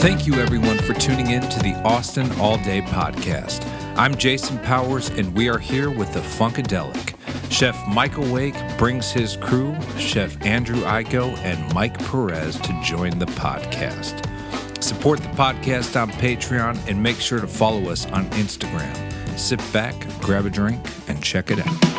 Thank you, everyone, for tuning in to the Austin All Day Podcast. I'm Jason Powers, and we are here with the Funkadelic. Chef Michael Wake brings his crew, Chef Andrew Igo and Mike Perez, to join the podcast. Support the podcast on Patreon and make sure to follow us on Instagram. Sit back, grab a drink, and check it out.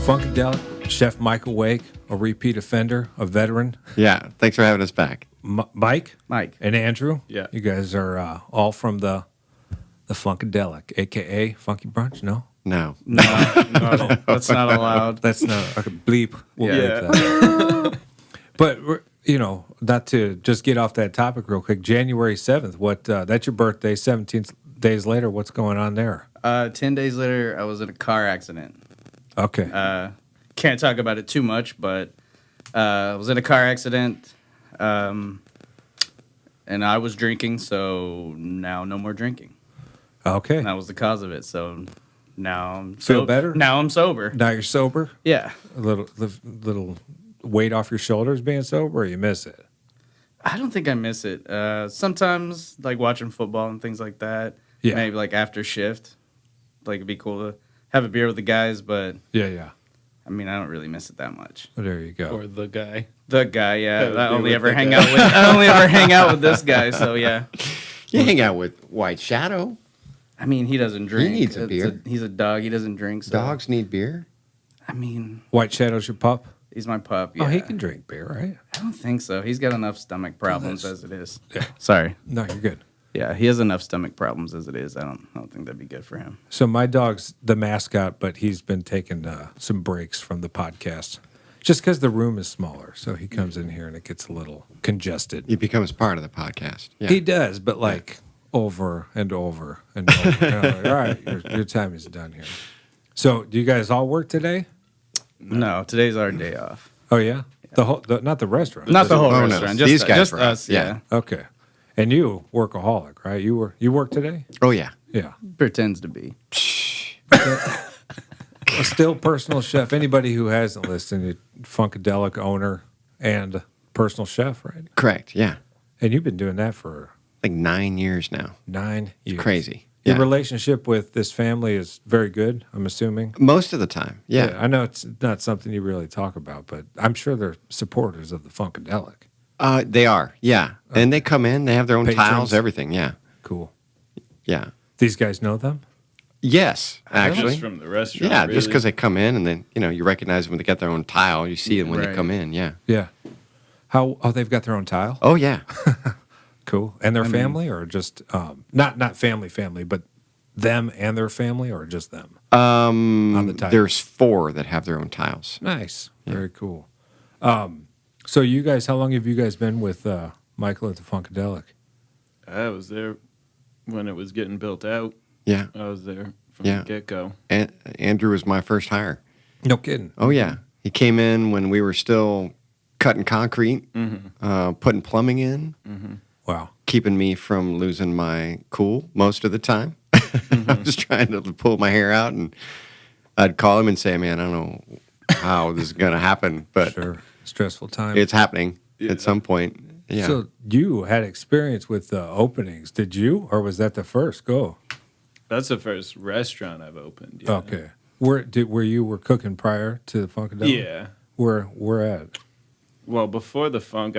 Funkadelic, Chef Michael Wake, a repeat offender, a veteran. Yeah, thanks for having us back. Mike, and Andrew. Yeah, you guys are all from the Funkadelic, aka Funky Brunch. No, that's not allowed. That's not a bleep. We'll Yeah. bleep that. But not to just get off that topic real quick. January 7th. What? That's your birthday. 17 days later. What's going on there? 10 days later, I was in a car accident. Okay. Can't talk about it too much, but I was in a car accident, and I was drinking, so now no more drinking. Okay. And that was the cause of it, so now I'm Feel better? Now I'm sober. Now you're sober? Yeah. A little weight off your shoulders being sober, or you miss it? I don't think I miss it. Sometimes, like watching football and things like that, Yeah. maybe like after shift, like it'd be cool to have a beer with the guys, but Yeah. I mean, I don't really miss it that much. Well, there you go. Or the guy. The guy, yeah. Have a I beer only with ever the hang guy. out with. I only ever hang out with this guy. So yeah. You hang out with White Shadow. I mean, he doesn't drink. needs a beer. He's a dog. He doesn't drink. So. Dogs need beer. I mean, White Shadow's your pup? he's my pup. Yeah. Oh, he can drink beer, right? I don't think so. He's got enough stomach problems that's- as it is. Yeah. Sorry. No, you're good. Yeah, he has enough stomach problems as it is. I don't think that'd be good for him. So my dog's the mascot, but he's been taking some breaks from the podcast just because the room is smaller. So he comes in here and it gets a little congested. He becomes part of the podcast. Yeah. He does, but like over and over and over. And I'm like, all right, your time is done here. So do you guys all work today? No, today's our day off. Oh yeah, not the restaurant. Not the whole Oh, no. restaurant. These guys just were us. out. Yeah. Yeah. Okay, and you workaholic, right? You work today? Oh, yeah. Yeah. Pretends to be. Still personal chef. Anybody who hasn't listened, Funkadelic owner and personal chef, right? Correct. Yeah. And you've been doing that for Like 9 years now. 9 years. Crazy. Your Yeah. relationship with this family is very good, I'm assuming. Most of the time. Yeah. I know it's not something you really talk about, but I'm sure they're supporters of the Funkadelic. They are. Yeah. And they come in. They have their own Patrons? tiles, everything. Yeah. Cool. Yeah. These guys know them? Yes, actually. Just from the restaurant. Yeah, really. just because they come in and then, you recognize them when they get their own tile. You see them when they Right. come in. Yeah. Yeah. They've got their own tile? Oh, yeah. Cool. And their family, or just not family, but them and their family, or just them? On the tile. There's 4 that have their own tiles. Nice. Very cool. So you guys, how long have you guys been with Michael at the Funkadelic? I was there when it was getting built out. Yeah. I was there from Yeah. the get-go. And Andrew was my first hire. No kidding. Oh, yeah. He came in when we were still cutting concrete, putting plumbing in, Wow. keeping me from losing my cool most of the time. I was trying to pull my hair out, and I'd call him and say, man, I don't know how this is going to happen, but Sure. Stressful time. it's happening at some point. Yeah. So you had experience with openings, did you? Or was that the first go? That's the first restaurant I've opened. Yeah. Okay. Where you were cooking prior to the Funkadelic? Yeah. Where at? Well, before the funk,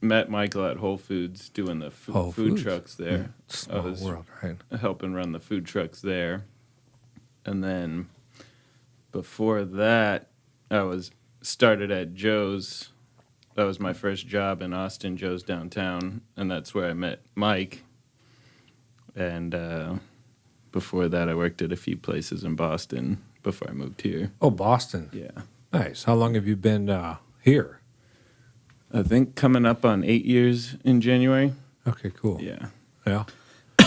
met Michael at Whole Foods doing the Whole food Foods. trucks there. I Small was world, right? helping run the food trucks there. And then before that, I was started at Joe's. That was my first job in Austin, Joe's downtown, and that's where I met Mike. And before that, I worked at a few places in Boston before I moved here. Oh, Boston. Yeah. Nice. How long have you been here? I think coming up on 8 years in January. Okay, cool. Yeah. Yeah.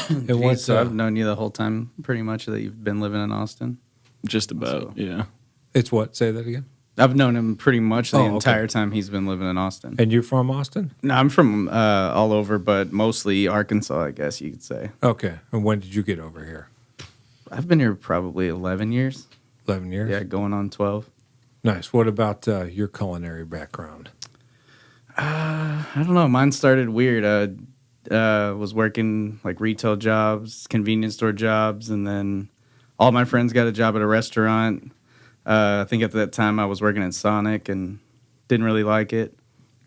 And Geez, what's so I've known you the whole time, pretty much, that you've been living in Austin. Just about, So- yeah. it's what? Say that again. I've known him pretty much the Oh, okay. entire time he's been living in Austin. And you're from Austin? No, I'm from all over, but mostly Arkansas, I guess you could say. Okay. And when did you get over here? I've been here probably 11 years. 11 years? Yeah, going on 12. Nice. What about your culinary background? I don't know. Mine started weird. Was working like retail jobs, convenience store jobs, and then all my friends got a job at a restaurant. I think at that time I was working at Sonic and didn't really like it.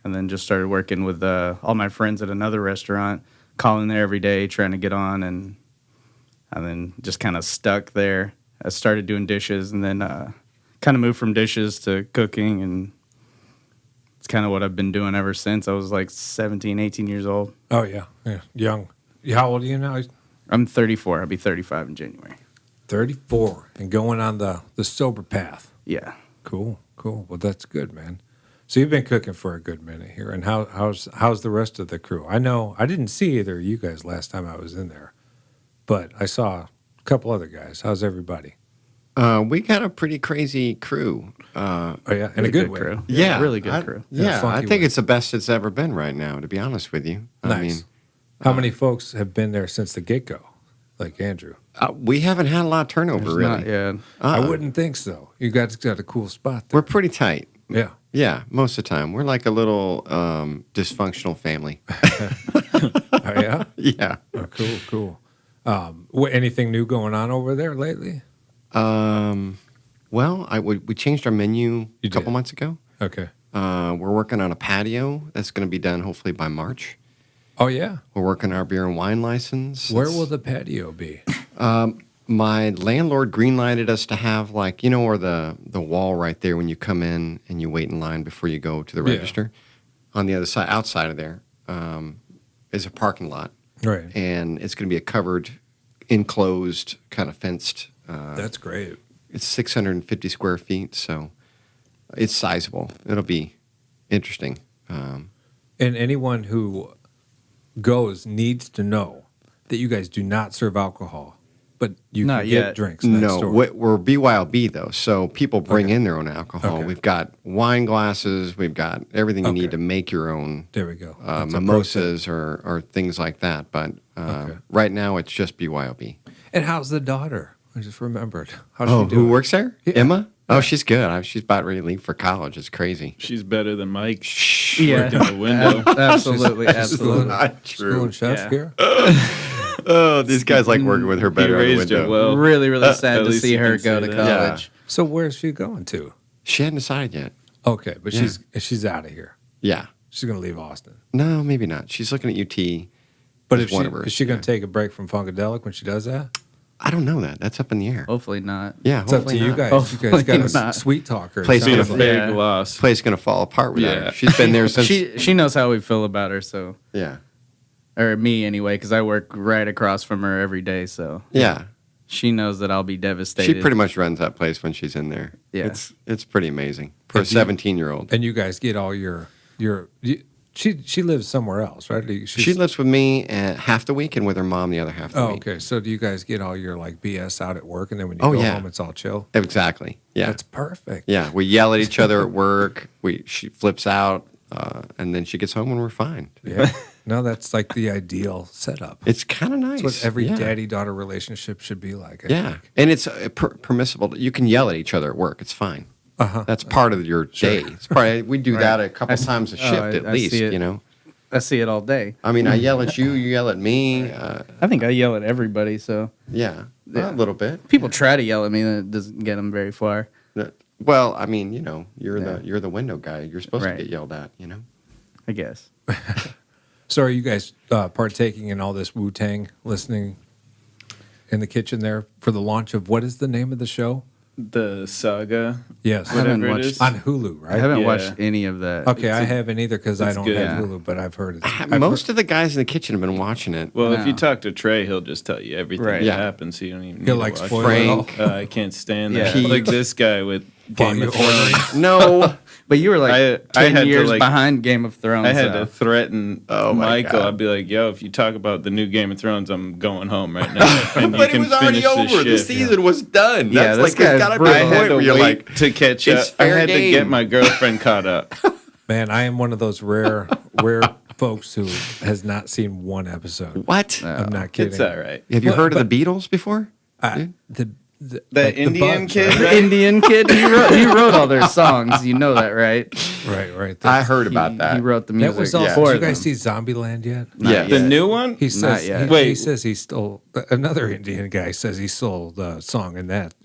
And then just started working with all my friends at another restaurant, calling there every day, trying to get on, and then just kind of stuck there. I started doing dishes, and then kind of moved from dishes to cooking, and it's kind of what I've been doing ever since. I was like 17, 18 years old. Oh, yeah. Young. How old are you now? I'm 34. I'll be 35 in January. 34 and going on the sober path. Yeah. Cool. Well, that's good, man. So you've been cooking for a good minute here, and how's the rest of the crew? I know I didn't see either of you guys last time I was in there, but I saw a couple other guys. How's everybody? We got a pretty crazy crew. Oh yeah, and Really a good good crew. way. Yeah, really good crew. In a Yeah, I funky think way. it's the best it's ever been right now, to be honest with you. Nice. I mean, How many folks have been there since the get-go? Like Andrew? we haven't had a lot of turnover, There's really. not- yeah. I wouldn't think so. You guys got a cool spot there. We're pretty tight. Yeah. Yeah, most of the time. We're like a little dysfunctional family. Oh, yeah? Yeah. Oh, cool. Anything new going on over there lately? Well, we changed our menu You a couple did? months ago. Okay. We're working on a patio that's going to be done hopefully by March. Oh, yeah? We're working on our beer and wine license. Where will the patio be? My landlord greenlighted us to have where the wall right there when you come in and you wait in line before you go to the Yeah. register. On the other side, outside of there, is a parking lot. Right. And it's going to be a covered, enclosed, kind of fenced. That's great. It's 650 square feet, so it's sizable. It'll be interesting. And anyone who goes needs to know that you guys do not serve alcohol, but you Not can yet. get drinks next No, door. we're BYOB though, so people bring Okay. in their own alcohol. Okay. We've got wine glasses, we've got everything you Okay. need to make your own There we go. That's a pro tip. mimosas or things like that. But Okay. right now it's just BYOB. And how's the daughter? I just remembered. How's Oh, she doing? who works there? Yeah. Emma? Oh, she's good. She's about ready to leave for college. It's crazy. She's better than Mike. Yeah. Worked in the window. Absolutely. Absolutely. Not School and chef Yeah. here? Oh, these guys like working with her He better out the raised her window. well. Really, really sad At to least see you her can go say to that. college. So where's she going to? She hadn't decided yet. Okay, but Yeah. she's out of here. Yeah. She's going to leave Austin. No, maybe not. She's looking at UT. But as if one of hers, is she going yeah. to take a break from Funkadelic when she does that? I don't know that. That's up in the air. Hopefully not. Yeah, It's up to hopefully you not. guys. Hopefully You guys got a not. sweet talker. it Place Be a sounds gonna like. big Yeah. loss. Place gonna fall apart without Yeah. her. She's been there since. She knows how we feel about her, so Yeah. or me anyway, because I work right across from her every day, so Yeah. she knows that I'll be devastated. She pretty much runs that place when she's in there. Yeah. It's pretty amazing for a And do you- 17-year-old. And you guys get all she lives somewhere else, right? She lives with me half the week and with her mom the other half the Oh, week. okay. So do you guys get all your like BS out at work, and then when you Oh, go yeah. home, it's all chill? Exactly. Yeah. That's perfect. Yeah. We yell at each other at work. She flips out, and then she gets home and we're fine. Yeah. No, that's like the ideal setup. It's kind of nice. That's what every yeah. daddy-daughter relationship should be like. I Yeah, think. and it's permissible. You can yell at each other at work. It's fine. Uh-huh. That's part of your day. It's we do that a couple I s- times a oh, shift I- at I least. see it. You know. I see it all day. I mean, I yell at you. You yell at me. I think I yell at everybody, so Yeah, Yeah. a little bit. people try to yell at me, and it doesn't get them very far. Well, I mean, you're Yeah. you're the window guy. You're supposed Right. to get yelled at. You know. I guess. So are you guys partaking in all this Wu-Tang listening in the kitchen there for the launch of, what is the name of the show? The saga. Yes. I haven't Whatever it watched- is. On Hulu, right? I haven't Yeah. watched any of that. Okay, I haven't either because I it's don't good. have Yeah. Hulu, but I've heard it. Most of the guys in the kitchen have been watching it. Well, if you No. talk to Trey, he'll just tell you everything Right. that Yeah. happens, so you don't even need He'll to like watch spoil it. it all. Frank. I can't stand Yeah. that. Pete. Like this guy with Game you of Thrones. No. But you were like I 10 had to, years like- behind Game of Thrones. I had so. to threaten Oh, my Michael. God. I'd be like, "Yo, if you talk about the new Game of Thrones, I'm going home right now." And you But it can was already finish over. The shit. season was done. Yeah, That's this like there's guy's gotta be a I brutal. point had to where you're wait like, to catch it's up. I fair had to game. get my girlfriend caught up. Man, I am one of those rare folks who has not seen one episode. what? I'm not kidding. It's all right. Have you But- heard of the Beatles before? That Indian Bugs, kid, right? The right? Indian kid, he wrote all their songs. You know that, right? Right. I heard about that. He wrote the That music. was all. Yeah. Did for you guys them. see Zombieland yet? Yeah. The new one? He says. yet. He Wait. says he stole another Indian guy. Says he stole the song in that.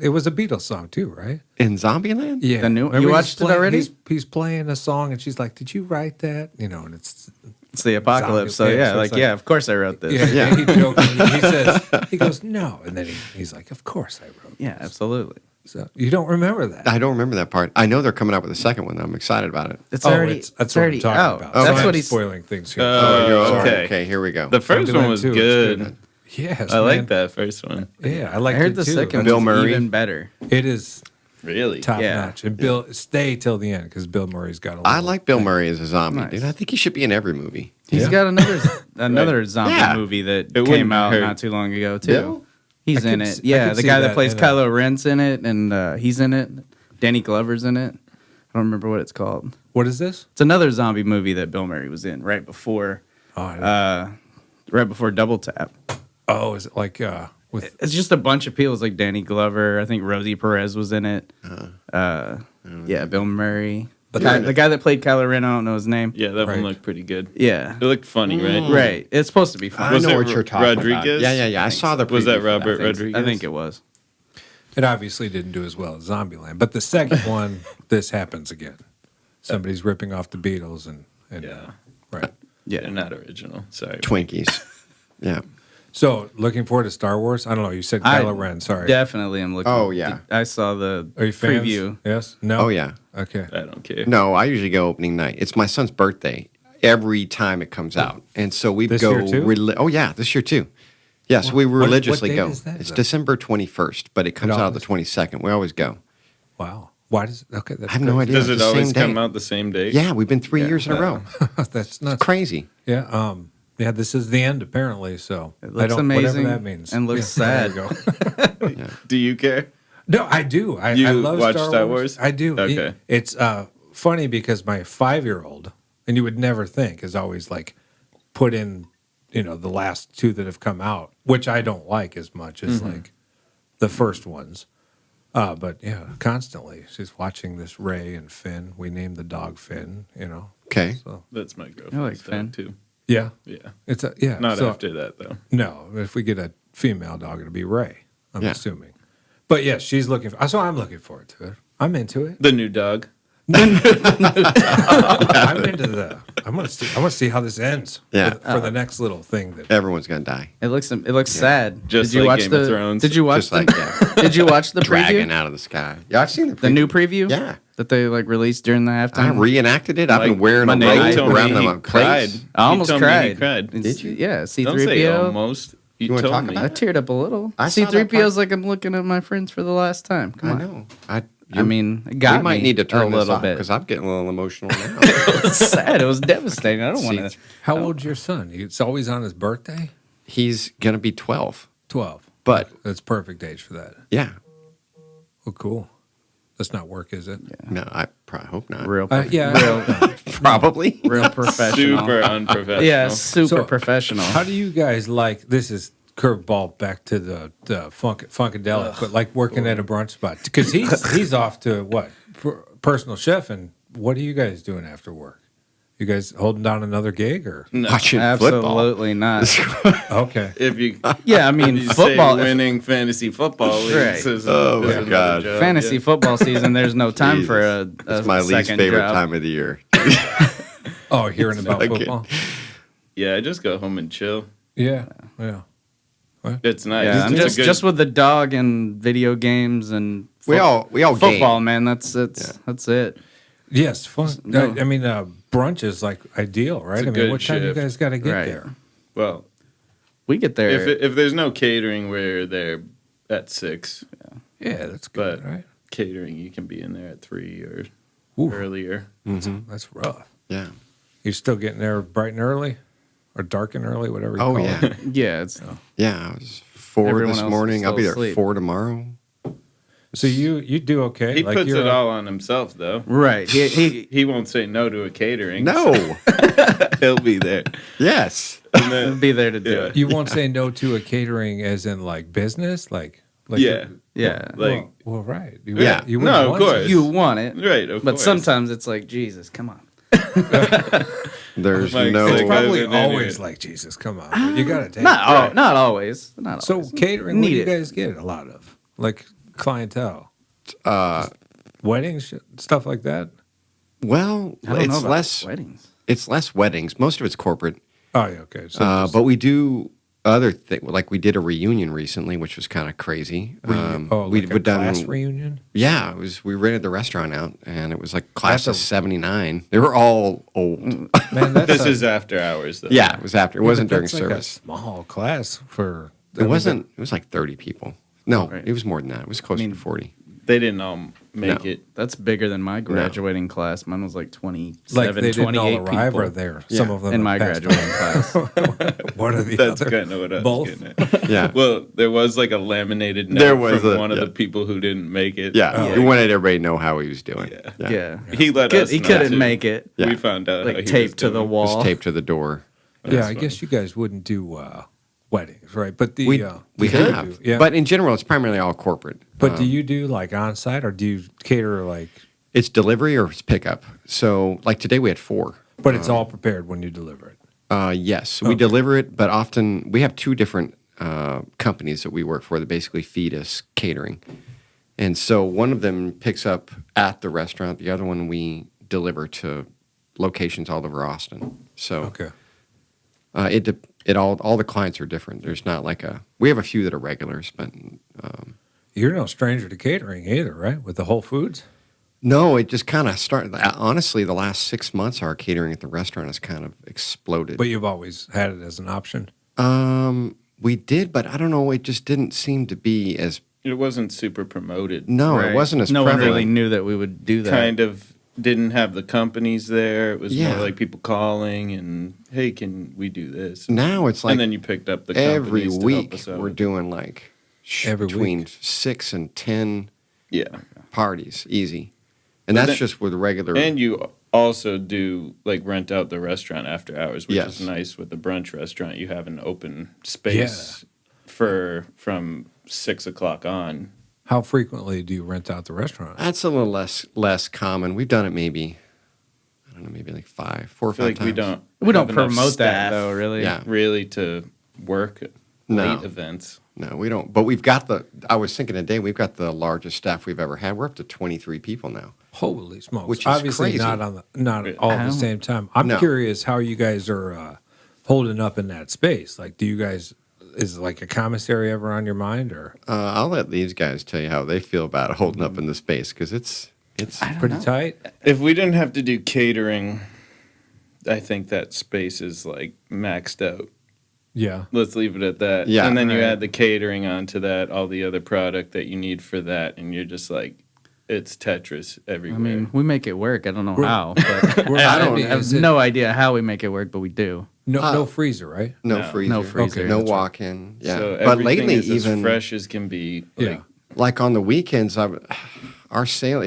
It was a Beatles song too, right? In Zombieland? Yeah. The new- Remember you he's watched it playing- already? He's playing a song, and she's like, "Did you write that?" You know, and it's It's the apocalypse. So Zombie- yeah, yeah, so like, it's like- yeah, of course I wrote this. yeah. Yeah. He jokingly, he says he goes no, and then he's like, "Of course I wrote." Yeah, absolutely. So you don't remember that? I don't remember that part. I know they're coming out with a second one. I'm excited about it. It's Oh, already that's it's what already I'm talking out. about. Oh, That's So what I'm he's. spoiling things here. you're okay. Okay, here we go. The first one Zombieland was 2 is good. Yes, I like man. that first one. Yeah, I I like heard it the too. second Bill was Murray. even better. It is Really? top Yeah. notch, and Bill stay till the end because Bill Murray's got a. I little like Bill thing. Murray as a zombie, Nice. dude. I think he should be in every movie. He's Yeah. got another zombie Yeah. movie that It wouldn't came out hurt. not too long ago too. Bill? He's I in could it. s- I Yeah, could the see guy that that plays in a- Kylo Ren's in it, and he's in it. Danny Glover's in it. I don't remember what it's called. What is this? It's another zombie movie that Bill Murray was in right before Double Tap. Oh, is it like with? It's just a bunch of people. It's like Danny Glover. I think Rosie Perez was in it. Yeah, Bill Murray. But The guy that played Kylo Ren, I don't know his name. Yeah, that Right. one looked pretty good. Yeah. It looked funny, right? Right. It's supposed to be fun. I Was know it what you're talking Rodriguez? about. Yeah. I saw the Was that preview. Robert I think- Rodriguez? I think it was. It obviously didn't do as well as Zombieland, but the second one, this happens again. Somebody's ripping off the Beatles, and Yeah. right. Yeah. They're not original. Sorry. Twinkies. Yeah. So looking forward to Star Wars. I don't know. You said Kylo Ren. Sorry. Definitely am looking. Oh, yeah. I saw the Are you fans? preview. Yes. No. Oh, yeah. Okay. I don't care. No, I usually go opening night. It's my son's birthday every time it comes out. And so we This go. year too? Oh, yeah, this year too. Yes, we What religiously date go. is that? It's December 21st, but it comes out always- the 22nd. We always go. Wow. Why does? Okay. That's I have no crazy. idea. Does It's it the always same come day. out the same day? Yeah, we've been 3 years in a row. That's nuts. Crazy. Yeah. Yeah. This is the end apparently. So It I looks don't. amazing Whatever that means. and looks Yeah, sad. there you go. Do you care? No, I do. I You love watch Star, Star Wars. Wars? I do. Okay. It's funny because my 5-year-old, and you would never think, is always like put in, the last two that have come out, which I don't like as much as like the first ones. But yeah, constantly she's watching this Ray and Finn. We named the dog Finn. Okay. So That's my I like girlfriend's Finn. dog, too. yeah, Yeah. it's Not so- after that, though. No, if we get a female dog, it'll be Ray. I'm Yeah. assuming. But yeah, she's looking. So I'm looking forward to it. I'm into it. The new dog. I'm into the. I want to see how this ends. Yeah. For the next little thing that. Everyone's going to die. It looks sad. Just did you like watch Game the of Thrones. Did you watch Just like that. Did you watch the Dragon preview? out of the sky. Yeah, I've seen the, The new preview? Yeah. That they released during the I halftime. reenacted it. I've been Like, wearing a Monday robe night told me around he them. cried. I almost He told me he cried. cried. It's- Did you? Yeah, Don't say C3PO. almost. You wanna told talk me. about I teared up a little. I saw that C3PO's part. like I'm looking at my friends for the last time. Come I on. know. I mean, it got we might me need to turn a this little off bit. because I'm getting a little emotional now. It was sad. It was devastating. I don't want to. How old's your son? It's always on his birthday. He's going to be 12. 12. But- that's perfect age for that. Yeah. Well, cool. That's not work, is it? No, I probably hope not. Real, Yeah. Probably. real professional. Super unprofessional. Yeah, super So, professional. How do you guys like? This is curveball back to the Funkadelic, but like working at a brunch spot because he's off to what personal chef, and what are you guys doing after work? You guys holding down another gig or Watching football. Absolutely not. okay? If you Yeah, I mean, if you football. say winning fantasy football leagues Right. is, Oh, my is another God. job, Fantasy yeah. football season, there's no time for a It's my least second favorite job. time of the year. Oh, hearing about Okay. football? Yeah, I just go home and chill. Yeah. It's nice. Yeah, I'm It's a just good- just with the dog and video games and We all football, game. man. That's it. Yes, fun. No. I mean, brunch is like ideal, right? It's a I mean, good what time you shift. guys got to get Right. there? well, We get there. if there's no catering, we're there at 6. Yeah, that's good, But right? catering, you can be in there at 3 or Ooh, earlier. that's rough. Yeah. You still getting there bright and early, or dark and early, whatever you Oh, call yeah. it. yeah, it's Yeah. I was 4 Everyone this else is morning. I'll be still there asleep. 4 tomorrow. So you do okay. He Like, puts you're it all on himself, though. right. He He won't say no to a catering. No. He'll be there. Yes. And We'll then, be there to do Yeah. it. You won't say no to a catering as in like business, like yeah. Yeah. Like, well, right. Yeah. You No, wouldn't of want course. You want it. right, of But course. sometimes it's like, Jesus, come on. There's Like, no. It's like, probably I've been always in like Jesus. Come on, but you gotta take. Not always. Not So always. catering, what do Need you it. guys get a lot of? Like clientele, Uh, weddings, stuff like that. well, I don't know it's about less. weddings. It's less weddings. Most of it's corporate. Oh, yeah, okay. So just But we do other things. Like we did a reunion recently, which was kind of crazy. like a class reunion. Yeah, it was. We rented the restaurant out, and it was like class That's of '79. They were all old. Man, that's This is after hours, though. Yeah, it was after. It wasn't during that's like a service. small class for. It wasn't. It was like 30 people. No, Right. it was more than that. It was closer to 40. They didn't all make No. it. That's bigger than my graduating class. Mine was like 27, like they didn't 28 all arrive, people or there. Some Yeah. of them in my have passed graduating away. class. What are the That's other? kind of what I was Both? getting at. Yeah. Well, there was like a laminated note There was from a- one of yeah. the people who didn't make it. Yeah, we wanted everybody to know how he was doing. Yeah. Yeah. He let us He know, couldn't too. make it. Yeah. We found out how he Like was taped to the doing. It was wall. taped to the door. Yeah, I guess you guys wouldn't do weddings, right? But the We you have, do, yeah. but in general, it's primarily all corporate. But do you do like on site, or do you cater like? It's delivery or it's pickup. So, like today, we had 4. But it's all prepared when you deliver it. Yes, we deliver it, but often we have 2 different companies that we work for that basically feed us catering. And so one of them picks up at the restaurant, the other one we deliver to locations all over Austin. So Okay. it all the clients are different. There's not like we have a few that are regulars, but You're no stranger to catering either, right? With the Whole Foods. no, it just kind of started. Honestly, the last 6 months, our catering at the restaurant has kind of exploded. But you've always had it as an option. We did, but I don't know. It just didn't seem to be as. It wasn't super promoted. No, Right. it wasn't as No one prevalent. really knew that we would do that. Kind of didn't have the companies there. It was Yeah. more like people calling and, hey, can we do this? Now it's like and then you picked up the every companies to help week us out we're with it. doing like Every between week. 6 and 10 Yeah. parties, easy, and But that's then- just with regular. And you also do like rent out the restaurant after hours, which Yes. is nice with the brunch restaurant. You have an open space from 6 o'clock on. How frequently do you rent out the restaurant? That's a little less common. We've done it maybe, I don't know, maybe like 4 I or feel 5 like we times. We don't have enough promote that staff though, really. Yeah. really to work No. late events. No, we don't. But we've got I was thinking today, we've got the largest staff we've ever had. We're up to 23 people now. Holy smokes! Which is Obviously crazy. not all at the same time. I'm No. curious how you guys are holding up in that space. Like, do you guys is like a commissary ever on your mind, or I'll let these guys tell you how they feel about holding up in the space because it's pretty tight? If we didn't have to do catering, I think that space is like maxed out. Yeah. Let's leave it at that. Yeah. And then you Right. add the catering onto that, all the other product that you need for that, and you're just like, it's Tetris I everywhere. mean, we make it work. I don't know We're- how, but We're- I mean, have is it no idea how we make it work, but we do. no freezer, right? no No. freezer, No freezer. Okay, no that's right. walk-in. Yeah, So but everything lately is even as fresh as can be. Like, Yeah. like on the weekends, our sale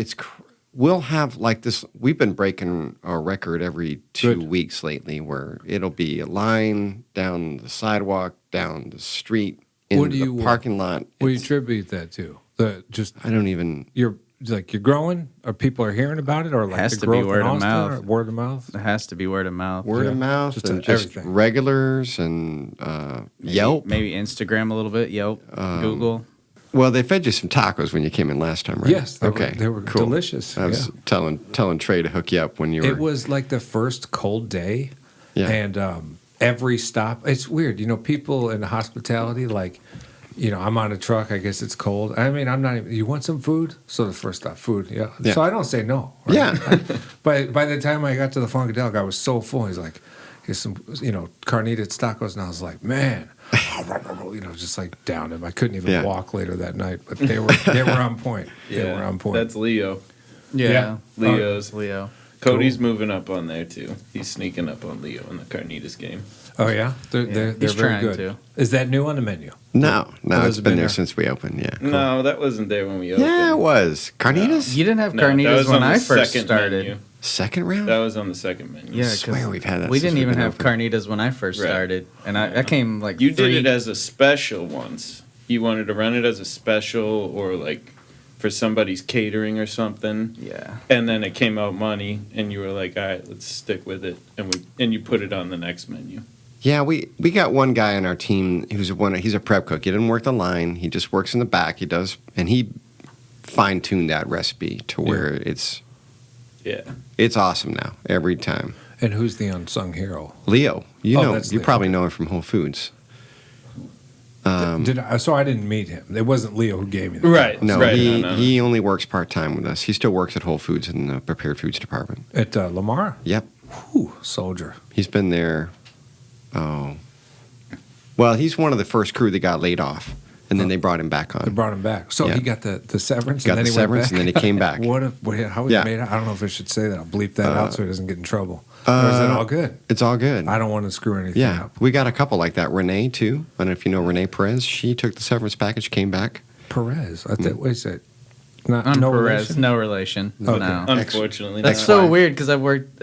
we'll have like this. We've been breaking our record every 2 Good. weeks lately, where it'll be a line down the sidewalk, down the street, in What do the you, parking lot. What do you It's- attribute that to? I don't even. You're growing, or people are hearing about it, or like Has the to be growth word in of Austin, mouth. or word of mouth. It has to be word of mouth. Word of mouth Just and everything. just regulars and Yelp. Maybe Instagram a little bit. Yelp, Google. Well, they fed you some tacos when you came in last time, right? Yes, Okay. they were cool. delicious. I was yeah. telling Trey to hook you up when you were. It was like the first cold day, Yeah. and every stop. It's weird, people in hospitality, like, I'm on a truck. I guess it's cold. I mean, I'm not even. You want some food? So the first stop, food. Yeah. Yeah. So I don't say no. right? Yeah. By the time I got to the Funkadelic, I was so full. He's like, "Here's some, carnitas tacos," and I was like, "Man." Just like down him. I couldn't even Yeah. walk later that night, but they were on point. They were on point. That's Leo. Yeah. Leo's. Leo. Cody's moving up on there too. He's sneaking up on Leo in the Carnitas game. Oh yeah, they're he's very trying good. to. Is that new on the menu? No, has it's it been been there there? since we opened. Yeah. No, that wasn't there when we opened. Yeah, it was. Carnitas? You didn't have No, that carnitas was when on the I first second started. menu. Second round? That was on the second menu. Yeah, I swear we've had that we since didn't we've even been have open. carnitas when I first Right. started, and I came like You three, did it as a special once. You wanted to run it as a special or like for somebody's catering or something. yeah. And then it came out money, and you were like, "All right, let's stick with it," and you put it on the next menu. Yeah, we got one guy on our team he's a prep cook. He doesn't work the line. He just works in the back. He fine-tuned that recipe to where Yeah, it's awesome now every time. And who's the unsung hero? Leo, you That's Leo. probably know him from Whole Foods. So I didn't meet him. It wasn't Leo who gave me that. right. No, right, he only works part-time with us. He still works at Whole Foods in the prepared foods department. At Lamar. Yep. Whew, soldier. He's been there. Oh, well, he's one of the first crew that got laid off, and then they brought him back They on. brought him back. So Yeah. he got the severance. Got and then the he went severance, back? and then he came back. How he Yeah. made it? I don't know if I should say that. I'll bleep that out so he doesn't get in trouble. Or is it all good? It's all good. I don't want to screw anything Yeah, up. we got a couple like that. Renee too. I don't know if you know Renee Perez. She took the severance package, came back. Perez. I think. Wait a sec. Not I'm no Perez, relation? no relation. Okay. No. Unfortunately, That's not. so weird because I've worked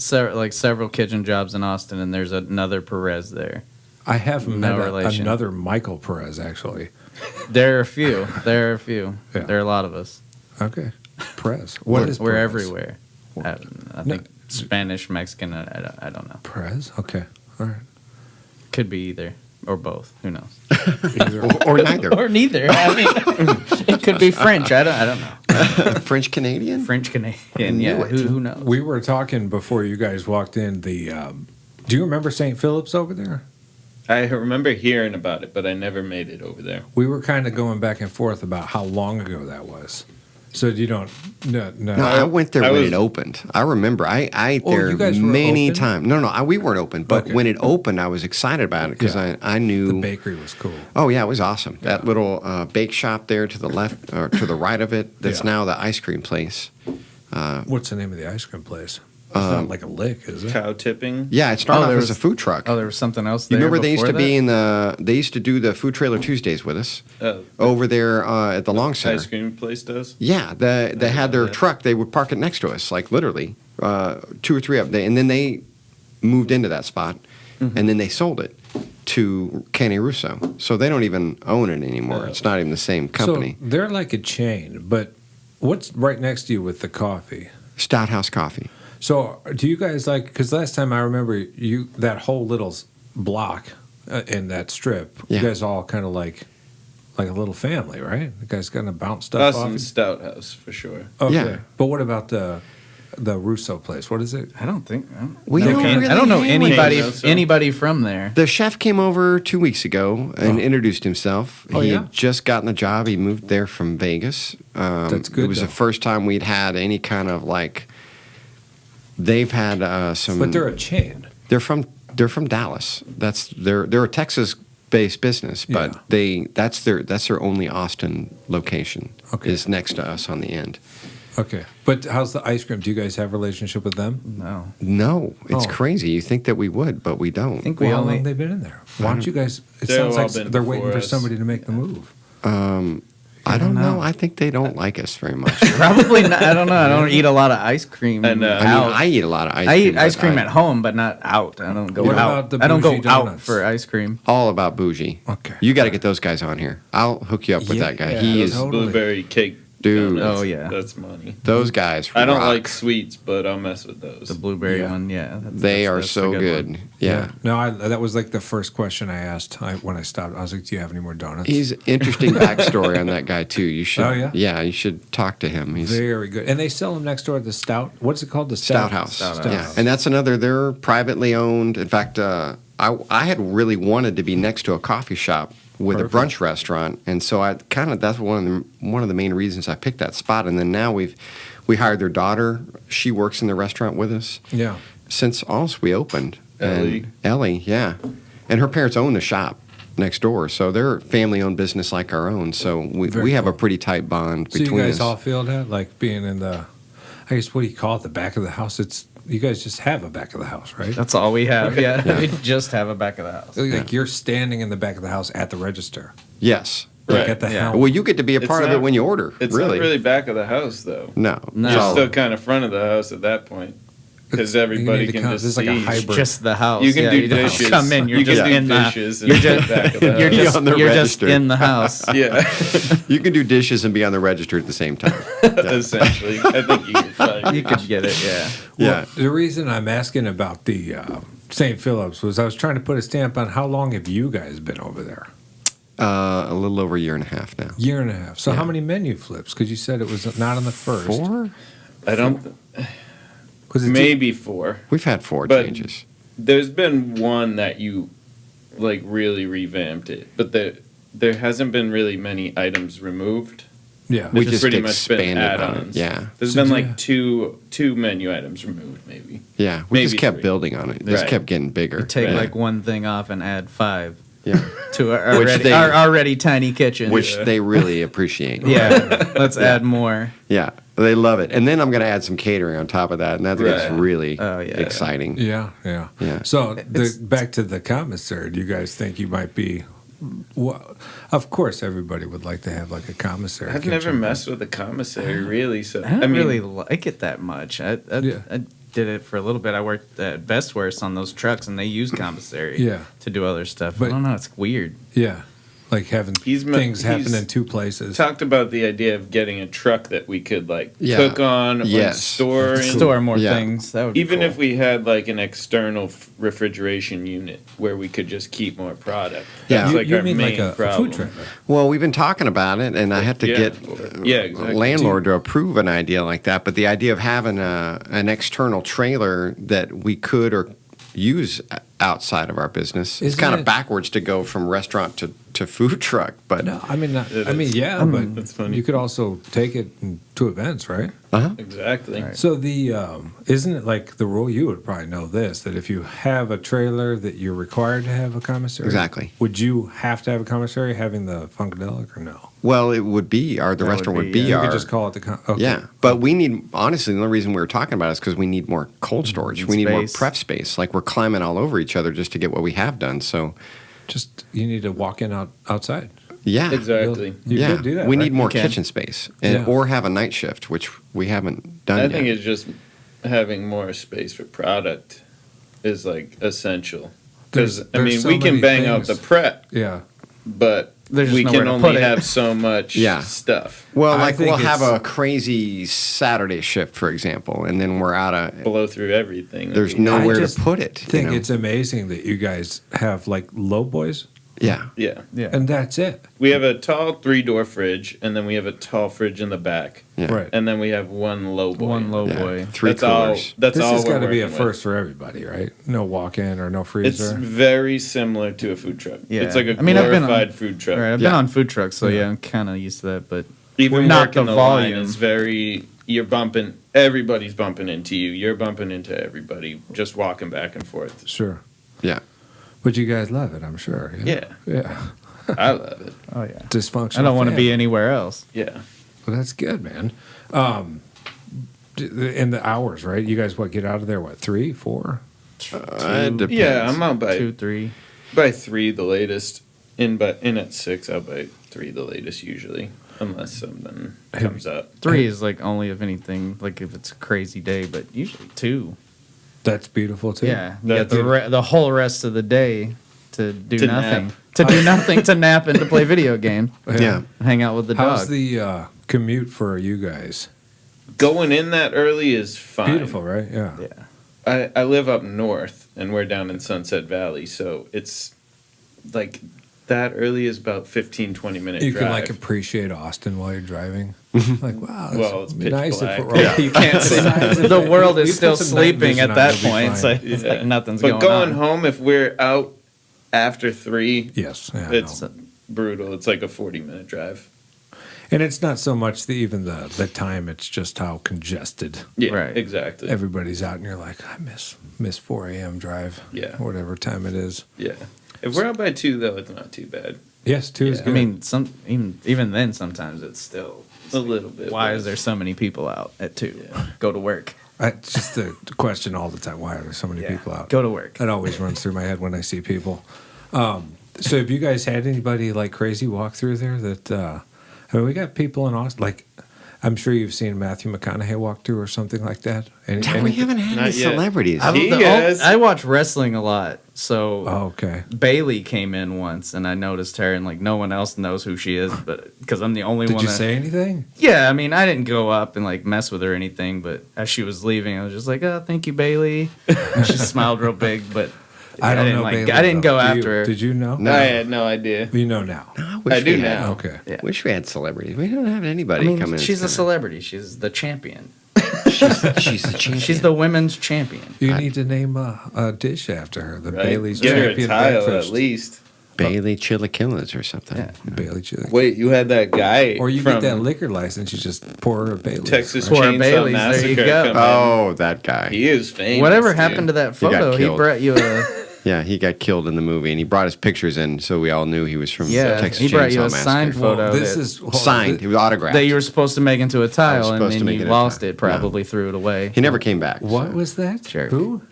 several kitchen jobs in Austin, and there's another Perez there. I have No met relation. another Michael Perez actually. There are a few. There are a few. Yeah. There are a lot of us. Okay, Perez. We're Perez? everywhere. I No. think Spanish, Mexican. I don't know. Perez. Okay, all right. Could be either or both. Who knows? Or neither. Or neither. I mean, it could be French. I don't know. French Canadian. French Canadian. Yeah. knew it. Who knows? We were talking before you guys walked in. Do you remember St. Philip's over there? I remember hearing about it, but I never made it over there. We were kind of going back and forth about how long ago that was. So you don't. No. No, I went there I when was- it opened. I remember. I ate Oh, there you guys were many open? times. No, we weren't open. But Okay. when it opened, I was excited about it because Yeah. I knew The bakery was cool. Oh yeah, it was awesome. That little bake shop there to the left or to the right of it. That's Yeah. now the ice cream place. What's the name of the ice cream place? It's not like a lick, is it? Cow tipping. Yeah, it started Oh, off there as was- a food truck. Oh, there was something else You there. remember they used to before be that? they used to do the Food Trailer Tuesdays with us Oh, over there at the Long Center. ice cream place does. Yeah, they had their that. truck. They would park it next to us, like literally 2 or 3 of them. And then they moved into that spot, and then they sold it to Cane Russo. So they don't even own it anymore. It's not even the same company. So they're like a chain, but what's right next to you with the coffee? Stout House Coffee. So do you guys like? Because last time I remember that whole little block in that strip. Yeah. You guys all kind of like a little family, right? You guys kind of bounce stuff Us off. and Stout House for sure. Okay. Yeah. But what about the Russo place? What is it? I don't think. We I don't can't- really I don't know hang with anybody from there. The chef came over 2 weeks ago and introduced himself. Oh, he yeah? had just gotten the job. He moved there from Vegas. That's good, It was though. the first time we'd had any kind of like. They've had some. But they're a chain. They're from Dallas. They're a Texas-based business, but that's their only Austin location. Okay. Is next to us on the end. Okay. But how's the ice cream? Do you guys have a relationship with them? No. No, it's Oh. crazy. You think that we would, but we don't. I think Well, we how only. long they been in there? Why don't you guys? It They've sounds all like been they're waiting before for us. somebody to make the move. I don't know. know. I think they don't like us very much. Probably not. I don't know. I don't eat a lot of ice cream. And, I out. mean, I eat a lot of ice I cream. eat ice but cream at home, but not out. I don't go What out. about the I don't go bougie out donuts? for ice cream. All about bougie. Okay. You got to get those guys on here. I'll hook you up with that guy. Yeah, He those is. Totally. Blueberry cake. Dude. donuts. Oh, yeah. That's money. Those guys. I don't rock. like sweets, but I'll mess with those. The blueberry Yeah. one, yeah. They are that's so the good. one. Yeah. No, that was like the first question I asked when I stopped. I was like, "Do you have any more donuts?" He's interesting backstory on that guy too. You should. Oh, yeah? Yeah, you should talk to him. He's very good. And they sell them next door at the Stout. What's it called? The Stout House. Stout Yeah, House. and that's another. They're privately owned. In fact, I had really wanted to be next to a coffee shop with Perfect. a brunch restaurant, and so that's one of the main reasons I picked that spot. And then now we hired their daughter. She works in the restaurant with us Yeah. since also we opened. Ellie. And Ellie, yeah, and her parents own the shop next door, so they're a family-owned business like our own. So we Very have a cool. pretty tight bond So between you guys us. all feel that, like being in the. I guess, what do you call it? The back of the house? You guys just have a back of the house, right? That's all we have. Yeah, we just have a back of the house. Like you're standing in the back of the house at the register. Yes. Like Right. at the Yeah. house. Well, you get to be a It's part of not- it when you order. It's really. not really back of the house, though. No. No. It's You're all- still kind of front of the house at that point. Because You everybody need to can come- just this is see. like a hybrid. Just the house. You can Yeah, do you don't dishes. come in. You're you just can do in the. dishes You're in just. the back of the You're house. just. on the You're just register. in the house. Yeah, You can do dishes and be on the register at the same time. essentially. I think you could probably You could get it. Yeah. Well, Yeah. the reason I'm asking about the St. Philip's was I was trying to put a stamp on how long have you guys been over there? A little over a year and a half now. Year and a half. So Yeah. how many menu flips? Because you said it was not on the first. 4? I don't. 'Cause it Maybe 4. We've had 4 But- changes. There's been one that you like really revamped it, but there hasn't been really many items removed. Yeah. We It's just pretty much been expanded on it. add-ons. Yeah. There's So been do like you- two menu items removed, maybe. Yeah. We just Maybe kept 3. building on it. It just Right. kept getting bigger. You take Yeah. like one thing off and add 5 Yeah. to our Which already, they- our already tiny kitchen. Which they really appreciate. yeah. Let's add more. Yeah. They love it. And then I'm going to add some catering on top of that. And that gets Right. really Oh, yeah. exciting. Yeah, yeah. Yeah. So It's- back to the commissary, do you guys think you might be? Well, of course, everybody would like to have like a commissary. I've never kitchen. messed with a commissary really, so I don't I mean, really like it that much. I did it for a little bit. I worked at Best Worst on those trucks, and they use commissary Yeah. to do other stuff. But- I don't know. It's weird. Yeah, like having things happen he's in two places. talked about the idea of getting a truck that we could like Yeah. cook on or Yes. store in. Store more Yeah. things. That would be Even cool. if we had like an external refrigeration unit where we could just keep more product. Yeah. That's you, like you our mean main like a problem. food trailer? Well, we've been talking about it, and I had to Yeah. get Yeah, a exactly. landlord to approve an idea like that. But the idea of having an external trailer that we could or use outside of our business, it's Isn't kind it- of backwards to go from restaurant to food truck. But No, I mean, It I mean, is. yeah, but That's funny. you could also take it to events, right? Exactly. Right. So the isn't it like the rule? You would probably know this, that if you have a trailer, that you're required to have a commissary. Exactly. Would you have to have a commissary having the Funkadelic or no? well, it would be the That would restaurant would be, be yeah. You our. could just call it the. Okay. Yeah, but we need, honestly, the only reason we were talking about it is because we need more cold storage. We need more Space. prep space. Like we're climbing all over each other just to get what we have done. So, Just you need to walk in outside. yeah. Exactly. You yeah, could do that. we right? need more You can. kitchen space, and Yeah. or have a night shift, which we haven't done I yet. think it's just having more space for product is like essential. Because There's- I mean, there's so we can many bang out the things. prep, Yeah. but There's just we nowhere can to only put it. have so much Yeah. stuff. Well, I like think we'll have it's- a crazy Saturday shift, for example, and then we're out of. Blow through everything. There's no. nowhere just to put it. I think you know? it's amazing that you guys have like low boys, Yeah, Yeah. Yeah. and that's it. We have a tall 3-door fridge, and then we have a tall fridge in the back. yeah, Right. And then we have one low boy. One low yeah. boy. 3 That's all. coolers. That's This all. has we're got to be a working first for everybody, right? No walk-in or no with. freezer. It's very similar to a food truck. Yeah. It's like a I mean, I've been on- glorified food truck. Right, I've Yeah. been on food trucks, so Yeah. yeah, I'm kind of used to that. But Even Not working the the line volume. is very. You're bumping. Everybody's bumping into you. You're bumping into everybody. Just walking back and forth. Sure. Yeah. But you guys love it, I'm sure. Yeah. Yeah. I love it. oh yeah, Dysfunctional. I don't want to be family. anywhere else. Yeah. Well, that's good, man. In the hours, right? You guys, what, get out of there, what, 3, 4? It depends. Yeah, I'm out by 2, 3. 3 the latest. In at 6, out by 3 the latest usually, unless something comes up. 3 is like only if anything, like if it's a crazy day, but usually 2. That's beautiful, too. Yeah, you got That's- the whole rest of the day to do To nothing. nap. To do nothing, to nap and to play video games, Yeah. and hang out with the How's dog. the commute for you guys? Going in that early is fine. Beautiful, right? Yeah. yeah, I live up north and we're down in Sunset Valley, so it's like that early is about 15-20 minute You drive. can, like, appreciate Austin while you're driving. Like, wow, Well, it's be pitch nice black. if it were yeah. You can't see. The world is still sleeping at that point, so Like, it's like nothing's but going going on. home, if we're out after 3, yes. Yeah, I it's know. brutal. It's like a 40-minute drive. And it's not so much even the time, it's just how congested Yeah, Right. exactly. everybody's out, and you're like, I miss 4 a.m. drive. Yeah. Or whatever time it is. Yeah. If we're out by 2, though, it's not too bad. Yes, 2 is Yeah. good. I mean, even then, sometimes it's still A little bit. Why but- is there so many people out at 2? Go to work. It's just a question all the time. Why are there so many people out? Go to work. That always runs through my head when I see people. So have you guys had anybody like crazy walk through there? That I mean, we got people in Austin. Like, I'm sure you've seen Matthew McConaughey walk through or something like that. We haven't had Not any yet. celebrities. I watch wrestling a lot, so Oh, okay. Bailey came in once, and I noticed her, and like no one else knows who she is, but because I'm the only Did one. you say anything? Yeah, I mean, I didn't go up and like mess with her or anything, but as she was leaving, I was just like, "Oh, thank you, Bailey." And she smiled real big, but I don't didn't know. like. Bailey, I didn't though. go Do you- after her. Did you know? No. I had no idea. You know now. I do we had- now. Okay. Yeah. Wish we had celebrities. We don't have I anybody mean, coming. she's a celebrity. She's the champion. She's the champion. She's the women's champion. You need to name a dish after her. The Right? Bailey's Get her a champion title breakfast. at least. Bailey Chilaquiles or something. Yeah. Bailey chili. Wait, you had that guy Or you from get that liquor license, you just pour her a Bailey. Texas Pour Chainsaw Baileys, there you Massacre go. come in. Oh, that guy. He is famous. Whatever dude. happened to that He got photo? He killed. brought you a Yeah, he got killed in the movie, and he brought his pictures in, so we all knew he was from Texas He brought you Chainsaw a signed Massacre. photo. This that- is hold on, Signed. It was autographed. that you were supposed to make into a tile, and supposed to then make you it a lost tile. it. Probably threw it away. He never came back. What so. was that? Sure. Who?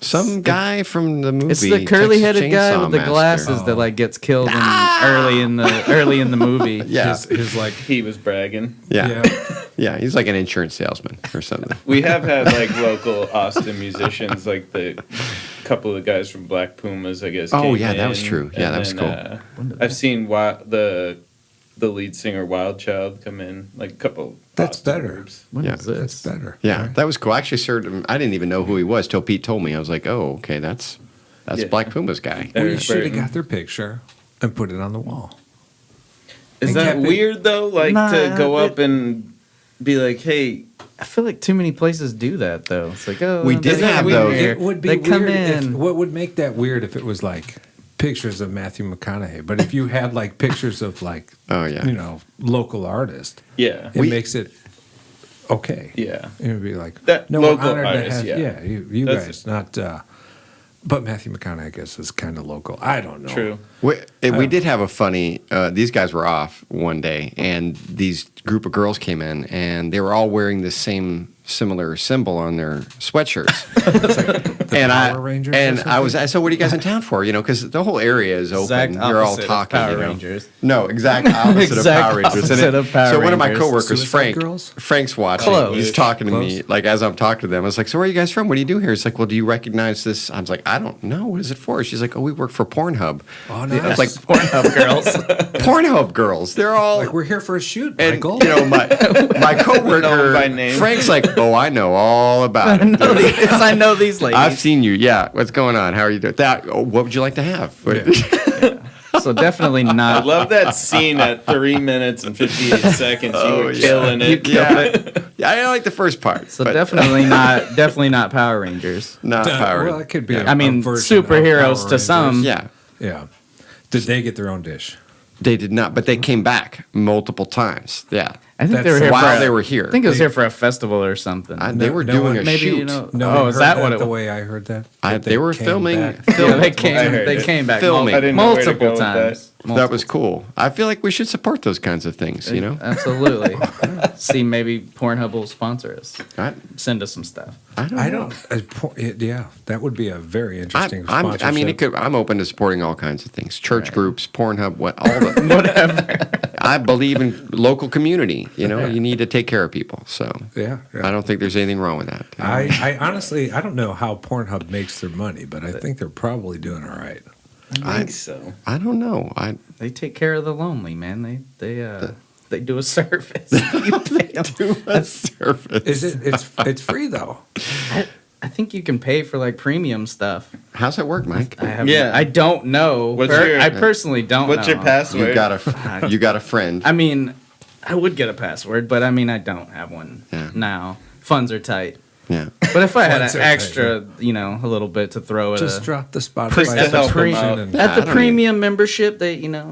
Some guy from the movie. It's the curly-headed Texas guy Chainsaw with the Massacre. glasses that like gets killed early in the movie. Yeah, His like He was bragging. yeah, yeah. He's like an insurance salesman or something. We have had like local Austin musicians, like the couple of guys from Black Pumas, I guess. Oh, came yeah, that in, was true. Yeah, and that was then, cool. I've seen the lead singer Wild Child come in, like a couple. That's Austin better. groups. What Yeah. is this? That's better. Yeah, Right? that was cool. I actually served him. I didn't even know who he was till Pete told me. I was like, oh, okay, that's Yeah. Black Puma's guy. Well, you Eric should have Burton. got their picture and put it on the wall. Is And that kept it- weird though? Like Nah, to go but- up and be like, "Hey, I feel like too many places do that though. It's like, oh, We did they have come those. here. It would be They come weird if, in. what would make that weird if it was like pictures of Matthew McConaughey, but if you had like pictures of like Oh, yeah. local artist, yeah, it makes it okay. yeah." It would be like That no, we're local honored artist, to have yeah. you That's- guys not. But Matthew McConaughey, I guess, is kind of local. I don't know. True. We did have a funny. These guys were off one day, and these group of girls came in, and they were all wearing the same similar symbol on their sweatshirts. and Power Rangers or I was. I said, "What are you guys in town for?" Because the whole area is open. Exact You're all opposite of talking. Power you know? Rangers. No, exact opposite of Exact Power Rangers. And opposite of Power so one of my Rangers. coworkers, Suicide Frank, Girls? Frank's watching. Close. He's talking to Close. me like as I'm talking to them. I was like, "So where are you guys from? What do you do here?" He's like, "Well, do you recognize this?" I was like, "I don't know. What is it for?" She's like, "Oh, we work for Pornhub." Oh, I nice. was like, Pornhub girls. Pornhub girls. They're all Like we're here for a shoot, and Michael. my Know coworker them by name. Frank's like, "Oh, I know all about it. I know these ladies. I've seen you. Yeah, what's going on? How are you doing? That. Oh, what would you like to have?" So definitely I not. love that scene at 3 minutes and 58 seconds. You Oh, were yeah. killing it. Yeah, I like the first part. So but definitely not Power Rangers. not Power. Well, it could be. I mean, a version of superheroes Power to some. Rangers. Yeah, Yeah. Did they get their own dish? they did not, but they came back multiple times. Yeah, I think That's they were here while for they were here. I think it was here for a festival or something. They were doing one- a maybe, shoot. you know- No, Oh, one is heard that what it the was? way I heard that? That They were came filming. back. yeah, they I came. heard They it. came back Filming. I didn't know where to go multiple with times. That was cool. I feel like we should support those kinds of things. You know, Absolutely. See, maybe Pornhub will sponsor us. I Send us some stuff. don't. I know. don't. Yeah, that would be a very interesting. I mean, sponsorship. I'm open to supporting all kinds of things: church groups, Pornhub, all the whatever. I believe in local community. You know, you need to take care of people. So Yeah, I don't think there's anything wrong with that. I honestly, I don't know how Pornhub makes their money, but I think they're probably doing all right. I think so. I don't know. They take care of the lonely, man. They do a service. You pay 'em. do a service. Is it? It's free though. I think you can pay for like premium stuff. How's that work, Mike? I don't know. What's your- I personally don't know. What's your password? You got a friend. I mean, I would get a password, but I mean, I don't have one Yeah. now. Funds are tight. Yeah. But if I had Funds an are tight, extra, a little bit to throw at Just a, drop the Spotify Just to help them subscription out. and I at the don't premium membership,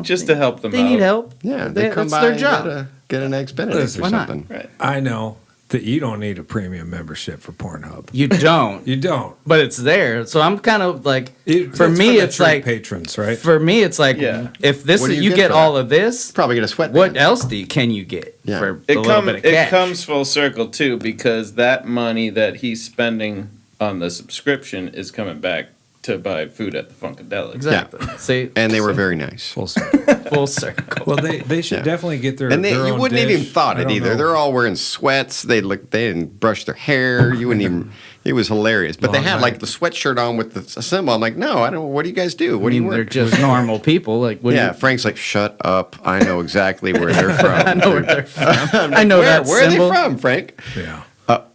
Just to help them They out. need help. Yeah, they come that's by their and job. get an eggs Benedict or Why not? something. Right. I know that you don't need a premium membership for Pornhub. You don't. You don't. But it's there. So I'm kind of like, for It's me, the it's true like, patrons, right? for me, it's like, Yeah. if this What do is, you you get get for all that? of this, Probably get a sweatband. what else can you get Yeah. for a little bit of cash? It comes full circle too, because that money that he's spending on the subscription is coming back to buy food at the Funkadelic. Exactly. See, And they were very nice. Full circle. full circle. Well, they should Yeah. definitely get their And their you own wouldn't dish. even thought I it don't either. know. They're all wearing sweats. They didn't brush their hair. You wouldn't even. It was hilarious. But they Long had night. like the sweatshirt on with the symbol. I'm like, no, I don't. What do you guys do? What do you they're work? just normal people. Like, what do Yeah, you, Frank's like, shut up. I know exactly where they're from. I know where they're from. I know where, that where symbol. are they from, Frank? Yeah.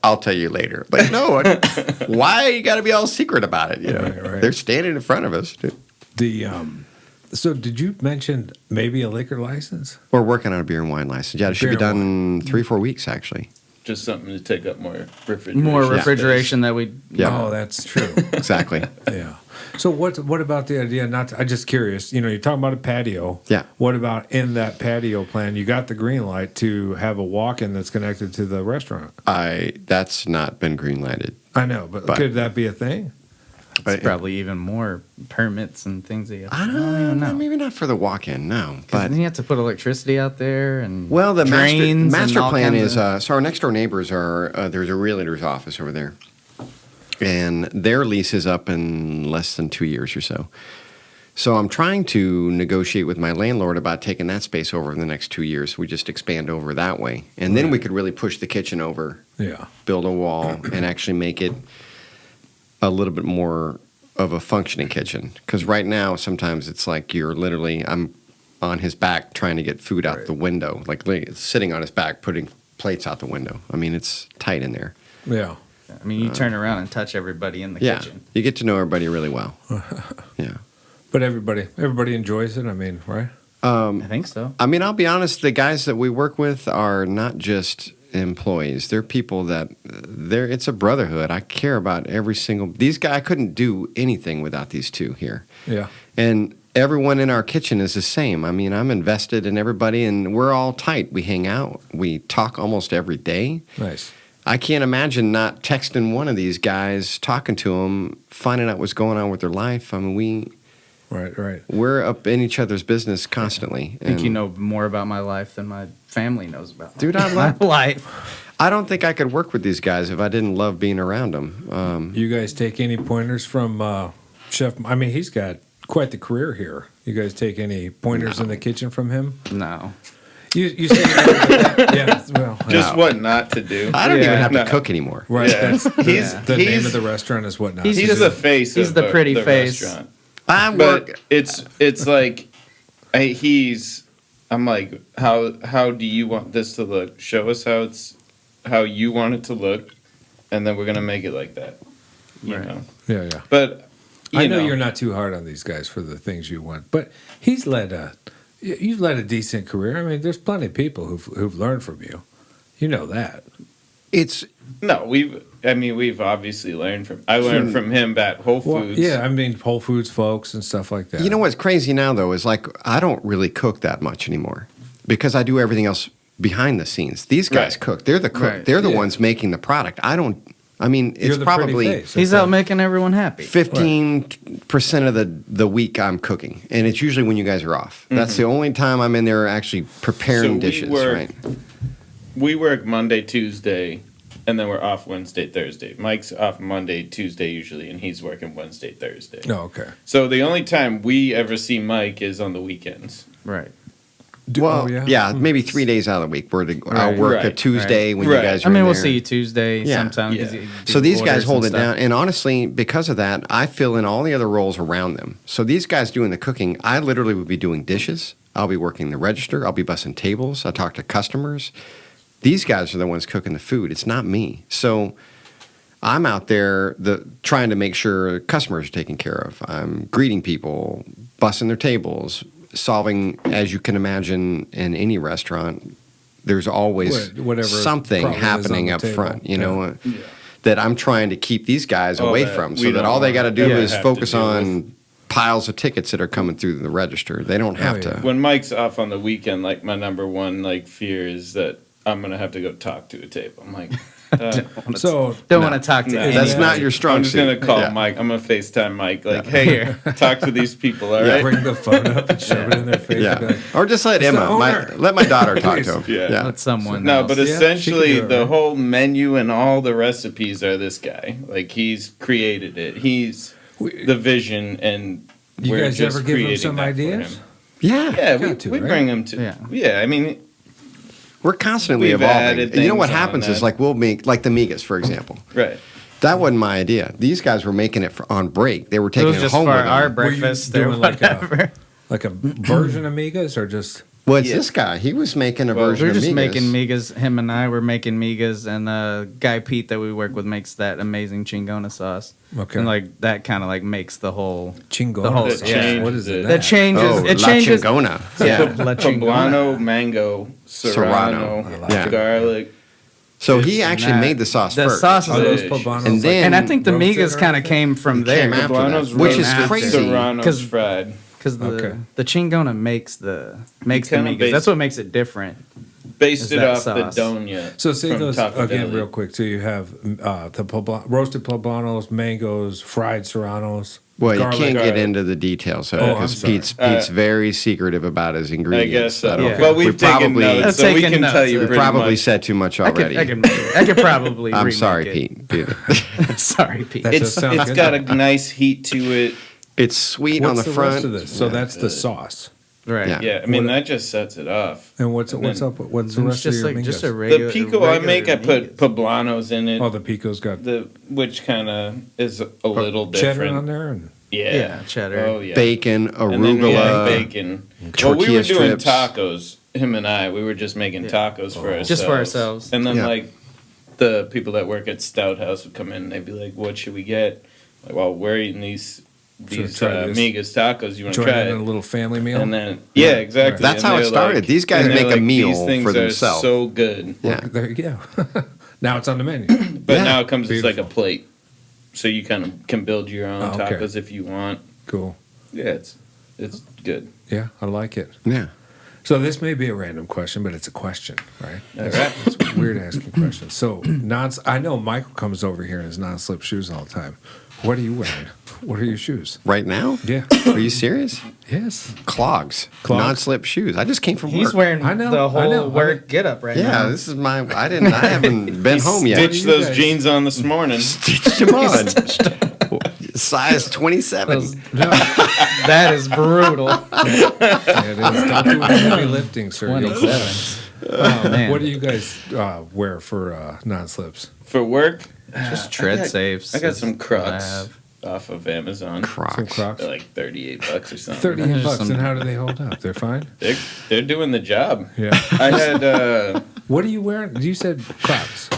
I'll tell you later. Like, no, why you got to be all secret about it? You know, Right. they're standing in front of us. The So did you mention maybe a liquor license? We're working on a beer and wine license. Yeah, it should be Beer and done in 3-4 weeks, actually. Just something to take up more refrigeration. More space. refrigeration that we. Yeah. Oh, that's true. Exactly. Yeah. So what about the idea? I'm just curious. You know, you're talking about a patio. Yeah. What about in that patio plan? You got the green light to have a walk-in that's connected to the restaurant. That's not been green lighted. I know, but could that be a thing? It's probably even more permits and things that you I don't don't even know. Maybe not for the walk-in, no. But But then you have to put electricity out there and well, the drains master and all plan kinds is of- so our next door neighbors are there's a realtor's office over there, and their lease is up in less than 2 years or so. So I'm trying to negotiate with my landlord about taking that space over in the next 2 years. We just expand over that way, and then we could really push the kitchen over, Yeah. build a wall, and actually make it a little bit more of a functioning kitchen. Because right now, sometimes it's like I'm on his back trying to get food out the window, like sitting on his back, putting plates out the window. I mean, it's tight in there. Yeah. I mean, you turn around and touch everybody in the Yeah, kitchen. you get to know everybody really well. Yeah. But everybody enjoys it. I mean, right? I think so. I mean, I'll be honest, the guys that we work with are not just employees. They're people that it's a brotherhood. I care about every single these guys. I couldn't do anything without these two here. Yeah. And everyone in our kitchen is the same. I mean, I'm invested in everybody and we're all tight. We hang out. We talk almost every day. Nice. I can't imagine not texting one of these guys, talking to them, finding out what's going on with their life. I mean, Right. we're up in each other's business constantly. I think you know more about my life than my family knows about. Dude, I my love life. I don't think I could work with these guys if I didn't love being around them. You guys take any pointers from Chef? I mean, he's got quite the career here. You guys take any pointers in the kitchen from him? No. You say yeah. Well, Just No. what not to do. I don't even Yeah. have to No. cook anymore. right. Yeah. That's the name he's- of the restaurant is what not. He's to He's do. the face. He's of the pretty face. Restaurant. I But work. it's like I'm like, how do you want this to look? Show us how you want it to look, and then we're gonna make it like that. You Right. know. Yeah. But I know you're not too hard on these guys for the things you want, but you've led a decent career. I mean, there's plenty of people who've learned from you. You know that. It's No, we've obviously learned from. I learned from him at Whole Foods. Well, yeah, I mean Whole Foods folks and stuff like that. you know what's crazy now though is like I don't really cook that much anymore because I do everything else behind the scenes. These guys Right. cook. They're the cook. Right. They're the Yeah. ones making the product. I don't. I mean, You're it's the pretty probably face. He's out making everyone happy. 15% of the week I'm cooking, and it's usually when you guys are off. That's the only time I'm in there actually preparing So we dishes. work- Right? We work Monday, Tuesday, and then we're off Wednesday, Thursday. Mike's off Monday, Tuesday usually, and he's working Wednesday, Thursday. Oh, okay. So the only time we ever see Mike is on the weekends. Right. Well, oh, yeah, maybe 3 days out of the week. I'll Right. work a Right. Tuesday when Right. you guys are I mean, in we'll there. see you Tuesday Yeah. sometime. 'cause Yeah. you do So these guys orders hold it and stuff. down, and honestly, because of that, I fill in all the other roles around them. So these guys doing the cooking, I literally would be doing dishes. I'll be working the register. I'll be bussing tables. I talk to customers. These guys are the ones cooking the food. It's not me. So I'm out there trying to make sure customers are taken care of. I'm greeting people, bussing their tables, solving, as you can imagine, in any restaurant. There's always Whatever something problem is on happening the up table. front. You Yeah. know. That I'm trying to keep these guys Oh, away that from, we so that don't all they got to do wanna is have to focus deal on piles of tickets that are coming through the register. They don't have yeah. to. When Mike's off on the weekend, like my number one fear is that I'm gonna have to go talk to a table. I'm like, don't want to talk to no, you. That's not your strong I'm just suit. gonna call Yeah. Mike. I'm gonna FaceTime Mike. Like, hey, talk to these people. All right. Bring the phone up and shove it in their face. And be Yeah. like, Or just let Emma, let my daughter talk to him. Yeah. Let someone No, else. but Yeah, she essentially can do it, the right? whole menu and all the recipes are this guy. Like he's created it. He's the vision, and You we're guys just ever give him creating some that for ideas? him. Yeah. Yeah, Got to, we right? bring him to. Yeah, I mean, We're constantly We've evolving. added And you know what things on happens is that. like we'll make like the migas, for example. right. That wasn't my idea. These guys were making it on break. They were It taking was it just home for with them. our Were you breakfast or doing like whatever. like a version of migas or just? Well, it's Yeah. this guy. He was making a Well, version We're of just migas. making migas. Him and I were making migas, and Guy Pete that we work with makes that amazing chingona sauce. Okay. And like that kind of like makes the whole Chingona The whole- sauce. yeah. What is it? That that changes. Oh, it La changes. Chingona. Yeah, Yeah. La Chingona. Poblano, mango, serrano, Serrano. Yeah. garlic. So he actually Nah, made the sauce the first. sauce is Are those Fish. poblanos And then- and I think the roasted migas or kind of anything? came from It came there after Poblano's that, which is roasted, crazy. Serrano's 'Cause- fried. because the Okay. the chingona makes the kinda migas. based- That's what makes it different. Based Is it that off sauce. the doña. So say from those Taco again Deli. real quick. So you have the roasted poblanos, mangoes, fried serranos. Well, you garlic. can't get garlic. into the details Oh, I'm because sorry. Pete's very secretive about his I ingredients. guess so. I don't- Yeah. But we've we taken probably, notes, I've so we taken can notes. tell you We pretty probably much. said too much I already. I could probably. I'm remake sorry, it. Pete. Sorry, Pete. That just It's sounds good. got a nice heat to it. It's sweet What's on the, the front. rest of this? So that's the sauce. right. Yeah. Yeah, I mean that just sets it off. And what's And what's then- up? What's the It's rest of just your like just migas? a regular. The pico I make, I regular put migas. poblanos in it. Oh, the pico's got Which kind of is a little cheddar different. on there, and Yeah, cheddar. Oh yeah. Bacon, And then we had arugula. bacon. Well, tortilla we were doing strips. tacos. Him and I, we were just making tacos for ourselves. Just for ourselves. And then Yeah. like the people that work at Stout House would come in and they'd be like, "What should we get?" Like, well, we're eating these try this. migas tacos. You want to join try it in a it? little family meal. And then exactly. That's And how it they're started. like- These guys and they're make a like, meal "These things for are themselves." So good. Yeah. There you go. Now it's on the menu. But Yeah. now it comes as like a Beautiful. plate, so you kind of can build your own Oh, okay. tacos if you want. Cool. Yeah, it's good. Yeah, I like it. Yeah. So this may be a random question, but it's a question, right? All right. It's weird asking questions. So I know Michael comes over here in his non-slip shoes all the time. What are you wearing? What are your shoes? Right now? Yeah. Are you serious? Yes. Clogs. Clogs? Non-slip shoes. I just came from He's work. wearing I know, the I whole know. work get up right now. Yeah, this is my. I haven't been home yet. Stitched What do you those guys- jeans on this morning. Stitched them on. Size 27. That is brutal. Yeah, it is. Don't do any heavy lifting, sir. You'll quit. 27. Man. What do you guys wear for non-slips? For work, Just tread safes. I got some I Crocs have. off of Amazon. Some Crocs. Crocs? They're like $38 or something. 38 bucks. Some- And how do they hold up? They're fine? They're doing the job. Yeah. I had What are you wearing? You said Crocs.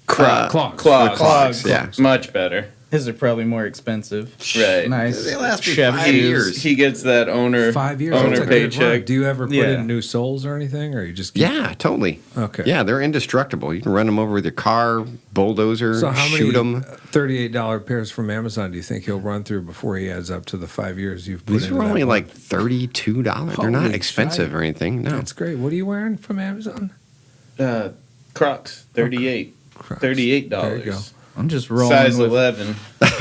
Crocs. Clogs. Clogs, yeah. much better. His are probably more expensive. Right. Nice. They last me chef 5 shoes. years. He gets that owner 5 years. owner That's a good run. paycheck. Do you ever put Yeah. in new soles or anything, or you just keep... Yeah, totally. Okay. Yeah, they're indestructible. You can run them over with your car, bulldozer, So how shoot many them. $38 pairs from Amazon do you think he'll run through before he adds up to the 5 years you've put These into are that only one? like $32. They're not Holy expensive shite. or anything. No. That's great. What are you wearing from Amazon? Crocs, 38 Crocs. $38. There you go. I'm just rolling Size with 11.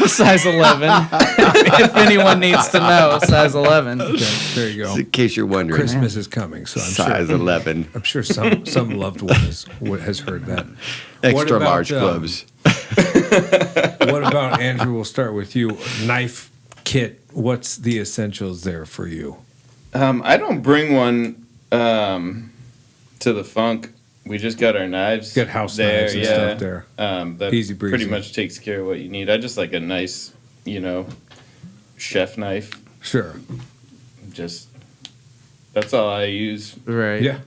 size 11. If anyone needs to know, size 11. Okay, there you go. In case you're wondering. Christmas is coming, so I'm Size sure 11. I'm sure some loved one has heard that. What Extra about, large gloves. What about Andrew? We'll start with you. Knife kit. What's the essentials there for you? I don't bring one to the Funk. We just got our knives. Get house there, knives and yeah. stuff there. That Easy breezy. pretty much takes care of what you need. I just like a nice, chef knife. Sure. Just that's all I use. Right. Yeah.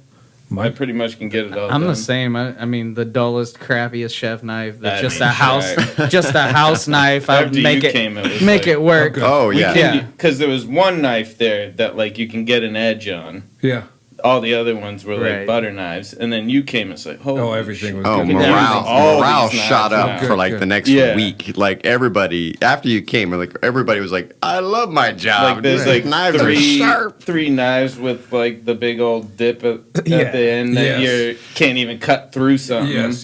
I pretty much can get it all. I'm done. the same. I mean, the dullest, crappiest chef knife. That's I just mean, a house, right. just a house knife. I After would make you it came, it was make like- it work. Okay. Oh, yeah. Yeah. Because there was one knife there that like you can get an edge on. Yeah. all the other ones were like Right. butter knives, and then you came and it's like, holy everything was Oh, good. morale these shot knives up now. for like Good. the next Yeah. week. Like everybody, after you came, like everybody was like, "I love my job." Like there's These like knives are sharp. three knives with like the big old dip at Yeah. the end that Yes. you can't even cut through something. Yes.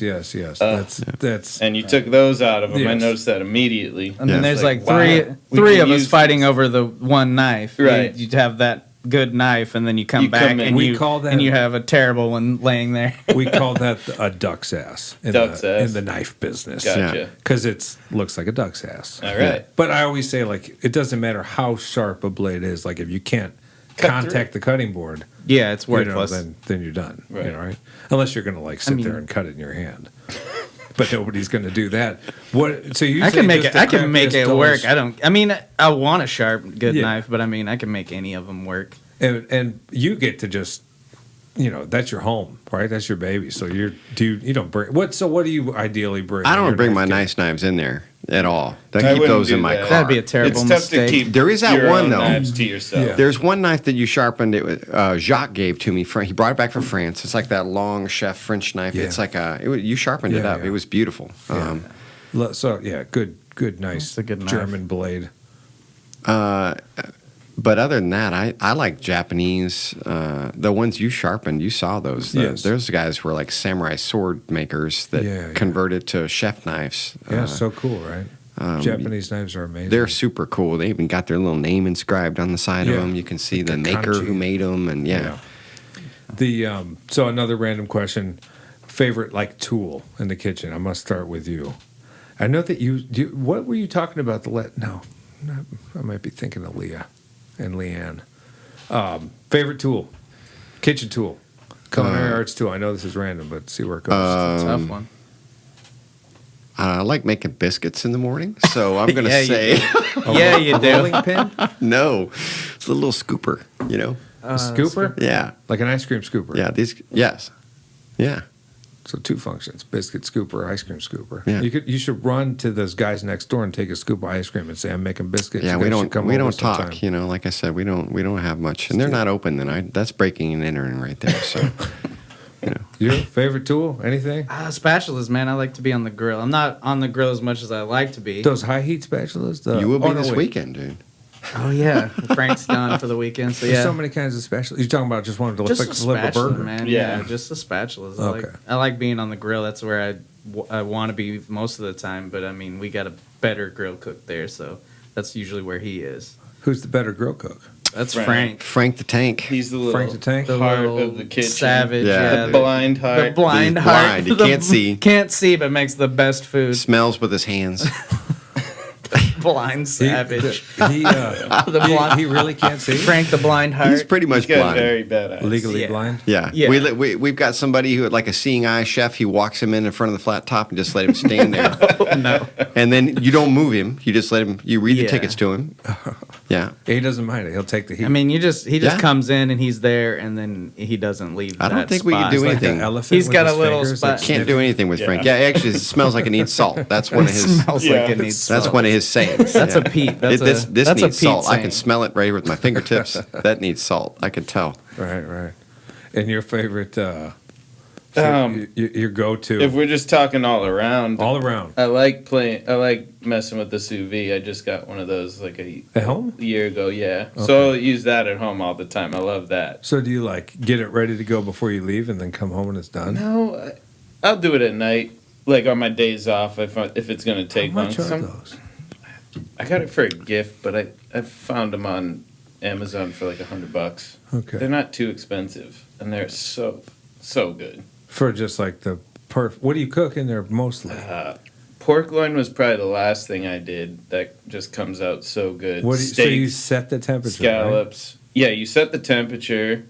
That's And you took those out of them. I Yes. noticed that immediately. And then Yeah. there's Like, like three wow, we three can of us use fighting this. over the one knife. Right. You'd have that good knife, and then you come You back come in. and We you call that- and you have a terrible one laying there. we call that a duck's ass in, Duck's the, ass. in the knife business. Gotcha. Because it looks like a duck's ass. All right. But I always say, like, it doesn't matter how sharp a blade is. Like, if you can't Cut contact the cutting board, Yeah, it's you know, worthless. then you're done. Right. You know, right? Unless you're going to, like, sit mean- there and cut it in your hand. But nobody's going to do that. What? So you I say can make just it. the I can make crappiest it dollars- work. I mean, I want a sharp, good Yeah. knife, but I mean, I can make any of them work. And you get to just, you know, that's your home, right? That's your baby. So you don't bring what? So what do you ideally bring? I in don't your bring my knife nice knives in there at all. I I keep wouldn't those do in my that. car. That'd be a terrible It's tough mistake. to keep. There is that your one, own though. Knives to yourself. Yeah. There's one knife that you sharpened. It was Jacques gave to me. He brought it back from France. It's like that long chef French knife. Yeah. It's like you sharpened it Yeah, up. yeah. It was beautiful. Yeah. So yeah, good, nice, It's a good knife. German blade. But other than that, I like Japanese. The ones you sharpened, you saw those. Yes. Those guys were like samurai sword makers that Yeah, yeah. converted to chef knives. Yeah, so cool, right? Japanese knives are amazing. They're super cool. They even got their little name inscribed on the side Yeah. of them. You can see the The maker kanji. who made them, and yeah. The so another random question: favorite like tool in the kitchen? I must start with you. I know that what were you talking about? No, I might be thinking of Leah and Leanne. Favorite tool, kitchen tool, culinary arts tool. I know this is random, but see where it goes. It's a tough one. I like making biscuits in the morning, so I'm gonna Yeah, you say Yeah, you do. rolling pin, no. It's a little scooper, you know. a scooper, Yeah, like an ice cream scooper. yeah. Yes, yeah. So two functions: biscuit scooper, ice cream scooper. Yeah. You should run to those guys next door and take a scoop of ice cream and say, "I'm making biscuits." Yeah, You we guys don't should come we over don't sometime." talk. You know, like I said, we don't have much, and they're not open. Then that's breaking and entering right there. So, Your favorite tool? Anything? Spatulas, man. I like to be on the grill. I'm not on the grill as much as I like to be. Those high heat spatulas? you will be oh, no, this wait. weekend, dude. Oh yeah, Frank's gone for the weekend, so There's yeah. so many kinds of spatulas. You're talking about just wanting to look Just like a flip a spatula, burger. man. Yeah. Yeah, just the spatulas. Okay. I like being on the grill. That's where I want to be most of the time. But I mean, we got a better grill cook there, so that's usually where he is. Who's the better grill cook? That's Frank. Frank. Frank the Tank. He's the little Frank the Tank? The heart little of the kitchen. savage. Yeah, Yeah, dude. blind the heart. blind He's heart. blind. He The- can't see. Can't see, but makes the best food. Smells with his hands. Blind savage. He blind- he really can't see? Frank the blind heart. He's pretty much He's got blind. very bad eyes. Legally Yeah. blind? Yeah. Yeah. We've got somebody who, like a seeing eye chef, he walks him in front of the flat top and just let him stand there. no. And then you don't move him. You just let him, you read the Yeah. tickets to him. Yeah. He doesn't mind it. He'll take the heat. I mean, he just Yeah. comes in and he's there, and then he doesn't leave. I don't that think we can spot. do Like anything. the elephant He's with got his a little fingers, spot. like Can't sniff- do anything with Frank. Yeah, actually, it smells like it needs salt. That's one of It his. smells Yeah. like it needs. That's salt. one of his sayings. That's Yeah. a Pete. That's this that's a needs Pete salt. I can saying. smell it right here with my fingertips. That needs salt. I can tell. Right. And your favorite, Um, your go-to, If we're just talking all around, all around. I like messing with the sous vide. I just got one of those like a At home? year ago. Yeah, Okay. so I'll use that at home all the time. I love that. So do you like get it ready to go before you leave and then come home when it's done? No, I'll do it at night, like on my days off if it's gonna take How long. much are those? I got it for a gift, but I found them on Amazon for like $100. Okay. They're not too expensive, and they're so good. For just like the what do you cook in there mostly? Pork loin was probably the last thing I did that just comes out so good. So you Steaks, set the temperature, scallops. Yeah, you set the temperature.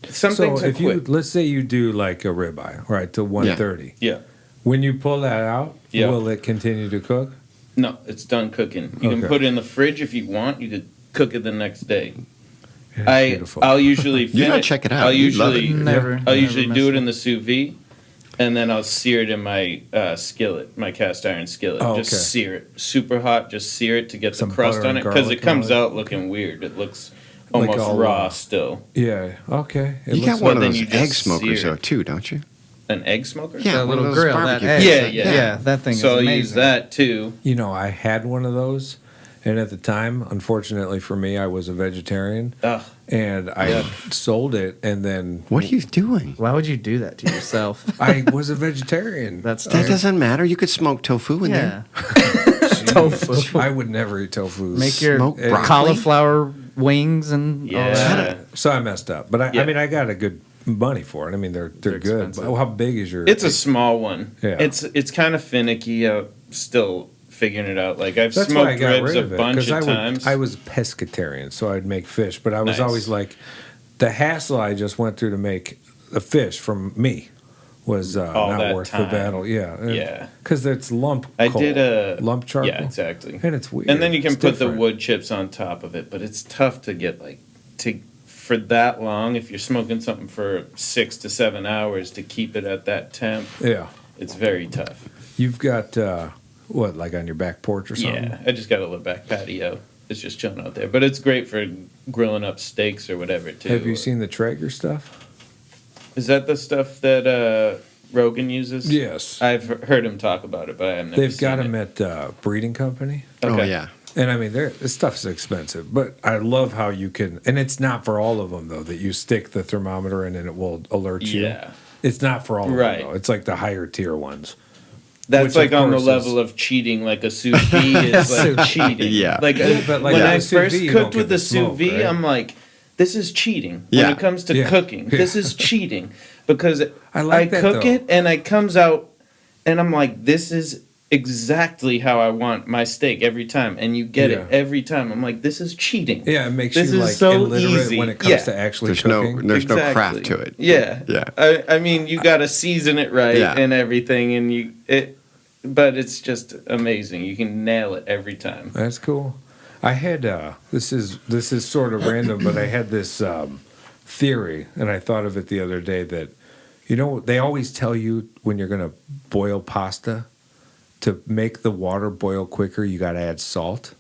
Some right? things So are if you quick. let's say you do like a ribeye, right, to 130. Yeah. When you pull that out, Yeah. will it continue to cook? No, it's done cooking. You Okay. can put it in the fridge if you want. You could cook it the next day. Yeah, beautiful. I'll usually You gotta finish- check it out. I'll You'd love usually it. Never. I'll usually never do it mess in the sous vide, and then I'll sear it in my skillet, my cast iron skillet. Oh, just okay. sear it super hot. Just sear it to get Some the crust butter on and it because garlic it comes and all out looking weird. It looks almost all raw still. Yeah. Okay. It You got looks one of then those you egg just smokers sear though it. too, don't you? An egg smoker? Yeah, That one of little those grill, that barbecue egg. pits. Yeah. that thing So is I amazing. use that too. You know, I had one of those, and at the time, unfortunately for me, I was a vegetarian, Ugh. and I sold it, and then What are you doing? Why would you do that to yourself? I was a vegetarian. That's That doesn't matter. You could smoke tofu in yeah. there. tofu. I would never eat tofu. Make your Smoked broccoli? cauliflower wings and all Yeah. that. So I messed up, but I Yeah. mean, I got a good money for it. I mean, they're good. expensive. But how big is your? It's a small one. Yeah. It's kind of finicky. Still figuring it out. Like I've That's why I smoked got ribs rid a of it bunch of because times. I was pescatarian, so I'd make fish. But I was Nice. always like, the hassle I just went through to make the fish from me was All not that worth time. the battle. Yeah, Yeah. because it's lump. I coal, did a lump charcoal. Yeah, exactly. And it's weird. And then you can It's put different. the wood chips on top of it, but it's tough to get for that long. If you're smoking something for 6 to 7 hours to keep it at that temp, Yeah, it's very tough. you've got what, like on your back porch or something? Yeah, I just got a little back patio. It's just chilling out there, but it's great for grilling up steaks or whatever too. Have you seen the Traeger stuff? Is that the stuff that Rogan uses? Yes. I've heard him talk about it, but I have never. They've got seen them it. at Breeding Company. Oh Okay. yeah. And I mean, this stuff's expensive, but I love how you can, and it's not for all of them though, that you stick the thermometer in and it will alert you. Yeah. It's not for all of Right. them though. It's like the higher tier ones. That's Which, like of on the course, level of cheating, like a sous vide is like cheating. Yeah. Like, Yeah, but like when with I the sous first vide, you don't cooked get with the the sous smoke, vide, right? I'm like, this is cheating. Yeah. When it comes to Yeah. cooking, Yeah. this is cheating because I like that, cook though. it and it comes out, and I'm like, this is exactly how I want my steak every time, and you get Yeah. it every time. I'm like, this is cheating. Yeah, it makes This you is like so illiterate easy. when it comes Yeah. to actually There's cooking. no craft to it. Yeah, Yeah. I mean, you got to season it right Yeah. and everything, and but it's just amazing. You can nail it every time. That's cool. I had this is sort of random, but I had this theory, and I thought of it the other day that, they always tell you when you're going to boil pasta to make the water boil quicker, you got to add salt.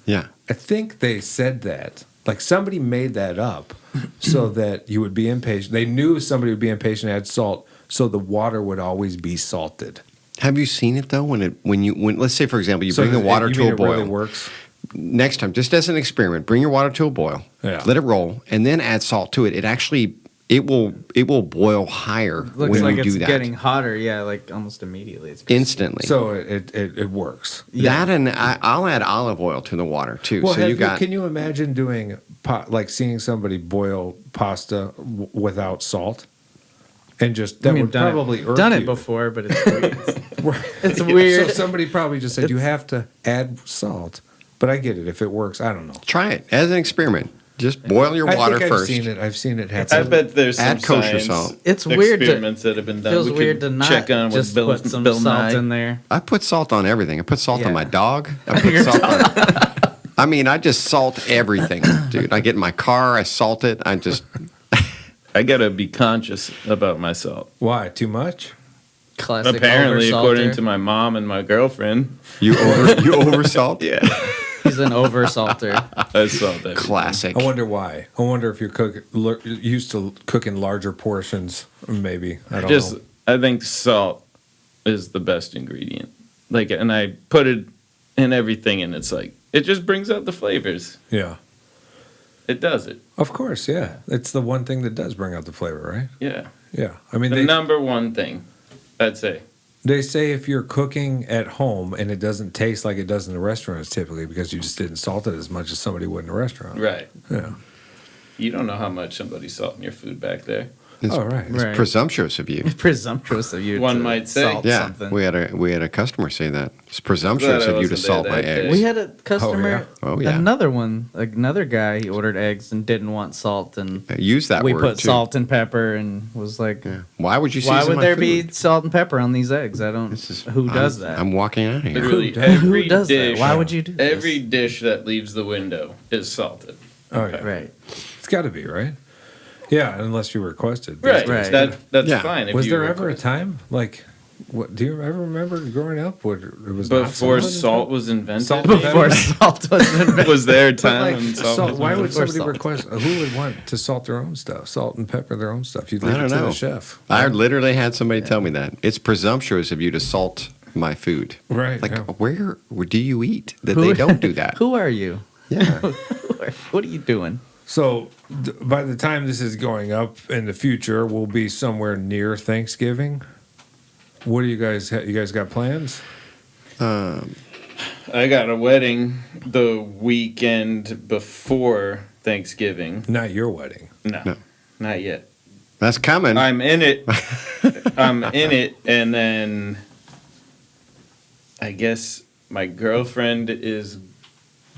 Yeah. I think they said that. Like somebody made that up so that you would be impatient. They knew somebody would be impatient and add salt, so the water would always be salted. Have you seen it though? When let's say for example you So bring the water you to mean a it boil. really works? Next time, just as an experiment, bring your water to a boil. Yeah. Let it roll, and then add salt to it. It will boil higher Looks when like you it's do that. getting hotter. Yeah, like almost immediately. It's crazy. Instantly. So it works. That and I'll add olive oil to the water too. Well, so can you imagine doing like seeing somebody boil pasta without salt, and just that would probably irk done you. it before, but it's weird. Right. It's weird. So somebody probably just said you have to add salt, but I get it. If it works, I don't know. try it as an experiment. Just boil your water I think first. I've seen it happen. I bet there's some Add kosher science salt. It's weird to- experiments that have been done. Feels We could weird to not check on just with put some Bill salt Nye. in there. I put salt on everything. I put salt on Yeah. my dog. I put salt on. I mean, I just salt everything, dude. I get in my car, I salt it. I gotta be conscious about my salt. Why? Too much? Classic. Apparently, according oversalter. to my mom and my girlfriend, you over salt. yeah, He's an oversalter. I salt everything. Classic. I wonder why. I wonder if you're used to cooking larger portions. Maybe I don't know. I think salt is the best ingredient. Like, and I put it in everything, and it's like it just brings out the flavors. Yeah, It does it. of course. Yeah, it's the one thing that does bring out the flavor, right? Yeah, Yeah. I mean, the number one thing, I'd say. they say if you're cooking at home and it doesn't taste like it does in the restaurant, it's typically because you just didn't salt it as much as somebody would in a restaurant. Right. Yeah. You don't know how much somebody's salting your food back there. It's, All right. it's Right. presumptuous of you. Presumptuous of you. One to might say. salt Yeah, something. we had a customer say that. It's presumptuous Glad I of you to wasn't salt there my that day. eggs. We had a customer. Oh, yeah. Another one. Another guy. He ordered eggs and didn't want salt, and Use that we word put too. salt and pepper, and was like, Yeah. Why would you? "Why season would my there food? be salt and pepper on these eggs? I don't. Who does that? I'm walking out of here. Literally, does- every Who does that? dish. Why would you do this? Every dish that leaves the window is salted. Oh yeah. Right. It's got to be right. Yeah, unless you requested. Right. Right. That's Yeah. fine. If Was you there ever a request. time like What do you ever remember growing up? What it was not Before salted? salt was invented. Salt and Before pepper? salt was invented. was there a But, time like, when salt salt, was why would invented? somebody salt. request? Who would want to salt their own stuff? Salt and pepper their own stuff. You'd I leave it don't to know. the chef. I literally had somebody tell me that. It's presumptuous of you to salt my food. Right. Like, yeah. where do you eat that they don't do that? Who are you? Yeah. What are you doing? So by the time this is going up in the future, we'll be somewhere near Thanksgiving. What do you guys? You guys got plans? I got a wedding the weekend before Thanksgiving. Not your wedding. No, not yet. That's coming. I'm in it. I'm in it, and then I guess my girlfriend is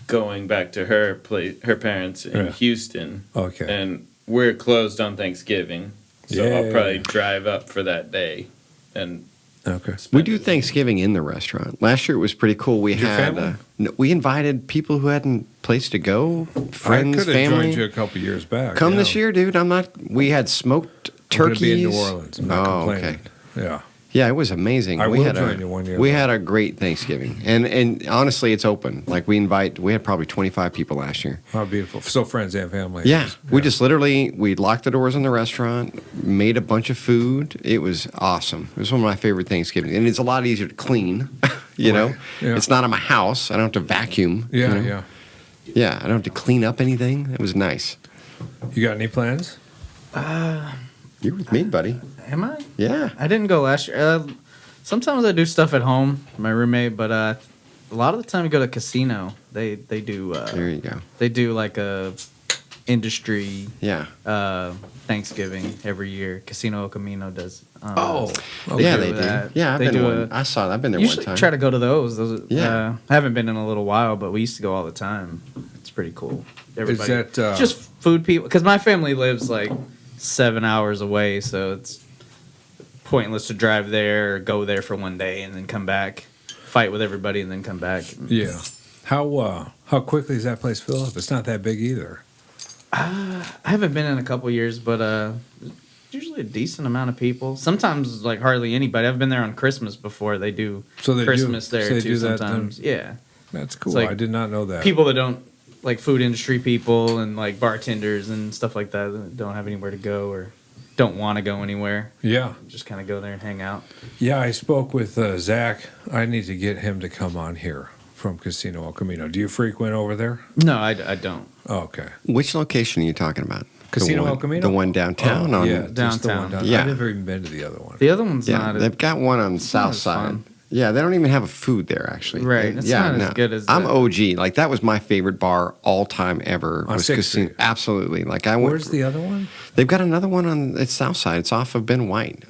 going back to her parents in Yeah. Houston. Okay. And we're closed on Thanksgiving, so I'll Yeah. probably drive up for that day. And Okay. We do Thanksgiving in the restaurant. Last year it was pretty cool. We Your had family? we invited people who hadn't place to go, friends, I could have family. joined you a couple years back. Come yeah. this year, dude. I'm not. We had smoked I'm turkeys. gonna be in New Orleans. I'm not complaining. okay. Yeah. Yeah, it was amazing. I we will had join you one year, We though. had a great Thanksgiving, and honestly, it's open. Like we had probably 25 people last year. How beautiful. So friends and family. Yeah, we just literally we locked the doors in the restaurant, made a bunch of food. It was awesome. It was one of my favorite Thanksgivings, and it's a lot easier to clean. You know, Right, yeah. it's not in my house. I don't have to vacuum. Yeah. you know? Yeah. Yeah, I don't have to clean up anything. It was nice. You got any plans? You're with me, buddy. Am I? Yeah. I didn't go last year. Sometimes I do stuff at home, my roommate, but a lot of the time we go to casino. They do There you go. they do like a industry Yeah. Thanksgiving every year. Casino El Camino does. Okay. Yeah, do they do. that. Yeah, I've They been do one. I saw. I've been there one Usually time. try to go to those. Yeah. I haven't been in a little while, but we used to go all the time. It's pretty cool. Everybody, that, it's just food people? Because my family lives like 7 hours away, so it's pointless to drive there or go there for one day and then come back, fight with everybody, and then come back. Yeah. How quickly does that place fill up? It's not that big either. I haven't been in a couple years, but usually a decent amount of people. Sometimes like hardly anybody. I've been there on Christmas before. They do So they do- Christmas there so they too do that sometimes. Yeah. That's cool. like I did not know that. People that don't like food industry people and like bartenders and stuff like that don't have anywhere to go or don't want to go anywhere. Yeah. Just kind of go there and hang out. Yeah, I spoke with Zach. I need to get him to come on here from Casino El Camino. Do you frequent over there? No, I don't. Oh, okay. Which location are you talking about? Casino the one, El Camino? The one downtown? Oh, on, yeah, just the one Downtown. down. Yeah. I've never even been to the other one. The other one's Yeah, not. they've got one on the south as side. fun. Yeah, they don't even have a food there, actually. Right, They- it's not as good as I'm the- OG. Like, that was my favorite bar all time ever. On was Sixth Casino. Street. Absolutely. Like, I went. Where's the other one? They've got another one on the south side. It's off of Ben White.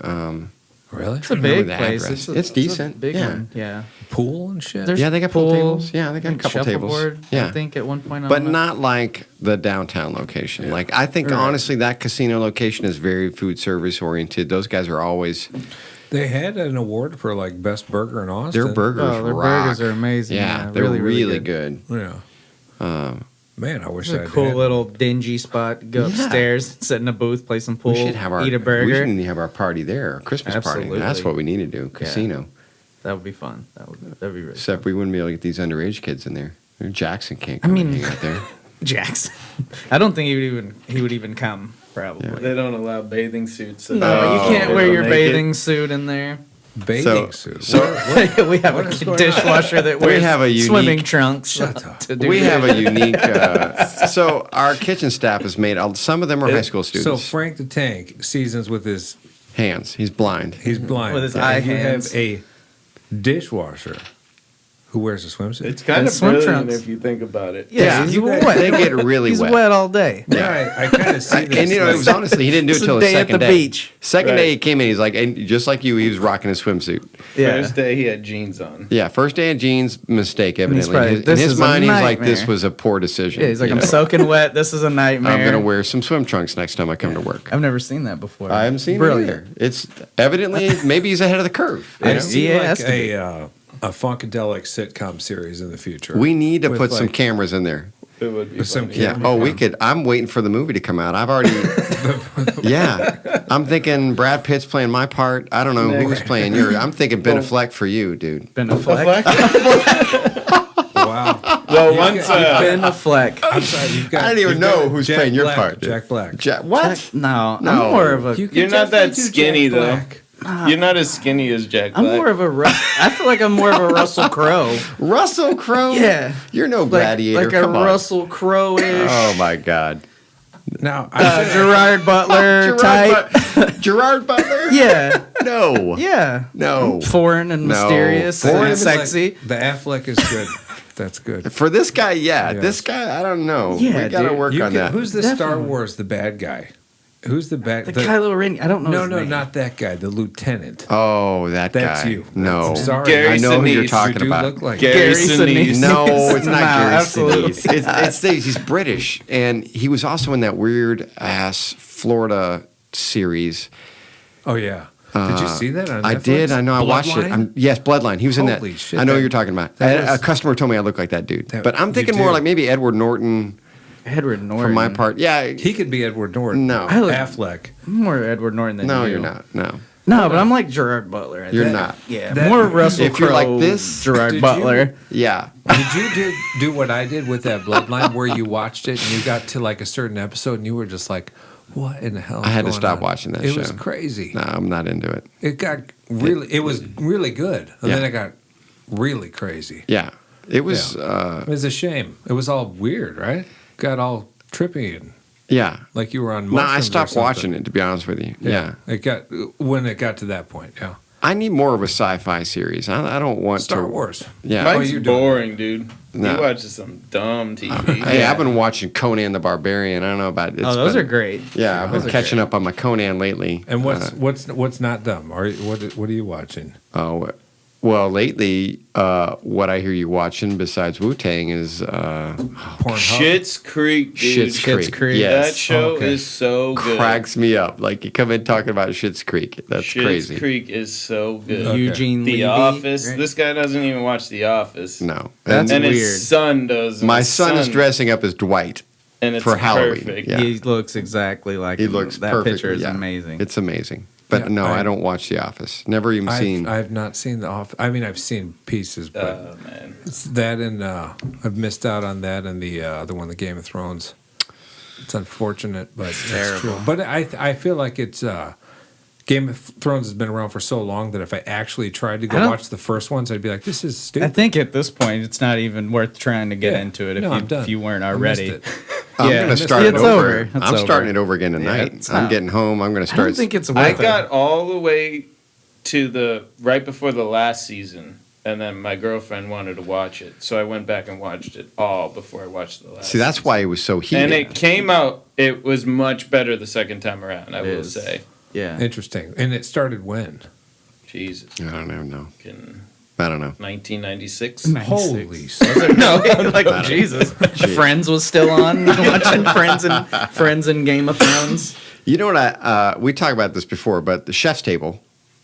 Really? It's a remember big the place. address. It's It's decent, a big yeah. one. Yeah. Pool and shit? There's Yeah, they got pool tables. Yeah, they I got a think couple tables. shuffleboard, Yeah. I think at one point on But that. not like the downtown location. Like, I think, Right. honestly, that casino location is very food service oriented. Those guys are always. They had an award for like best burger in Austin. Their burgers Oh, their rock. burgers are amazing. Yeah, Yeah, they're really, really, really good. Yeah. Man, I wish It's I a had cool had- little dingy spot. Go Yeah. upstairs, sit in a booth, play some pool, We should have our eat a We burger. should have our party there, our Christmas Absolutely. party. That's what we need to do. Casino. That would be fun. That'd be really Except we wouldn't be able to get these underage kids in there. Jackson can't I come mean- and hang out there. Jackson. I don't think he would even come. Probably. Yeah. They don't allow bathing suits. No, Oh, you can't wear your naked. bathing suit in there. bathing suit. We have What a is going dishwasher that We wears have a unique- swimming trunks. Shut up. to do We that. have a unique. So our kitchen staff has made. Some of them are high school So students. Frank the Tank seasons with his. Hands. He's blind. He's blind. With his And eye you hands. have a dishwasher who wears a swimsuit. It's kind And of swim brilliant trunks. if you think about it. Yeah, he's wet. They get really He's wet. wet all day. Yeah, I kind of see this. And you know, it was honestly he didn't do it It's a till the day at second the day. beach. Second Right. day he came in, he's like, and just like you, he was rocking his swimsuit. Yeah. First day he had jeans on. Yeah, first day of jeans, mistake evidently. probably, in "This his is a mind, he's like, nightmare." this was a poor decision. Yeah, he's like, you I'm know? soaking wet. This is a nightmare. I'm gonna wear some swim trunks next time I come to work. I've never seen that before. I haven't seen Brilliant. it either. It's evidently maybe he's ahead of the curve. you I know? see Yeah, it like has to be. a Funkadelic sitcom series in the future. We need to with, put some like, cameras in there. It would be With some funny. Yeah. Oh, we could. I'm waiting for the movie to come out. I've already. Yeah. I'm thinking Brad Pitt's playing my part. I don't know who's playing yours. I'm thinking Ben Affleck for you, dude. Ben Affleck. Wow. Well, once Ben Affleck. I'm sorry. I don't even know who's Jack playing your Black, part. Dude. Jack Black. What? No, No. I'm more of a. you're not that skinny though. You're not as skinny as Jack I'm Black. more of a. I feel like I'm more of a Russell Crowe. Russell Crowe? Yeah. You're no gladiator. Like a Come on. Russell Crowe-ish. Oh my God. Now, Gerard Butler type. Gerard Butler? Yeah. No. Yeah. No. Foreign and No. mysterious Foreign and and sexy. the Affleck is good. That's good. For this guy, yeah. Yes. This guy, I don't know. Yeah, we gotta dude. work on that. Who's the Star Definitely. Wars, the bad guy? Who's the bad? The Kylo Ren. I don't know. No, his no, name. not that guy. The lieutenant. Oh, that That's guy. you. No. I'm sorry. Gary I know who you're Sinise. talking You do about. look like Gary Sinise. No, it's not No, Gary absolutely Sinise. It's he's British, and he was also in that weird ass Florida series. Oh yeah. Did you see that on Netflix? I did. I know. I watched it. Bloodline? Yes, Bloodline. He was in that. Holy shit, I know that- what you're talking about. that A was- customer told me I look like that dude, That- but I'm you thinking more do. like maybe Edward Norton Edward Norton. for my part. Yeah. He could be Edward Norton. No. I look- Affleck. I'm more Edward Norton than No, you. you're not. No. No, but I'm like Gerard Butler. I You're think. not. Yeah, That- more Russell If you're like Crowe, this, Gerard did Butler. Yeah. Did you do what I did with that Bloodline, where you watched it and you got to like a certain episode and you were just like, "What in the hell?" Is I had to going stop on? watching that It show. was crazy. No, I'm not into it. It got really. It was really good, and Yeah. then it got really crazy. Yeah. It was. It was a shame. It was all weird, right? Got all trippy and Yeah. like you were on. No, I mushrooms or stopped something. watching it to be honest with you. Yeah. It got when it got to that point. Yeah. I need more of a sci-fi series. I don't want Star to. Wars. Yeah. Mine's you're doing boring, dude. No. You watch some dumb TV. Hey, I've been watching Conan the Barbarian. I don't know about it. Oh, those are great. Yeah, I've been Those are catching great. up on my Conan lately. And what's not dumb? What are you watching? Well, lately, what I hear you watching besides Wu-Tang is Pornhub. Schitt's Creek, dude. Schitt's Creek. Yes. That show Okay. is so good. Cracks me up. Like you come in talking about Schitt's Creek. That's Schitt's crazy. Creek is so good. Okay. Eugene The Levy. Office. right? This guy doesn't even watch The Office. No. That's and weird. his son does. My His son is dressing up as Dwight. and it's for Halloween. perfect. Yeah. He looks exactly like He him. looks that perfect. picture is yeah. amazing. It's amazing. But Yeah, no, I don't watch The Office. Never even seen. I've not seen the off. I mean, I've seen pieces, but Oh man. it's that and I've missed out on that and the other one, the Game of Thrones. It's unfortunate, but it's terrible. true. But I feel like it's Game of Thrones has been around for so long that if I actually tried to I go don't- watch the first ones, I'd be like, this is I stupid. think at this point it's not even worth trying to get Yeah. into it No, I'm done. if you weren't I missed already. it. I'm Yeah, going to it's start it over. over. It's I'm over. starting it over again tonight. it's I'm not- getting home. I'm going to I start. don't think it's worth I it. got all the way to the right before the last season, and then my girlfriend wanted to watch it, so I went back and watched it all before I watched the last. See, that's why it was so heated. And it came out. It was much better the second time around. I will is. say. Yeah. Interesting. And it started when? Jesus. I don't even know. Fucking I don't know. 1996. Holy No, I'm like Jesus. Friends was still on watching Friends and Game of Thrones. You know what? We talked about this before, but the Chef's Table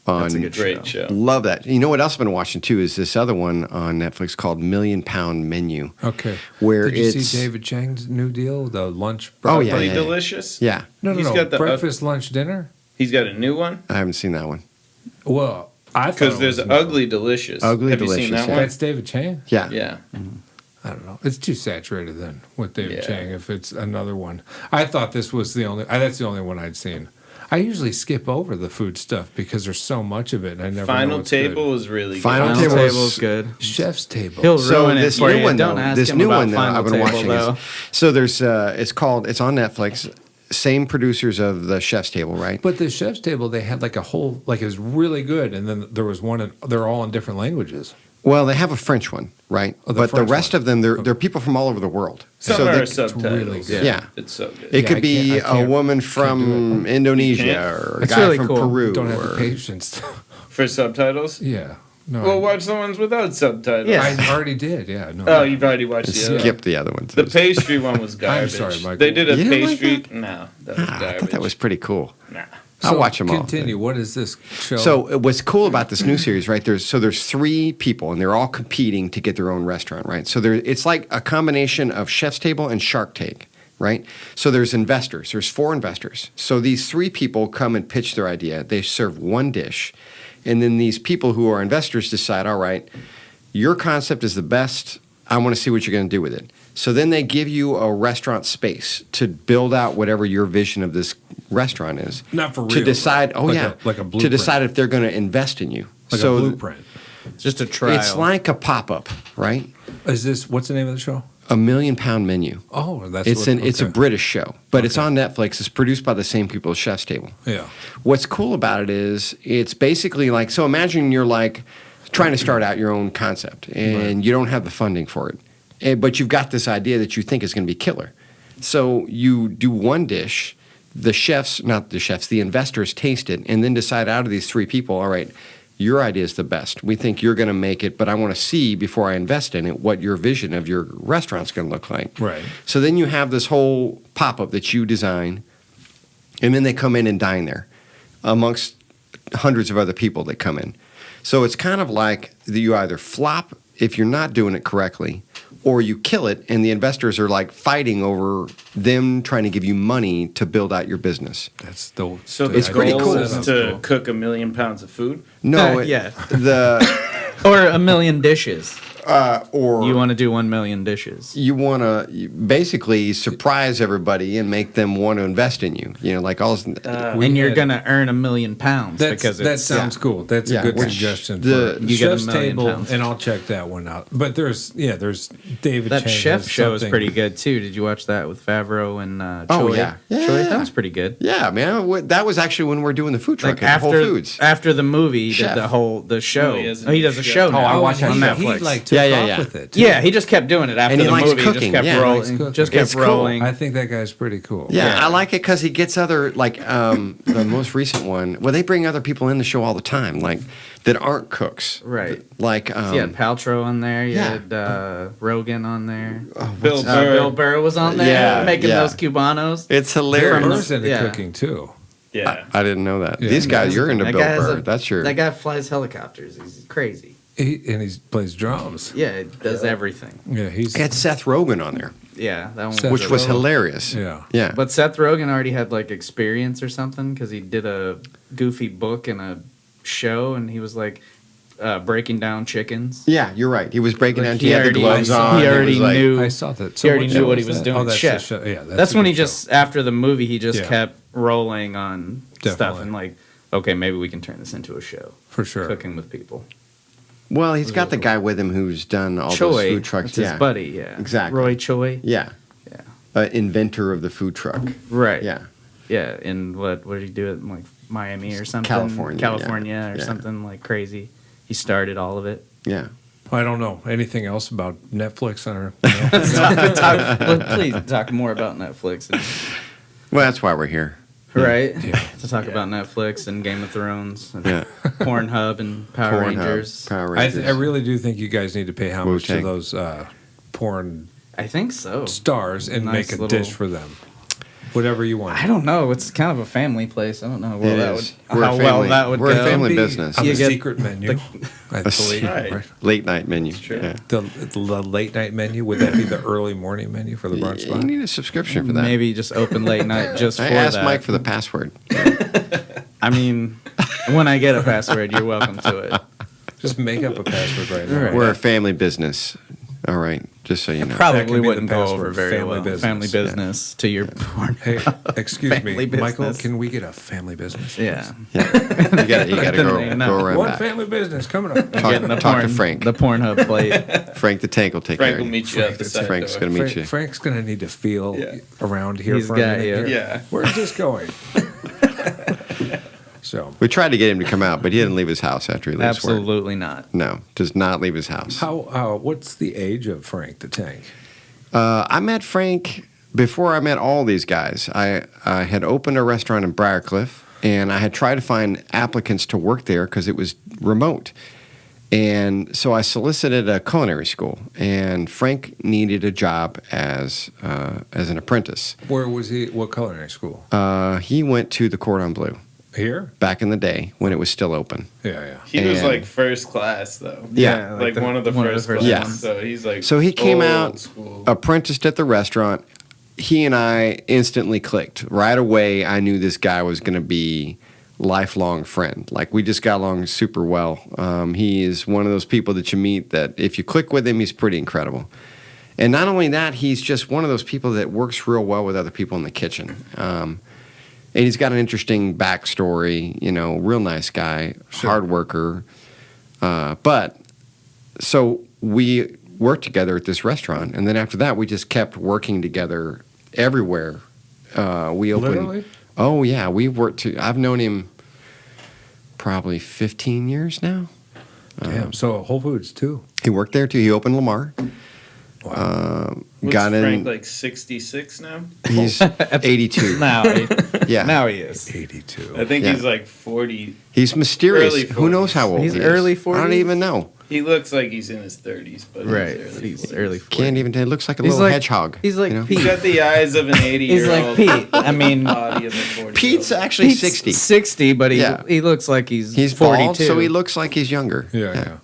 on That's a good Great show. Love that. You know what else I've been watching too is this other one on Netflix called £1 Million Menu. Okay. Where Did you it's- see David Chang's new deal, the lunch? Oh, yeah, Really yeah. delicious. Yeah, No, He's no. got the Breakfast, lunch, dinner. He's got a new one I haven't seen that one. Well, I thought because it there's was- Ugly Delicious. Ugly Have you Delicious, seen that yeah. one? That's David Chang. Yeah, Yeah. I don't know. It's too saturated then with David Yeah. Chang. If it's another one, I thought this was the only. That's the only one I'd seen. I usually skip over the food stuff because there's so much of it, and I never know Final what's Table good. was really Final good. Final Table's- Table's good. Chef's Table. He'll So ruin it this for new you. one, Don't though, ask this him new about one that Final I've been Table, watching though. is so there's it's on Netflix. Same producers of the Chef's Table, right? But the Chef's Table, they had like a whole, like it was really good, and then there was one, and they're all in different languages. Well, they have a French one, right? Oh, the but the French rest one. of them, they're people from all over the world. Some so are they, subtitles. really good. Yeah. It's so good. it Yeah, could I be can't- I a can't- woman do from You Indonesia can't? or a It's guy really from cool. Peru. Don't have or, the patience. For subtitles? Yeah. No. Well, watch the ones without subtitles. Yeah. I already did. Yeah. No. Oh, you've already watched and the other. skip the other ones. The pastry one was garbage. sorry, Michael. They did a You didn't like pastry. that? No, that was I garbage. thought that was pretty cool. Nah. I'll watch them all. Continue. What is this show? So what's cool about this new series, right? There's 3 people, and they're all competing to get their own restaurant, right? So it's like a combination of Chef's Table and Shark Tank, right? So there's investors. There's 4 investors. So these 3 people come and pitch their idea. They serve one dish, and then these people who are investors decide, all right, your concept is the best. I want to see what you're going to do with it. So then they give you a restaurant space to build out whatever your vision of this restaurant is. Not for real. To decide, like a blueprint. to decide if they're going to invest in you. Like a blueprint. It's just a trial. It's like a pop-up, right? What's the name of the show? A £1 Million Menu. Oh, that's It's a British show, but it's on Netflix. It's produced by the same people as Chef's Table. Yeah. What's cool about it is it's basically like, so imagine you're like trying to start out your own concept and you don't have the funding for it. But you've got this idea that you think is going to be killer. So you do one dish, the investors taste it, and then decide out of these 3 people, all right, your idea is the best. We think you're going to make it, but I want to see before I invest in it what your vision of your restaurant's going to look like. Right. So then you have this whole pop-up that you design, and then they come in and dine there amongst hundreds of other people that come in. So it's kind of like you either flop if you're not doing it correctly, or you kill it, and the investors are like fighting over them trying to give you money to build out your business. That's the So It's the pretty goal cool. is to cook 1 million pounds of food. No, Yeah. or Or 1 million dishes. or You want to do 1 million dishes. you want to basically surprise everybody and make them want to invest in you. You know, like all. And you're going to earn 1 million pounds because that it's sounds cool. That's Yeah, a good which suggestion. the- For You get Chef's 1 million Table, pounds. and I'll check that one out. But there's David. that Chang chef has show is something- pretty good too. Did you watch that with Favreau and Oh, Choi? yeah. Yeah, Choi? yeah. That was pretty good. Yeah, man, that was actually when we were doing the food truck Like at Whole after Foods. after the movie, he Chef. did the show. No, he doesn't He does a do show chef. now I watched on that. Netflix. He like took Yeah, off yeah. with it. Too. Yeah, he just kept doing it after And he the likes movie. He cooking, just kept yeah. rolling. Likes cooking. Just kept It's cool. rolling. I think that guy's pretty cool. Yeah, Yeah. I like it because he gets other, like, the most recent one. Well, they bring other people in the show all the time, like, that aren't cooks. Right. Like, You had Paltrow on there. You yeah. had Rogan on there. Bill Burr. Bill Burr was on there Yeah, making yeah. those Cubanos. it's Bill hilarious. Burr's into yeah. cooking too. Yeah. I didn't know that. Yeah. These guys, you're into That Bill guy has Burr. a- That's your. That guy flies helicopters. He's crazy. And he plays drums. Yeah, he does everything. Yeah, he's. I had Seth Rogen on there, Yeah, that one. Seth which was Rogen. hilarious. Yeah. Yeah. But Seth Rogen already had like experience or something because he did a goofy book and a show, and he was like breaking down chickens. Yeah, you're right. He was breaking Like, down. He had the gloves on. He It already was like- knew. I saw that. He already what knew show what he was was that? doing. Oh, that's Chef. the show. Yeah, That's a when good he just after the movie he just Yeah. kept rolling on stuff Definitely. and like, okay, maybe we can turn this into a show. for sure. Cooking with people. Well, he's got the guy with him who's done all those Choi, food trucks. that's his buddy. Yeah, Exactly. Roy Choi. Yeah. Yeah. Inventor of the food truck. Right. Yeah. Yeah. And what did he do it like Miami or something? California, California or yeah. something like crazy. He started all of it. Yeah. I don't know anything else about Netflix or. Well, please talk more about Netflix. And, Well, that's why we're here. right? Yeah. To talk about Netflix and Game of Thrones and Yeah. Pornhub and Power Pornhub, Rangers. Power I Rangers. really do think you guys need to pay homage to Wu-Tang. those porn I think so. stars and Nice make a little- dish for them. Whatever you want. I don't know. It's kind of a family place. I don't know It that is. would, We're a how well family- that would we're a go. family Be business. on You the get secret menu, I believe. Right. Right? Late night menu. true. Yeah. The late night menu, would that be the early morning menu for the brunch You spot? need a subscription for that. Maybe just open late night just for I asked that. Mike for the password. I mean, when I get a password, you're welcome to it. Just make up a password right now. Right. We're a family business. All right, just so you know. That Probably could be wouldn't the go password, over very family well. business. Family business to your porn. Hey, excuse Family me, Michael. business. Can we get a family business? Yeah. Yeah. You got to Then go, they know. go around One back. family business coming up. Getting the talk to porn, Frank. The Pornhub plate. Frank the Tank will take Frank care will of you. meet you at the side Frank's door. going to meet you. Frank's gonna need to feel Yeah. around here He's for a got minute. you. here. Yeah. Where's this going? So, We tried to get him to come out, but he didn't leave his house after he leaves work. Absolutely not. No, does not leave his house. how? What's the age of Frank the Tank? I met Frank before I met all these guys. I had opened a restaurant in Briarcliff, and I had tried to find applicants to work there because it was remote. And so I solicited a culinary school, and Frank needed a job as an apprentice. Where was he? What culinary school? He went to the Cordon Bleu. Here? back in the day when it was still open. Yeah. He was And- like first class though. Yeah, Like one of the first class. Yeah. So he's like So he came old out, school. apprenticed at the restaurant. He and I instantly clicked. Right away, I knew this guy was going to be lifelong friend. Like, we just got along super well. He is one of those people that you meet that if you click with him, he's pretty incredible. And not only that, he's just one of those people that works real well with other people in the kitchen. And he's got an interesting backstory, real nice guy, hard worker. But so we worked together at this restaurant, and then after that, we just kept working together everywhere. We opened. Literally? Oh yeah, I've known him probably 15 years now. Damn. So Whole Foods too. He worked there too. He opened Lamar. What's Got in. Frank like 66 now? He's 82. Now, Yeah. now he is. 82. I think Yeah. he's like 40. He's mysterious. Early Who knows how old He's he is? early I don't 40s? even know. He looks like he's in his 30s, but Right. he's He's early 40s. Can't even tell. He looks like a He's little like- hedgehog. He's like you know? Pete. He's got the eyes of an 80-year-old. He's like Pete. I mean, body of a 40. Pete's actually Pete's 60. 60, but Yeah. he looks like he's He's 42. bald, so he looks like he's younger. Yeah.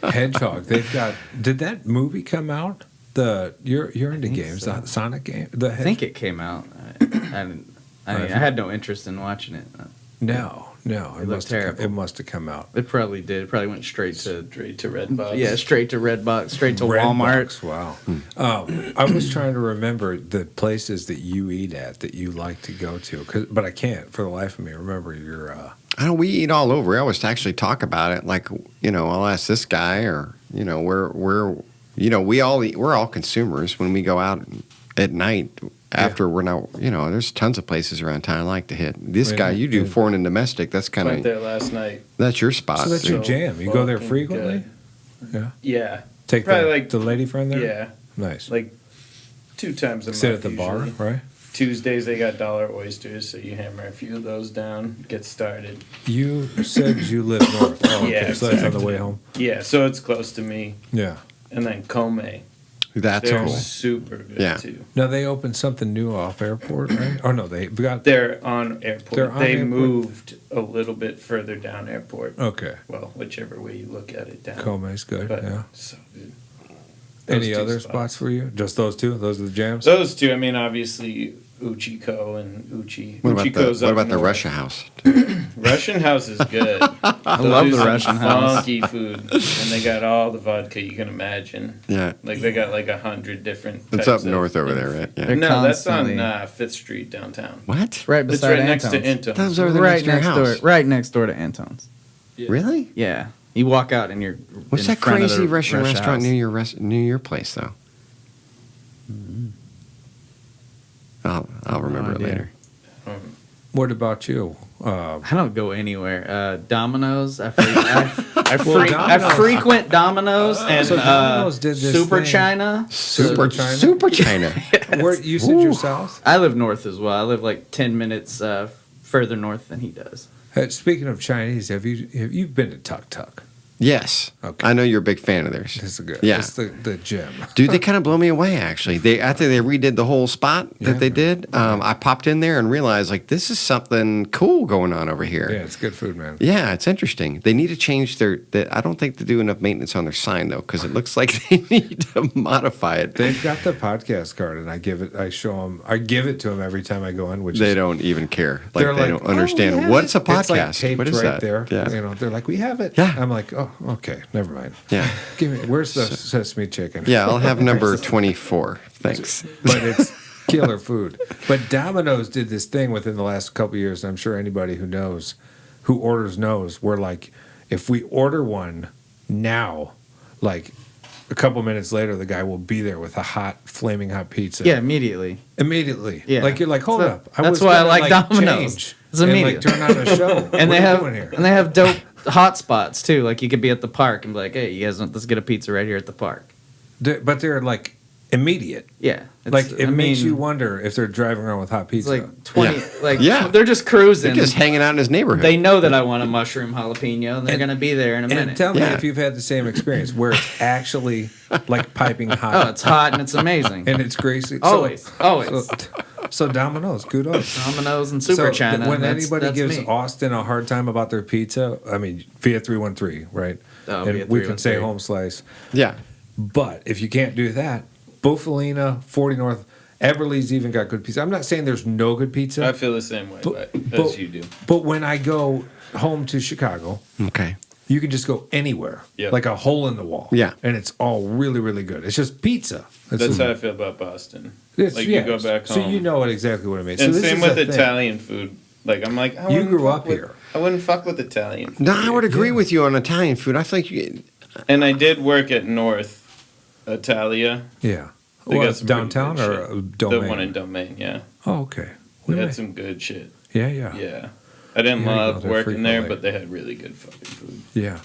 Hedgehog. They've got. Did that movie come out? You're into games, so. the Sonic game. I think it came out. I had no interest in watching it. No. It looked terrible. It must have come out. It probably did. It probably went straight to Redbox. Yeah, straight to Redbox, straight to Walmart. Redbox, wow. I was trying to remember the places that you eat at that you like to go to, but I can't for the life of me remember your. I know we eat all over. We always actually talk about it. Like, I'll ask this guy, or we're we all eat. We're all consumers when we go out at night. After we're not, there's tons of places around town I like to hit. This guy, you do foreign and domestic. That's kind Went of there last night. that's your spot. So that's your So jam. You go there fucking frequently. Yeah. Yeah. Take Probably the lady friend there. Yeah. Nice. Like 2 times a month. Sit at the bar, usually. right? Tuesdays they got dollar oysters, so you hammer a few of those down, get started. You said you live north. Oh, okay. Yeah, So that's on the exactly. way home. Yeah, so it's close to me. Yeah. And then Kome. That's They're cool. super good Yeah. too. Now they opened something new off airport, right? Oh no, they've got. They're on airport. They're on they airport. moved a little bit further down airport. Okay. Well, whichever way you look at it down. Come's good. But Yeah. so good. Any Those two other spots for you? Just those two? Those are the jams. Those two, I mean, obviously Uchiko and Uchi. What about Uchiko's the up Russia north. House? Russian House is good. I love the Those Russian are House. Funky food, and they got all the vodka you can imagine. Yeah, Like they got like 100 different. it's types up of- north over there, right? Yeah. They're No, that's on constantly- 5th Street downtown. What? Right It's beside right next to Anton's. Into's. That was over there Right next to your next house. door. Right next door to Anton's. Yeah. Really? Yeah, you walk out and you're. What's in that front of crazy the Russian Russia restaurant house. near your place though? I'll remember it idea. later. What about you? I don't go anywhere. Domino's. I Domino's- frequent Domino's and So Domino's did this Super thing. China. Super China? Super China. Where you said you're south? I live north as well. I live like 10 minutes further north than he does. Speaking of Chinese, have you been to Tuk Tuk? Yes. Okay. I know you're a big fan of theirs. This is good. Yeah. It's the gym. Dude, they kind of blow me away. Actually, after they redid the whole spot that Yeah, they man. did, I popped in there and realized like this is something cool going on over here. Yeah, it's good food, man. Yeah, it's interesting. They need to change I don't think they do enough maintenance on their sign though, because it looks like they need to modify it. They've got the podcast card, and I give it to them every time I go in. Which They is, don't even care. Like they're they don't understand what's a It's like podcast. taped What is right that? there. Yeah. They're like, we have it. Yeah. I'm like, oh, okay, never mind. Yeah. Give me. Where's the sesame chicken? Yeah, I'll have number 24. Thanks. But it's killer food. But Domino's did this thing within the last couple of years, and I'm sure anybody who orders knows, where like if we order one now, like a couple minutes later, the guy will be there with a flaming hot pizza. Yeah, immediately. Immediately. Yeah. Like you're like, hold So up. that's why I gonna, like Domino's. change It's and immediate. like turn on a show. And What are you doing here? they have dope hot spots too. Like you could be at the park and be like, "Hey, you guys, let's get a pizza right here at the park." But they're like immediate. Yeah, Like it makes you wonder if they're driving around with hot It's pizza. like 20. Yeah. Like Yeah. they're just cruising. They're just hanging out in his neighborhood. They know that I want a mushroom jalapeno, and they're gonna be there in a and minute. tell me Yeah. if you've had the same experience where it's actually like piping hot. Oh, it's hot and it's amazing. and it's greasy. Always. So, So Domino's, kudos. Domino's and Super China. When that's anybody gives me. Austin a hard time about their pizza, I mean, via 313, right? Oh, and via we can say 313. home slice. Yeah. But if you can't do that, Bufalina, 40 North, Everly's even got good pizza. I'm not saying there's no good pizza. I feel the same way But- as you do. But when I go home to Chicago, Okay. you can just go anywhere, Yep. like a hole in the wall. Yeah. And it's all really, really good. It's just pizza. That's how I feel about Boston. It's- Like yeah. you go back home. So you know exactly what I mean. And so this same is with the thing. Italian food. Like I'm like, I You wouldn't grew fuck up with- here. I wouldn't fuck with Italian food. No, I would agree Yeah. with you on Italian food. I feel like you, And I did work at North Italia. Yeah. They Well, got it's some pretty downtown good or shit. Domain? The one in Domain, yeah. Oh, okay. They Wait, had wait. some good shit. Yeah, yeah. Yeah. I didn't Yeah, you go love there working there, frequently. but they had really good fucking food. Yeah.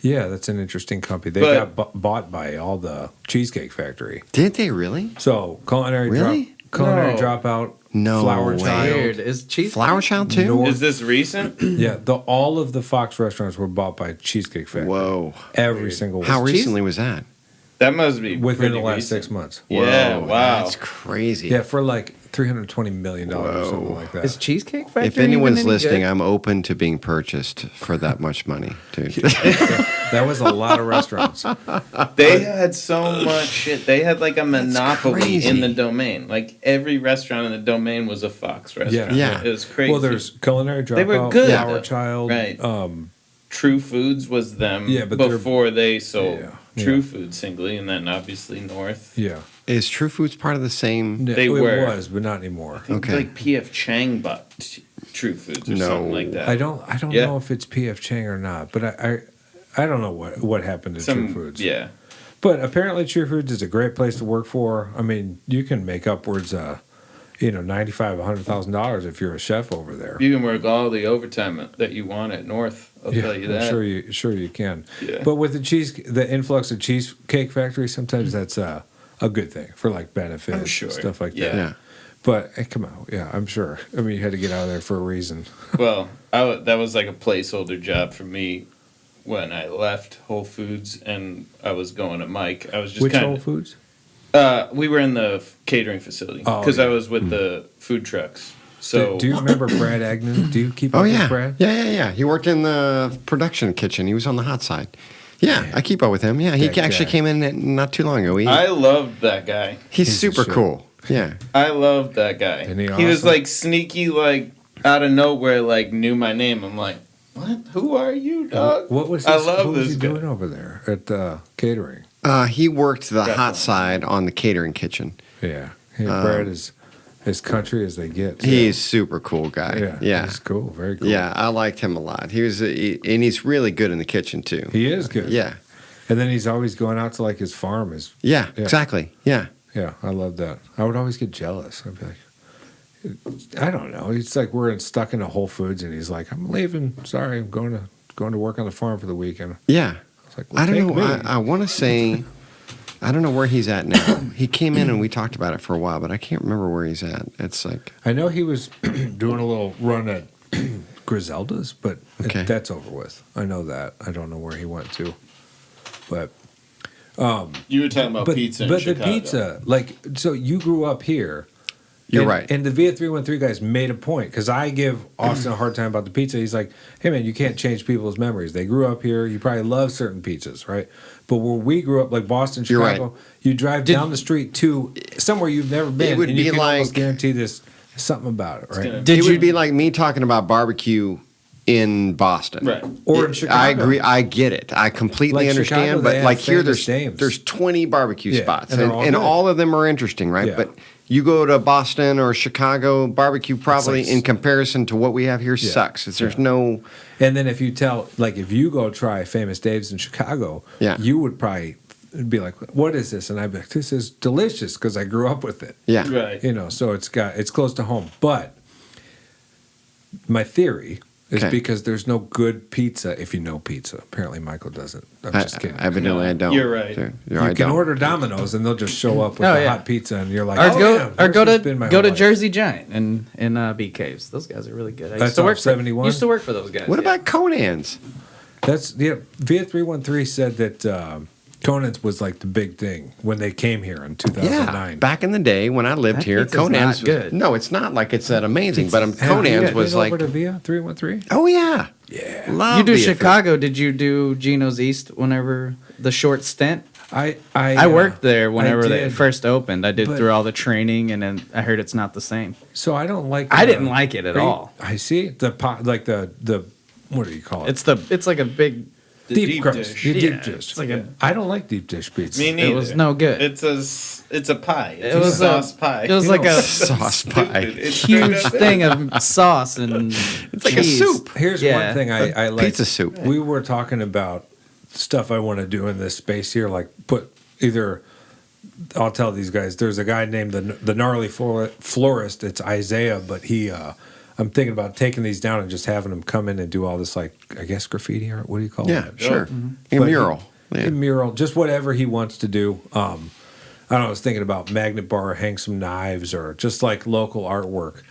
Yeah, that's an interesting company. They But- got bought by all the Cheesecake Factory. did they really? So culinary Really? culinary No. dropout. No Flower way. Child. Weird. Is cheese Flower Child too? Nor- Is this recent? Yeah, all of the Fox restaurants were bought by Cheesecake Factory. Whoa. Every single one. How recently was that? That must be Within the pretty last recent. 6 months. Yeah, Whoa, wow. That's crazy. Yeah, for like $320 million or Whoa. something like that. Is Cheesecake Factory? If anyone's even any listening, good? I'm open to being purchased for that much money, dude. That was a lot of restaurants. They had so much shit. They had like a monopoly crazy. in the Domain. Like every restaurant in the Domain was a Fox restaurant. Yeah. It was crazy. Well, there's culinary dropout. They were good, Flower though. Child. Right. Um, True Foods was them Yeah, but they're- before they sold Yeah, True yeah. Food singly, and then obviously North. yeah. Is True Foods part of the same? They They it were. was, but not anymore. I think Okay. like P.F. Chang bought True Foods or No. something like that. I don't Yeah. know if it's P.F. Chang or not, but I don't know what happened to True Foods. Yeah. But apparently True Foods is a great place to work for. I mean, you can make upwards $95,000, $100,000 if you're a chef over there. You can work all the overtime that you want at North. I'll tell you that. I'm sure you can. Yeah. But with the influx of Cheesecake Factory, sometimes that's a good thing for like benefits I'm sure. and stuff like Yeah. that. Yeah. But come on, yeah, I'm sure. I mean, you had to get out of there for a reason. Well, that was like a placeholder job for me when I left Whole Foods and I was going to Mike. I was just Which kind Whole of. Foods? We were in the catering facility Oh, because yeah. I was with the food trucks. So Do you remember Brad Agnew? Do you keep up Oh with yeah. Brad? Yeah. He worked in the production kitchen. He was on the hot side. Yeah, I keep up with him. Yeah, he That actually guy. came in not too long ago. I loved that guy. He's Piece of super shit. cool. Yeah. I loved that guy. Isn't he He was awesome? like sneaky, like out of nowhere, like knew my name. I'm like, what? Who are you, dog? What was I his, love what was this he guy. doing over there at catering? He worked the hot Definitely. side on the catering kitchen. Yeah, Brad is as country as they get. too. He's super cool guy. yeah, Yeah. he's cool, very cool. Yeah, I liked him a lot. And he's really good in the kitchen too. he is good. Yeah. and then he's always going out to like his farm. Yeah, Yeah. exactly. Yeah. Yeah, I love that. I would always get jealous. I'd be like, I don't know. It's like we're stuck in a Whole Foods, and he's like, "I'm leaving. Sorry, I'm going to work on the farm for the weekend." Yeah. I was like, well, I don't take know. me. I want to say, I don't know where he's at now. He came in and we talked about it for a while, but I can't remember where he's at. It's like, I know he was doing a little run at Griselda's, but Okay. that's over with. I know that. I don't know where he went to, but You were talking about pizza in but Chicago. the pizza, like, so you grew up here. You're and, right. And the Via 313 guys made a point because I give Austin a hard time about the pizza. He's like, hey, man, you can't change people's memories. They grew up here. You probably love certain pizzas, right? But where we grew up, like Boston, You're right. Chicago, you drive down the street to somewhere you've never been, would and you be can almost like- guarantee there's something about it, right? gonna- it would be like me talking about barbecue in Boston. Right. Or in Chicago. I agree. I get it. I completely Like understand. Chicago, they but have like here, famous names. there's 20 barbecue Yeah, spots, and they're all and good. all of them are interesting, right? Yeah. But you go to Boston or Chicago, barbecue probably like- in comparison to what we have here Yeah. sucks. There's Yeah. no. And then if you tell, like, if you go try Famous Dave's in Chicago, Yeah. you would probably be like, what is this? And I'd be like, this is delicious because I grew up with it. Yeah. Right. You know, so it's close to home. But my theory is Okay. because there's no good pizza if you know pizza. Apparently Michael doesn't. I'm just kidding. Evidently, No, I don't. you're right. Dude, you I can don't. order Domino's and they'll just show up with Oh, the yeah. hot pizza and you're like, Or oh, go yeah, or go where's this been my to whole life? Jersey Giant in Bee Caves. Those guys are really good. I That's used to off work 71? Used to work for those guys. What yeah. about Conan's? That's Via 313 said that Conan's was like the big thing when they came here in Yeah, 2009. back in the day when I lived That here, pizza's Conan's not good. No, it's not like it's that amazing. But Have Conan's you was been like, over to Via 313. oh yeah, Yeah. love You do Via Fish. Chicago. Did you do Geno's East whenever the short stint? I worked there whenever I they did. first opened. I did But- through all the training, and then I heard it's not the same. So I don't like. I didn't like it at are you- all. I see the pot, like the what do you call it? It's like a big. The deep crust. dish. You deep Yeah, dish. it's like a- I don't like deep dish pizza. Me neither. It was no good. It's a pie. It's It a was sauce pie. It was You like know, a Sauce pie. It's huge straight up thing of sauce and It's like a cheese. soup. Here's Yeah. one thing I like. Pizza soup. We were talking about stuff I want to do in this space here, like put either. I'll tell these guys. There's a guy named the gnarly florist. It's Isaiah, but he. I'm thinking about taking these down and just having him come in and do all this, like I guess graffiti art. What do you call Yeah, it? sure. A But mural. A Yeah. mural, just whatever he wants to do. I don't know. I was thinking about magnet bar, hang some knives, or just like local artwork.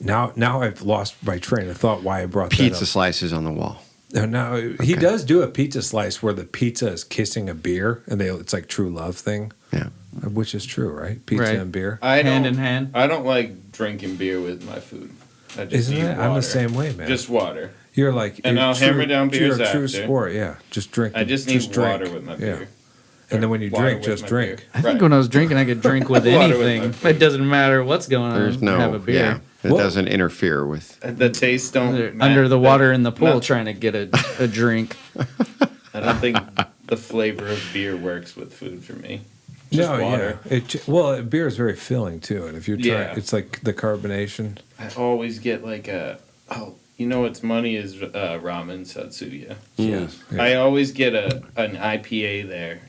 Now I've lost my train of thought. Why I brought Pizza that slices on the wall. up. Now he does do a pizza slice where the pizza is kissing a beer, and it's like true love thing, Yeah. which is true, right? Pizza Right. and beer. I Hand don't- in hand. I don't like drinking beer with my food. I just Isn't need it? I'm the water. same way, man. Just water. You're like, And you're I'll hammer down beers You're a true after. sport, yeah. Just drink. I just need drink. water with my Yeah. beer. And then when you Water drink, with just my drink. beer. I think Right. when I was drinking, I could drink with Water with anything. my beer. It doesn't matter what's going on. There's no. have a beer. Yeah. It Well- doesn't interfere with. The taste don't They're match. under the water in the pool No, trying to get a drink. I don't think the flavor of beer works with food for me. Just No, water. yeah. Beer is very filling too, and if you try, Yeah. it's like the carbonation. I always get like you know what's money is ramen satsuya. Yes. Yeah. I always get an IPA there,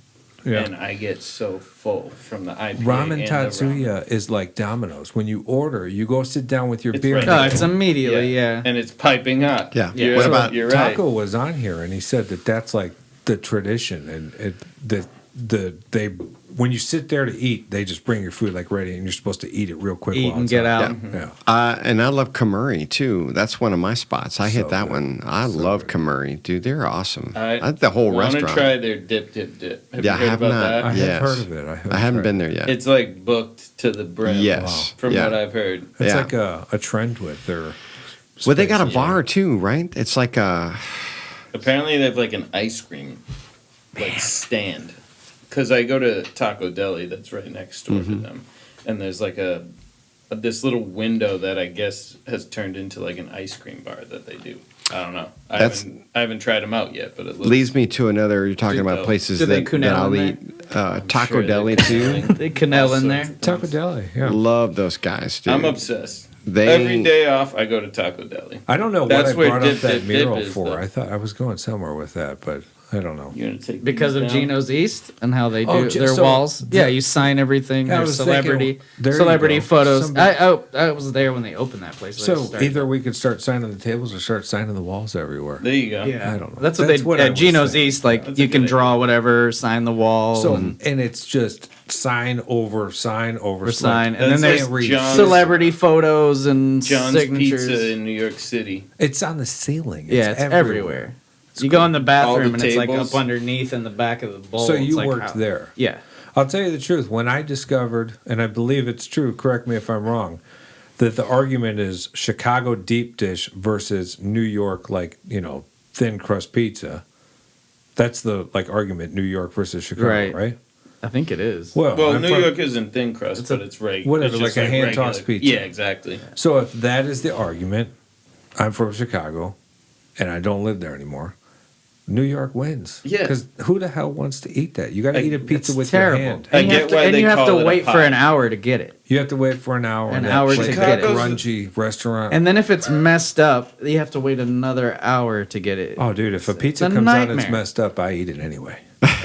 Yeah. and I get so full from the IPA. Ramen and the Tatsuya is like Domino's. When you order, you go sit down with your It's beer. right Oh, and it's immediately, yeah. and it's piping hot. Yeah. You're, What about you're right. Taco was on here, and he said that that's like the tradition, and they when you sit there to eat, they just bring your food like ready, and you're supposed to eat it real quick. Eat while and it's get on. out. Yeah. And I love Kamuri too. That's one of my spots. I hit So that good. one. I So love good. Kamuri, dude. They're awesome. I The whole want to restaurant. try their dip. Have Yeah, you heard I have about not. that? I Yes. have heard of it. I haven't been there yet. It's like booked to the brim. Yes. From Yeah. what I've heard. It's Yeah. like a trend with their. Well, they got a space. bar too, right? It's like a. Apparently, they have like an ice cream stand. Because I go to Taco Deli, that's right next door Mm-hmm. to them, and there's like this little window that I guess has turned into like an ice cream bar that they do. I don't know. I haven't tried them out yet, but it looks Leads me to another. You're talking about Dude, places do they that Cunel I'll in eat. Taco sure Deli they're too. Cuneling. They canal in all there. sorts of Taco things. Deli. Yeah. Love those guys, dude. I'm obsessed. They- Every day off, I go to Taco Deli. I don't know That's what I where brought dip, up that dip, dip mural is, for. though. I thought I was going somewhere with that, but I don't know. You're gonna take Because these of down? Geno's East and how they do Oh, their so walls. the- Yeah, you sign everything. Yeah, I There's was thinking, celebrity there you celebrity go. photos. Somebody- I was there when they opened that place. So They started. either we could start signing the tables or start signing the walls everywhere. There you go. Yeah, I don't know. That's what That's they what I at was Geno's thinking. East. Like That's a you can good draw whatever, sign the wall, So and and it's just sign over sign over or sign, and That's then there's like John's- celebrity photos and John's signatures. Pizza in New York City. It's on the ceiling. Yeah, it's everywhere. You go in the All bathroom the and it's like tables. up underneath in the back of the bowl. So It's you like worked how- there. Yeah. I'll tell you the truth. When I discovered, and I believe it's true, correct me if I'm wrong, that the argument is Chicago deep dish versus New York, like, thin crust pizza. That's the argument, New York versus Chicago, right? I think it is. Well, I'm New from- York isn't thin crust, but it's regular. whatever, it's just like a hand-tossed regular- pizza. Yeah, exactly. So if that is the argument, I'm from Chicago, and I don't live there anymore. New York wins. Yeah. Because who the hell wants to eat that? You got to eat a pizza It's with terrible. your hand. I And you get have to, why and they you have call to it a wait for pie. an hour to get it. You have to wait for an hour. An in that hour to like get it. grungy restaurant. And then if it's messed up, you have to wait another hour to get it. Oh, dude, if a pizza a comes out and it's nightmare. messed up, I eat it anyway.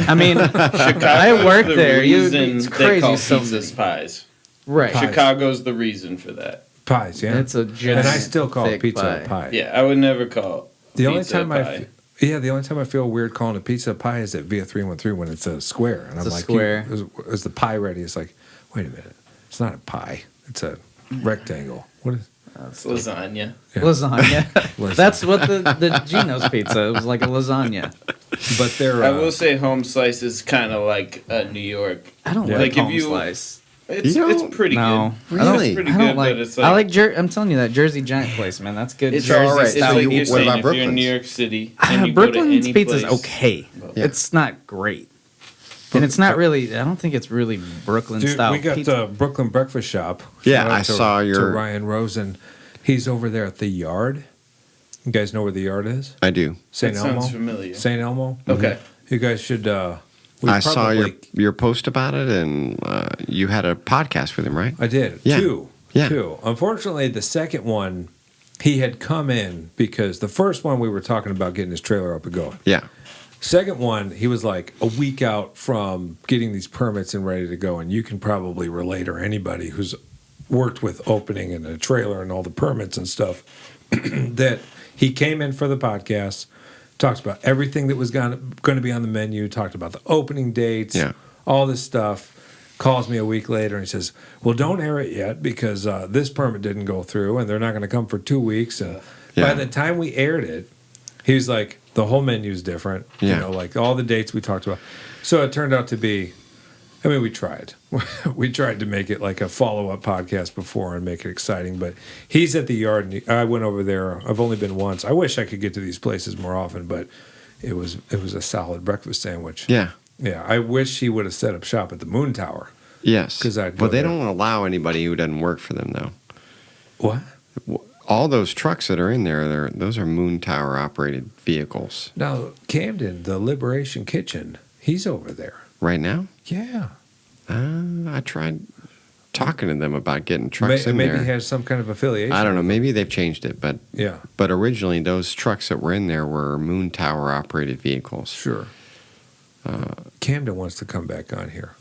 I mean, I worked there. It's They crazy. call So pizzas pies. right. Pie. Chicago's the reason for that. Pies, yeah. It's a giant, and I still call thick pizza a pie. pie. Yeah, I would never call The only pizza a time pie. the only time I feel weird calling a pizza a pie is at Via 313 when it's a square, and It's I'm a like, square. Is the pie ready? It's like, wait a minute, it's not a pie. It's a rectangle. What is? It's lasagna. Yeah. Lasagna. Lasagna. That's what the Geno's pizza. It was like a lasagna. But they're. I will say home slice is kind of like New York. I don't Yeah. like Like, if home you- slice. It's pretty No. good. Really? It's pretty I don't good, like. but it's I like... like I'm telling you, that Jersey Giant place, man. That's good. It's all Jersey right. It's So style like you- you're what saying, about if you're in Brooklyn's? New York City and you go to Brooklyn's any pizza's place, okay. Yeah. It's not great. And it's not really. I don't think it's really Brooklyn Dude, style we got pizza. the Brooklyn Breakfast Shop. Yeah, Shout out I saw to your- Ryan Rosen. He's over there at the Yard. You guys know where the Yard is? I do. St. That Elmo. sounds familiar. St. Elmo. Okay. You guys should. I saw your post about it, and you had a podcast with him, right? I did. Yeah. Two. Yeah. Two. Unfortunately, the second one, he had come in because the first one we were talking about getting his trailer up and going. Yeah. Second one, he was like a week out from getting these permits and ready to go. And you can probably relate, or anybody who's worked with opening and a trailer and all the permits and stuff, that he came in for the podcast, talked about everything that was going to be on the menu, talked about the opening dates, Yeah. all this stuff. Calls me a week later and he says, well, don't air it yet because this permit didn't go through and they're not going to come for 2 weeks. And Yeah. by the time we aired it, he was like, the whole menu's different. Yeah. You know, like all the dates we talked about. So it turned out to be, I mean, we tried. We tried to make it like a follow-up podcast before and make it exciting. But he's at the Yard, and I went over there. I've only been once. I wish I could get to these places more often, but it was a solid breakfast sandwich. Yeah. Yeah, I wish he would have set up shop at the Moon Tower. Yes. 'Cause I'd go But they there. don't allow anybody who doesn't work for them, though. What? All those trucks that are in there, those are Moon Tower operated vehicles. Now, Camden, the Liberation Kitchen, he's over there. Right now? Yeah. I tried talking to them about getting trucks in Maybe there. he has some kind of affiliation. I don't know. Maybe they've changed it, but Yeah, originally those trucks that were in there were Moon Tower operated vehicles. sure. Camden wants to come back on here.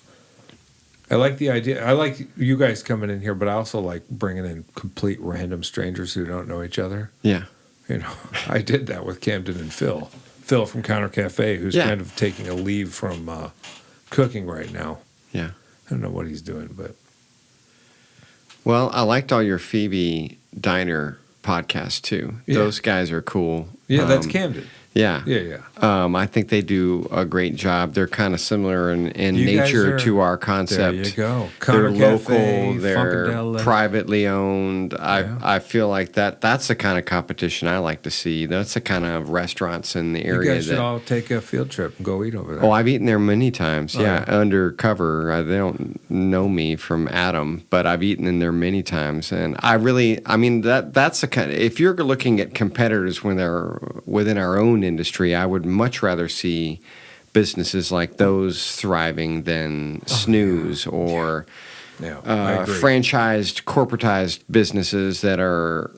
I like the idea. I like you guys coming in here, but I also like bringing in complete random strangers who don't know each other. Yeah. You know, I did that with Camden and Phil. Phil from Counter Cafe, who's Yeah. kind of taking a leave from cooking right now. Yeah. I don't know what he's doing, but Well, I liked all your Phoebe Diner podcasts too. Yeah. Those guys are cool. yeah, that's Camden. Yeah. Yeah, yeah. I think they do a great job. They're kind of similar in You guys nature are- to our There concept. you go. They're Counter local. Cafe, They're Funkadelic. privately owned. Yeah. I feel like that's the kind of competition I like to see. That's the kind of restaurants in the You area guys should that. all take a field trip and go eat over there. Oh, I've eaten there many times. Oh, Yeah, yeah. undercover. They don't know me from Adam, but I've eaten in there many times, and I mean, that's the kind. If you're looking at competitors when they're within our own industry, I would much rather see businesses like those thriving than snooze or yeah, I agree. franchised, corporatized businesses that are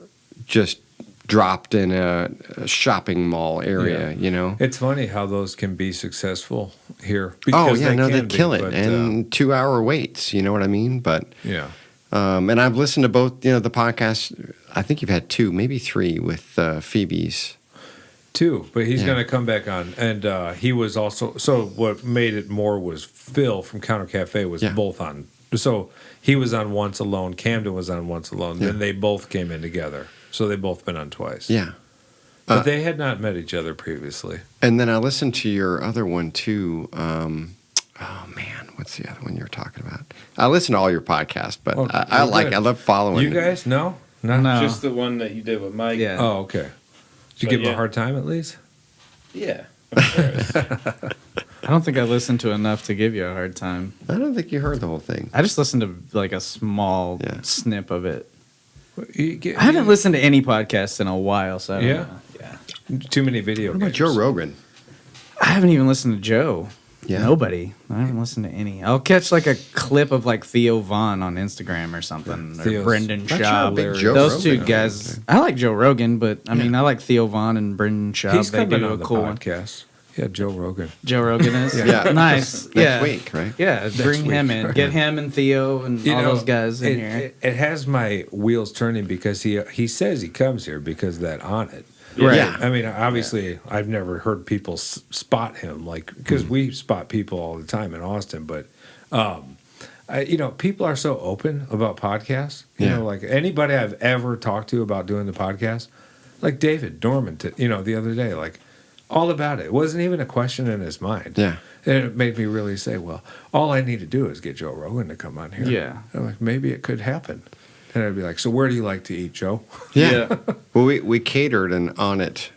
just dropped in a shopping mall area. Yeah. You know. It's funny how those can be successful here. Oh because yeah, no, they can be, kill it, but, and 2-hour waits. You know what I mean? But yeah, and I've listened to both. You know, the podcasts. I think you've had 2, maybe 3 with Phoebe's. 2. But he's Yeah. going to come back on, and he was also. So what made it more was Phil from Counter Cafe was Yeah. both on. So he was on once alone. Camden was on once alone. Yeah. Then they both came in together. So they've both been on twice. Yeah, But they had not met each other previously. and then I listened to your other one too. Oh man, what's the other one you're talking about? I listen to all your podcasts, but Oh, I well, good. I love following You guys? No? No. Just the one that you did with Mike. Yeah. Oh, okay. Did you But give him yeah. a hard time at least? Yeah. Of course. I don't think I listened to enough to give you a hard time. I don't think you heard the whole thing. I just listened to like a small Yeah. snip of it. I I haven't listened to any podcasts in a while, so I don't Yeah? know. Yeah. Too many video What about games. Joe Rogan? I haven't even listened to Joe. Yeah. Nobody. I haven't listened to any. I'll catch like a clip of like Theo Vaughn on Instagram or something, or Theo's- Brendan Not sure Schaub. how big Joe Those two Rogan is. guys. I like Joe Rogan, but I mean, Yeah. I like Theo Vaughn and Brendan Schaub. He's They coming do a on the cool one. podcast. Yeah, Joe Rogan. Joe Rogan is. Yeah. Nice. Next yeah. week, right? Yeah, bring him week. in. Get him and Theo and all those guys in here. It has my wheels turning because he says he comes here because of that on it. Right. Yeah. I mean, obviously, I've never heard people spot him because we spot people all the time in Austin. But, people are so open about podcasts. You Yeah. know, like anybody I've ever talked to about doing the podcast, like David Dorman, the other day, like, all about it. It wasn't even a question in his mind. Yeah. And it made me really say, well, all I need to do is get Joe Rogan to come on here. Yeah. I'm like, maybe it could happen. And I'd be like, so where do you like to eat, Joe? Yeah. Well, we catered an On It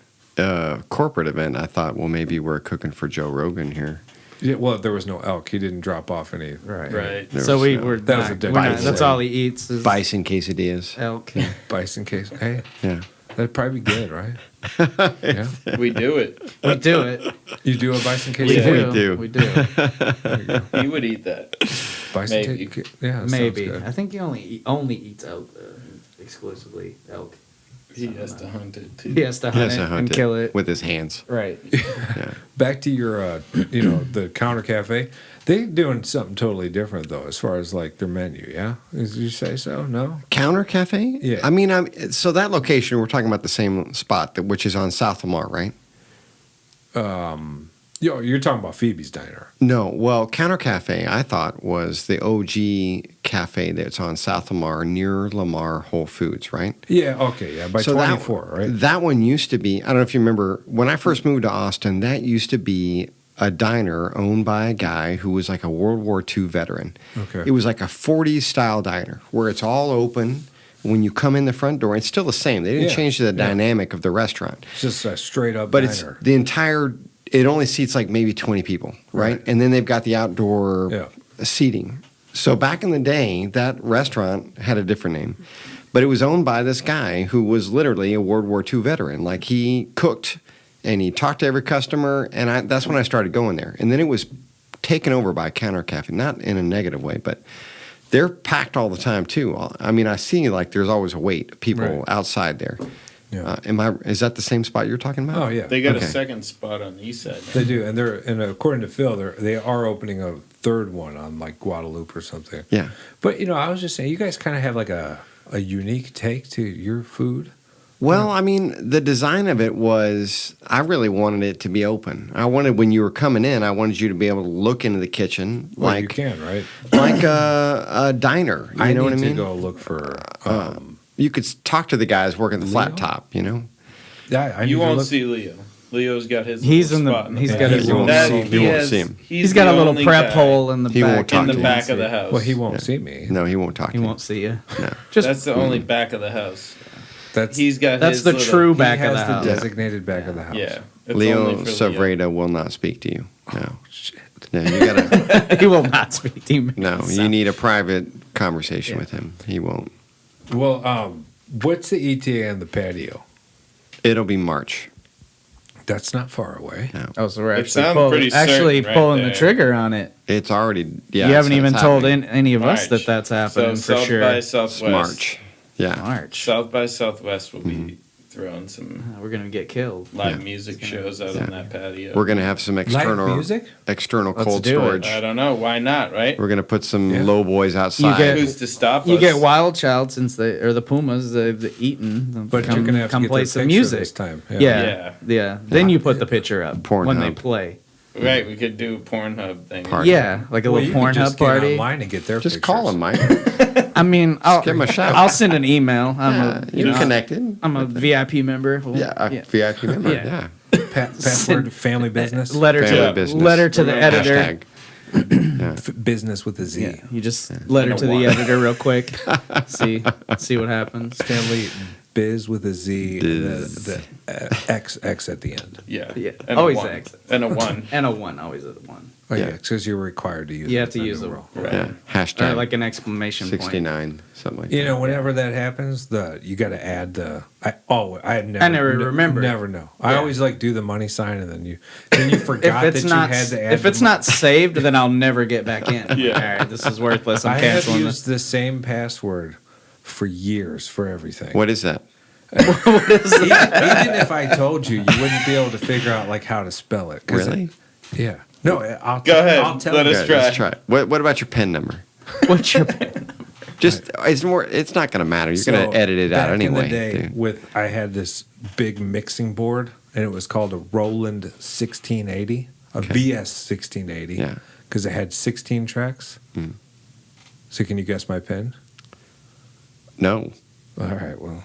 corporate event. I thought, well, maybe we're cooking for Joe Rogan here. Yeah, well, there was no elk. He didn't drop off any. Right. There So was we no- were. That was a not- different we're not- That's thing. all he eats is Bison quesadillas. elk. Bison case. Hey, Yeah. that'd probably be good, right? Yeah. We do it. We do it. You do a bison case? We Yeah. do. We We do. do. He would eat that. Bison Maybe. case? Yeah, that Maybe. sounds I good. think he only eats elk. Exclusively elk. He has to hunt it too. He has to He hunt has it to hunt and kill it. with his hands. Right. Yeah. Back to your, the counter cafe. They doing something totally different though, as far as like their menu. Yeah, did you say so? No. Counter Cafe? Yeah. I mean, so that location, we're talking about the same spot, which is on South Lamar, right? You're talking about Phoebe's Diner. No. Well, Counter Cafe, I thought, was the OG cafe that's on South Lamar near Lamar Whole Foods, right? Yeah. Okay. Yeah. By So 24, right? That one used to be, I don't know if you remember, when I first moved to Austin, that used to be a diner owned by a guy who was like a World War II veteran. Okay. It was like a 40s style diner where it's all open. When you come in the front door, it's still the same. They didn't Yeah, change the yeah. dynamic of the restaurant. It's just a straight up But diner. it's the entire, it only seats like maybe 20 people, right? Right. And then they've got the outdoor Yeah. seating. So back in the day, that restaurant had a different name. But it was owned by this guy who was literally a World War II veteran. Like he cooked and he talked to every customer. And that's when I started going there. And then it was taken over by Counter Cafe, not in a negative way, but they're packed all the time too. I mean, I see like there's always a wait of people Right. outside there. Yeah. Is that the same spot you're talking about? Oh yeah. They got Okay. a second spot on the east side. They do, and according to Phil, they are opening a third one on like Guadalupe or something. Yeah. But I was just saying, you guys kind of have like a unique take to your food. Well, I mean, the design of it was, I really wanted it to be open. I wanted, when you were coming in, I wanted you to be able to look into the kitchen Well, you like can, right? like a diner. You know what I need mean? to go look for. You could talk to the guys working the flat Leo? top, you know? Yeah, I need You to won't look. see Leo. Leo's got his. He's little in the- spot he's back. got his You won't little- see- you won't see him. He's got a the little only prep guy hole in the He back. won't talk in the to you. back of the house. Well, he won't see me. No, he won't talk He to won't see you. you. No. Just That's the only back of the house. That's He's got. that's his the little, true he back has of the the house. designated back of the house. Yeah. It's Leo only for Leo. Savreda will not speak to you. No. Shit. No, you gotta, He will not speak to you. no, you need a private conversation with him. He won't. Well, what's the ETA on the patio? It'll be March. That's not far away. Oh, so we're It actually, sounds pretty certain right pulling the there. trigger on it. It's already, yeah. you haven't it's even told happening. any of us March. that that's happening So for South sure. by It's Southwest. March. Yeah. March. South by Southwest will Mm-hmm. be throwing some We're gonna get killed. live Yeah. music shows out Yeah. on that patio. We're gonna have some external music? external Let's cold do it. storage. I don't know. Why not? Right? We're gonna put some Yeah. low boys outside. get- Who's to stop You us? get Wild Child since the Pumas they've eaten. But come, you're gonna have to come get play their some picture music this time. Yeah. Then you put the picture up when they Pornhub. play. Right. We could do a Pornhub thing. Party. Yeah, like a Well, little you could just Pornhub get party. online and get their Just pictures. call them, Mike. I mean, I'll give 'em a shout. I'll send an email. You're connected. I'm a VIP member. Well, Yeah, a VIP member. Yeah. Yeah. Password family business. Letter Family to business. letter to the editor. Hashtag. Yeah. Business with a Z. Yeah, you just letter And a to the one. editor real quick. see what happens. Family biz with a Z. Biz. The XX at the end. Yeah. Yeah. And a Always one. X. And a one. And a one, always a one. Oh yeah, Yeah. because you're required to use. You it have to in the use new a world. Right. Yeah. Hashtag Or like an exclamation point. 69, something like that. You know, whenever that happens, you got to add the. I never. I never remember. Never know. I Yeah. always like do the money sign, and then you forgot If it's that not you had to add. if it's not saved, then I'll never get back in. Yeah. All right, this is worthless. I'm I have canceling used the same password for years for everything. What is that? Even if I told you, you wouldn't be able to figure out like how to spell it. 'cause Really? Yeah. No. I'll Go ahead. I'll tell Let you. us Good, try. let's try it. What about your pen number? this. What's your pen? Just it's more. It's not going to matter. You're going to edit it out back anyway. In the day, dude. I had this big mixing board, and it was called a Roland 1680, a VS 1680. Yeah. Because it had 16 tracks. Mm. So can you guess my pen? No. All right. Well,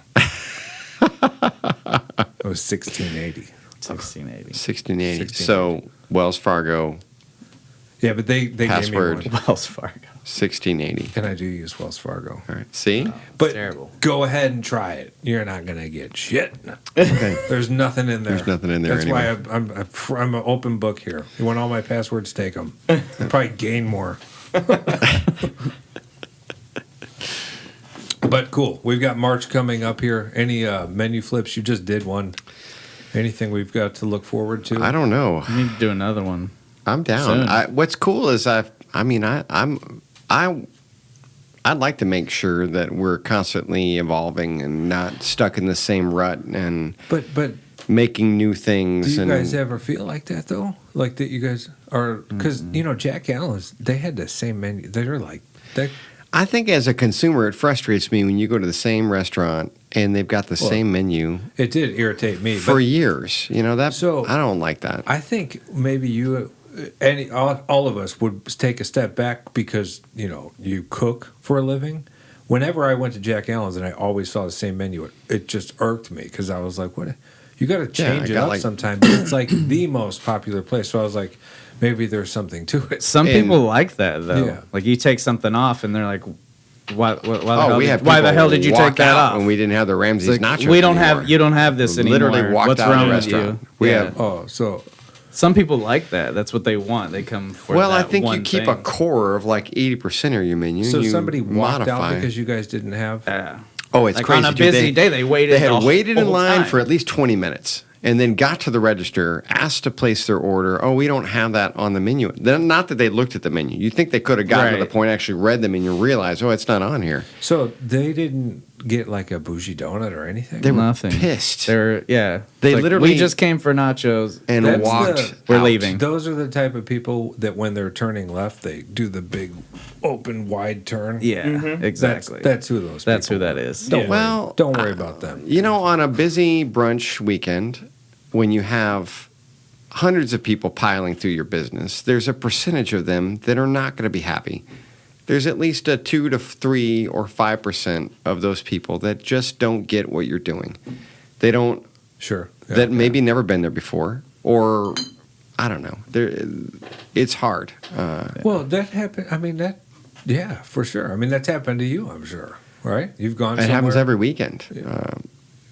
it was 1680. 1680. 1680. So Wells Fargo Yeah, but they Password. gave me one. Wells Fargo. 1680. And I do use Wells Fargo. All right. See? But terrible. go ahead and try it. You're not gonna get shit. Okay. There's nothing in there. There's nothing in there That's anyway. why I'm an open book here. You want all my passwords? Take them. I'll probably gain more. But cool. We've got March coming up here. Any menu flips? You just did one. Anything we've got to look forward to? I don't know. We need to do another one. I'm down. Soon. What's cool is I'd like to make sure that we're constantly evolving and not stuck in the same rut and But making new things. do you and guys ever feel like that though? Like that you guys are because Jack Allen's they had the same menu. They're like that. I think as a consumer, it frustrates me when you go to the same restaurant and they've got the same menu It did irritate me for but years. So- I don't like that. I think maybe you, all of us would take a step back because you cook for a living. Whenever I went to Jack Allen's and I always saw the same menu, it just irked me because I was like, "What? You got to change it up sometimes." It's like the most popular place, so I was like, maybe there's something to it. Some And- people like that though. Yeah. Like you take something off, and they're like, "Why the Why hell did you take that off?" when we didn't have the Ramsay's It's like, nachos? we don't anymore? have you don't have this anymore. Literally walked What's out of wrong the with you? restaurant. We have- Oh, so Some people like that. That's what they want. They come for. Well, I that think you one keep thing. a core of like 80% of your menu. so and you somebody walked modify. out because you guys didn't have. Oh, it's like crazy. on a dude. busy day, they waited. They had the waited in whole line time. for at least 20 minutes and then got to the register, asked to place their order. Oh, we don't have that on the menu. Then, not that they looked at the menu. You think they could have gotten to the Right. point, actually read the menu, realized, oh, it's not on here. So they didn't get like a bougie donut or anything. They were Nothing. pissed. They're They It's like, literally- we just came for nachos. and That's walked. We're out. leaving. Those are the type of people that when they're turning left, they do the big, open, wide turn. Yeah, exactly. That's who those. That's people who that are. is. Don't Yeah. worry. Well, Don't worry about them. On a busy brunch weekend, when you have hundreds of people piling through your business, there's a percentage of them that are not going to be happy. There's at least a 2 to 3 or 5% of those people that just don't get what you're doing. They don't, Sure. Yeah. that maybe never been there before, or I don't know. It's hard. Well, that happened. I mean, yeah, for sure. I mean, that's happened to you, I'm sure. Right? You've gone. It happens somewhere- every weekend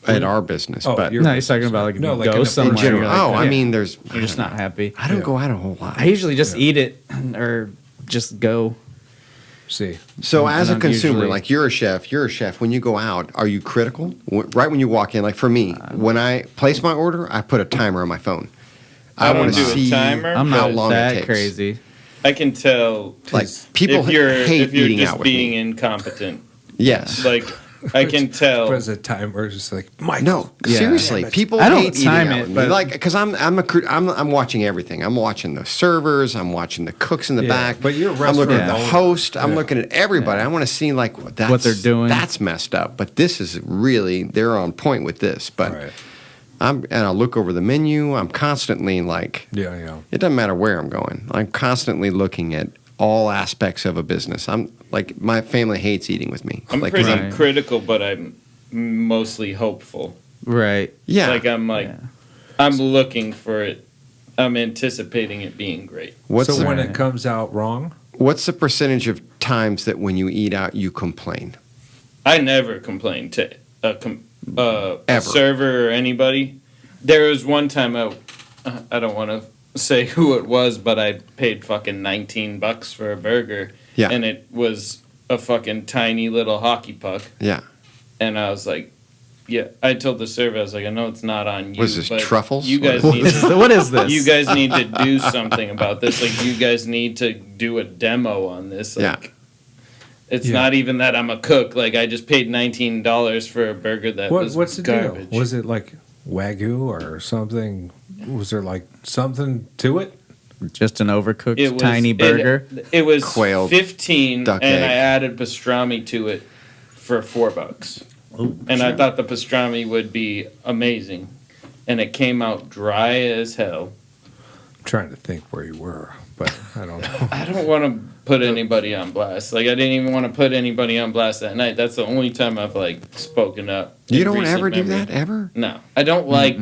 at our business. Oh, but you're- No, he's talking about like if No, you like go in a- in somewhere. general, you're like, I yeah, mean, there's. you're just not happy. I don't go out a whole lot. I usually just eat it or just go. See, So as a I'm consumer, usually- like you're a chef. When you go out, are you critical? Right when you walk in, like for me, when I place my order, I put a timer on my phone. I don't want to do a see timer. I'm how not long it that takes. crazy. I can tell Like people if you're hate eating just out with being me. incompetent. Yes. Like I can tell. but as a timer, it's just like Michael. No, Yeah. seriously, Damn it. people I don't hate eating time out it, with me. but- Like, because I'm watching everything. I'm watching the servers. I'm watching the cooks in the Yeah, back. but you're a I'm looking at the restaurant host. I'm owner. looking at everybody. I want to see like that's, What they're doing. That's messed up. But this is really they're on point with this. But Right. and I look over the menu. I'm constantly like, Yeah, yeah. it doesn't matter where I'm going. I'm constantly looking at all aspects of a business. I'm like my family hates eating with me. I'm like, 'cause pretty Right. critical, but I'm mostly hopeful. Right. yeah. Yeah. I'm looking for it. I'm anticipating it being great. What's So the, when it comes out wrong, what's the percentage of times that when you eat out you complain? I never complain to a Ever. server or anybody. There was one time I don't want to say who it was, but I paid fucking $19 for a burger. Yeah. And it was a fucking tiny little hockey puck. Yeah. And I was like, yeah, I told the server, I was like, I know it's not on you. Was this but truffles? You guys What need to, What is this? you guys need to do something about this. Like, you guys need to do a demo on this. Like, Yeah. It's Yeah. not even that I'm a cook. Like, I just paid $19 for a burger that was what's the garbage. deal? Was it like Wagyu or something? Was there like something to it? Just an overcooked It was, tiny burger. It was Quail 15, duck and egg. I added pastrami to it for $4. And I thought the pastrami would be amazing, and it came out dry as hell. I'm trying to think where you were, but I don't know. I don't want to put anybody on blast. Like, I didn't even want to put anybody on blast that night. That's the only time I've like spoken up. You in don't recent ever do memory. that ever? No, I don't like.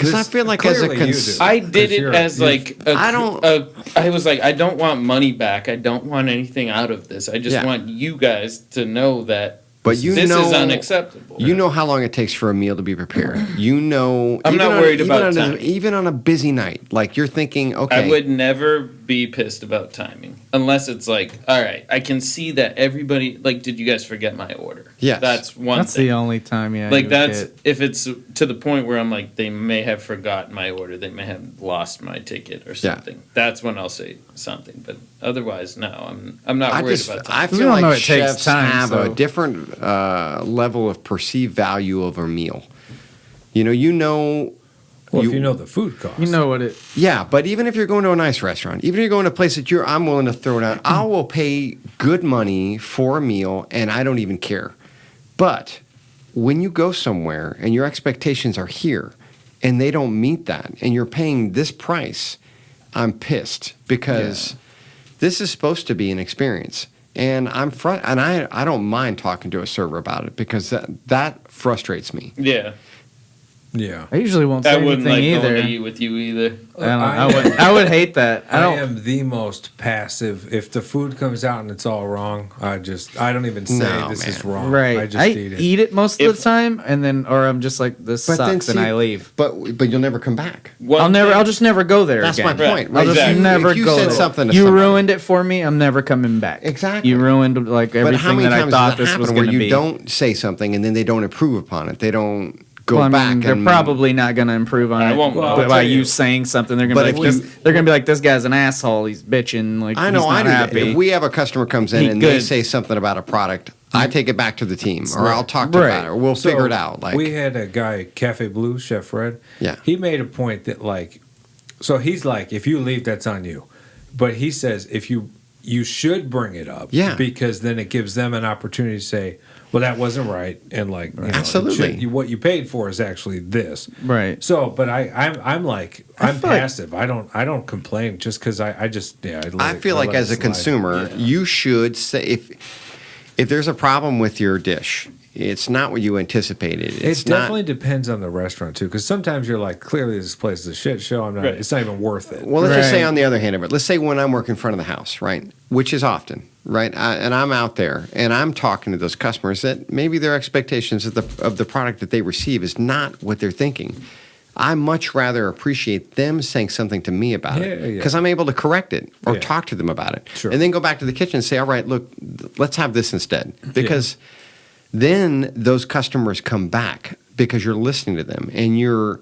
Because I feel like as a Clearly you do. I did it as like I was like, I don't want money back. I don't want anything out of this. I just want you guys to know that But this is unacceptable. You know how long it takes for a meal to be prepared. You know, I'm not worried about timing. timing. Even on a busy night, like you're thinking, okay, I would never be pissed about timing unless it's like, all right, I can see that everybody like. Did you guys forget my order? Yes. That's one. That's thing. the only time, yeah. Like you would that's get- if it's to the point where I'm like, they may have forgotten my order. They may have lost my ticket or something. That's when I'll say something. But otherwise, no, I'm not worried about timing. I We feel all know like it takes chefs time, have so- a different level of perceived value of a meal. You know. Well, if you know the food cost. You know what it. Yeah, but even if you're going to a nice restaurant, even if you're going to a place that I'm willing to throw it out. I will pay good money for a meal, and I don't even care. But when you go somewhere and your expectations are here, and they don't meet that, and you're paying this price, I'm pissed because this is supposed to be an experience, and I don't mind talking to a server about it because that frustrates me. Yeah, Yeah. I usually won't say I wouldn't anything like either. going to eat with you either. I would hate that. I I don't. am the most passive. If the food comes out and it's all wrong, I don't even say No, this is man. wrong. Right. I just eat it. most of the time, and then, or I'm just like, this But then sucks, and see- I leave. But you'll never come back. I'll just never go there That's again. my point. Right. Right? I'll just Exactly. never if you go said there. something to You somebody- ruined it for me. I'm never coming back. Exactly. You ruined like But how everything many that I times thought does it this was happen going where to you be. don't say something and then they don't improve upon it? They don't go Well, I back. mean, they're and probably not going to improve on I it. won't know. by I'll tell you you. saying something, they're But going to be if like, they're going to be like, this guy's an asshole. He's bitching. Like, I know. he's I not do that. happy. If we have a customer comes in He and they good. say something about a product, I take it back to the team, or I'll talk to them about it, or we'll So, figure it out. Like we had a guy, Cafe Blue, Chef Fred. Yeah. He made a point that so he's like, if you leave, that's on you. But he says you should bring it up. Yeah. Because then it gives them an opportunity to say, well, that wasn't right, and Absolutely. what you paid for is actually this. Right. So, but I'm like, I'm feel like- passive. I don't complain just because I feel like as a consumer, you should say if there's a problem with your dish, it's not what you anticipated. It's It definitely depends on the restaurant too, because sometimes you're like, clearly this place is a shit show. Right. It's not even worth it. Well, let's just say Right. on the other hand of it, let's say when I'm working in front of the house, right, which is often, right, and I'm out there and I'm talking to those customers that maybe their expectations of the product that they receive is not what they're thinking. I much rather appreciate them saying something to me about it Yeah, yeah. because I'm able to correct it or Yeah. talk to them about it, Sure. and then go back to the kitchen and say, all right, look, let's have this instead, because then those customers come back because you're listening to them and you're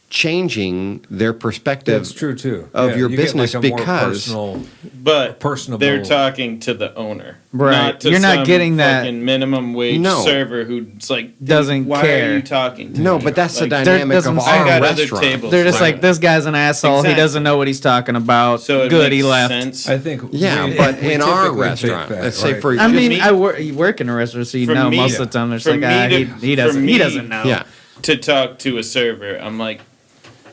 changing their perspective. That's true too. Of your you get, business like, a more because- personal, But personable. they're talking to the owner, Right. Not to You're not some getting that- fucking minimum wage No. server who's like, "Dude, Doesn't why care. are you talking to No, me?" but that's the Like, dynamic of doesn't- our I got other restaurant. tables. They're just Right. like, this guy's an asshole. Exactly. He doesn't know what he's talking about. So it Good, he makes left. sense. I think. Yeah, we- but we in our typically take restaurant, that, let's say right. for I mean, me- you work in a restaurant, so you For know me most to- of the time. There's for like, me to- he for doesn't me- know. yeah. To talk to a server, I'm like,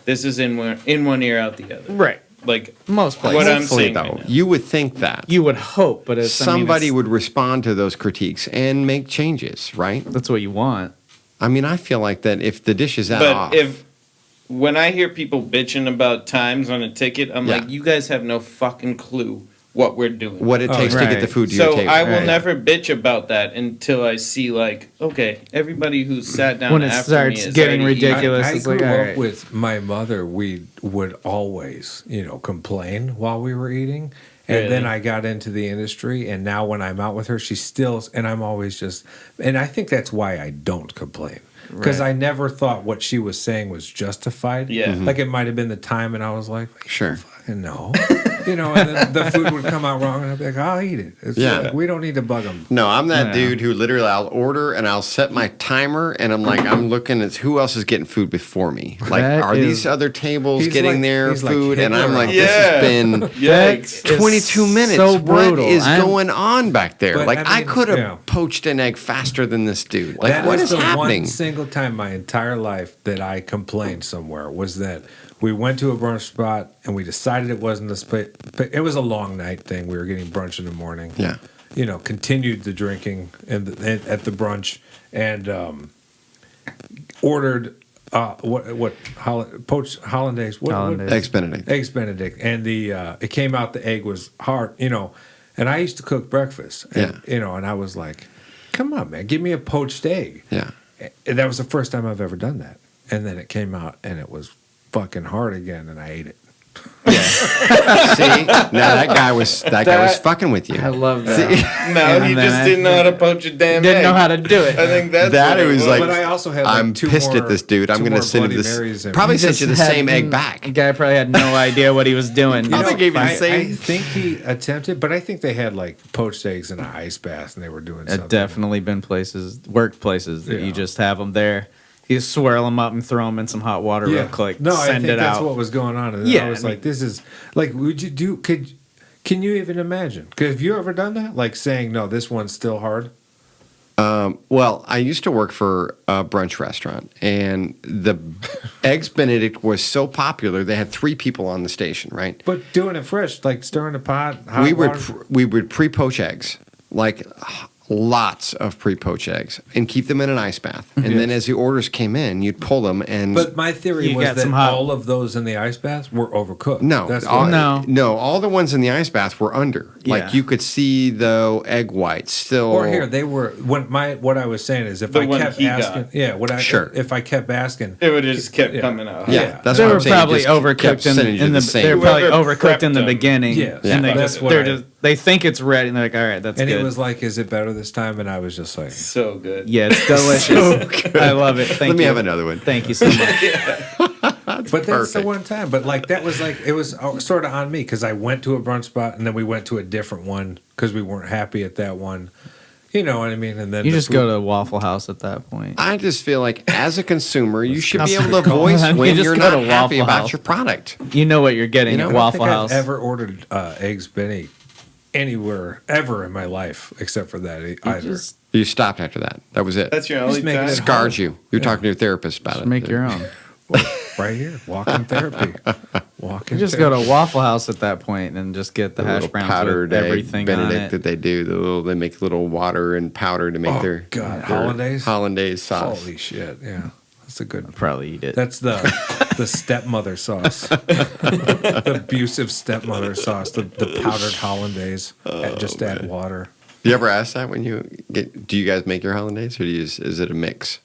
this is in one ear, out the other. Right. Like, Most places. what I'm Hopefully, saying though, right now. you would think that You would hope, but it's, somebody would respond to those critiques and make changes, right? That's what you want. I mean, I feel like that if the dish is that But off, when I hear people bitching about times on a ticket, I'm Yeah. like, you guys have no fucking clue what we're doing. what it takes to get right. the food to your So table. I will Right. never bitch about that until I see, like, okay, everybody who's sat down When it after starts me is getting already eating. ridiculous. I It's grew like, all up right. with my mother. We would always, complain while we were eating. And Really? then I got into the industry, and now when I'm out with her, she's still, and I'm always just, and I think that's why I don't complain. Because Right. I never thought what she was saying was justified. Yeah. Mhm. Like it might have been the time, and I was like, Sure. fucking no. And then the food would come out wrong, and I'd be like, I'll eat it. It's Yeah. like, we don't need to bug them. No, I'm that Yeah. dude who literally I'll order and I'll set my timer and I'm like, I'm looking at who else is getting food before me. Like, That are is- these other tables He's getting like- their he's like food? And I'm Hitler. like, this Yeah. has been Yikes. That is 22 minutes. So What brutal. is I'm- going on back there? But, Like, I I mean, could have yeah. poached an egg faster than this dude. Like, That what is is the happening? one single time my entire life that I complained somewhere was that we went to a brunch spot and we decided it wasn't this place. It was a long night thing. We were getting brunch in the morning. Yeah. Continued the drinking at the brunch and ordered poached hollandaise? Hollandaise. Eggs Benedict. Eggs Benedict, and it came out the egg was hard, And I used to cook breakfast, and, and I was like, "Come on, man, give me a poached egg." Yeah. And that was the first time I've ever done that, and then it came out and it was fucking hard again, and I ate it. See, now that guy was fucking with you. I love that. No, he just didn't know how to poach a damn egg. Didn't know how to do it. I think that's That what it was like, But I also had I'm pissed at this dude. I'm going to send him this. Probably sent you the same egg back. The guy probably had no idea what he was doing. I gave you the same. I think he attempted, but I think they had like poached eggs in an ice bath, and they were doing something. Definitely been workplaces that you just have them there. You just swirl them up and throw them in some hot water real quick. No, send I think it that's out. what was going on. And Yeah, I was like, this is like, would you do? Can you even imagine? Have you ever done that? Like saying, no, this one's still hard. Well, I used to work for a brunch restaurant, and the Eggs Benedict was so popular. They had 3 people on the station, right? But doing it fresh, like stirring the pot. We would pre-poach eggs, like lots of pre-poached eggs, and keep them in an ice bath. And then as the orders came in, you'd pull them and. But my theory was that all of those in the ice bath were overcooked. No, That's all the ones in the ice bath were under. Like you could see the egg whites still. Or here they were. What I was saying is, if I kept asking, if I kept asking, it would have just kept coming out. Yeah, that's they what were I'm saying. probably overcooked they were probably overcooked in the beginning. Yeah, and they think it's ready, and they're like, all right, that's good. And it was like, is it better this time? And I was just like, so good. Yeah, it's delicious. So good. I love it. Thank you. Let me have another one. Thank you so much. But that's the one time. But like that was like, it was sort of on me because I went to a brunch spot and then we went to a different one because we weren't happy at that one. You know what I mean? And then you just go to Waffle House at that point. I just feel like as a consumer, you should be able to voice when you're not happy about your product. You know what you're getting at Waffle House. I've ever ordered eggs Benny anywhere ever in my life except for that either. You stopped after that. That was it. That's your only time. Scarred you. You're talking to your therapist about it. Make your own. Right here, walk-in therapy. You just go to Waffle House at that point and just get the hash browns powdered with everything egg Benedict on it. that they do. They make little water and powder to make their hollandaise sauce. Holy shit! Yeah, that's a good. I'll probably eat it. That's the stepmother sauce, the abusive stepmother sauce, the powdered hollandaise. Just add water. You ever ask that when you get? Do you guys make your hollandaise, or is it a mix?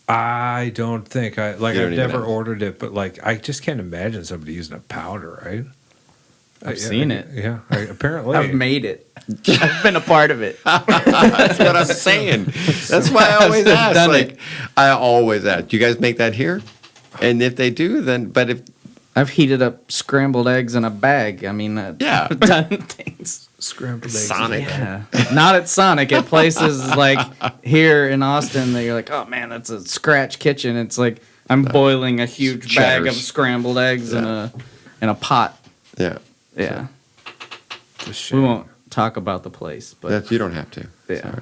I don't think I've never ordered it, but like I just can't imagine somebody using a powder, right? I've seen it. Yeah, apparently I've made it. I've been a part of it. That's what I'm saying. That's why I always ask. I always ask. Do you guys make that here? And if they do, then if I've heated up scrambled eggs in a bag. I mean, I've done things. Scrambled eggs. Sonic. Yeah. Not at Sonic. At places like here in Austin, that you're like, oh man, that's a scratch kitchen. It's like I'm boiling a huge bag of scrambled eggs in a pot. Yeah. Yeah. We won't talk about the place, but you don't have to. Yeah.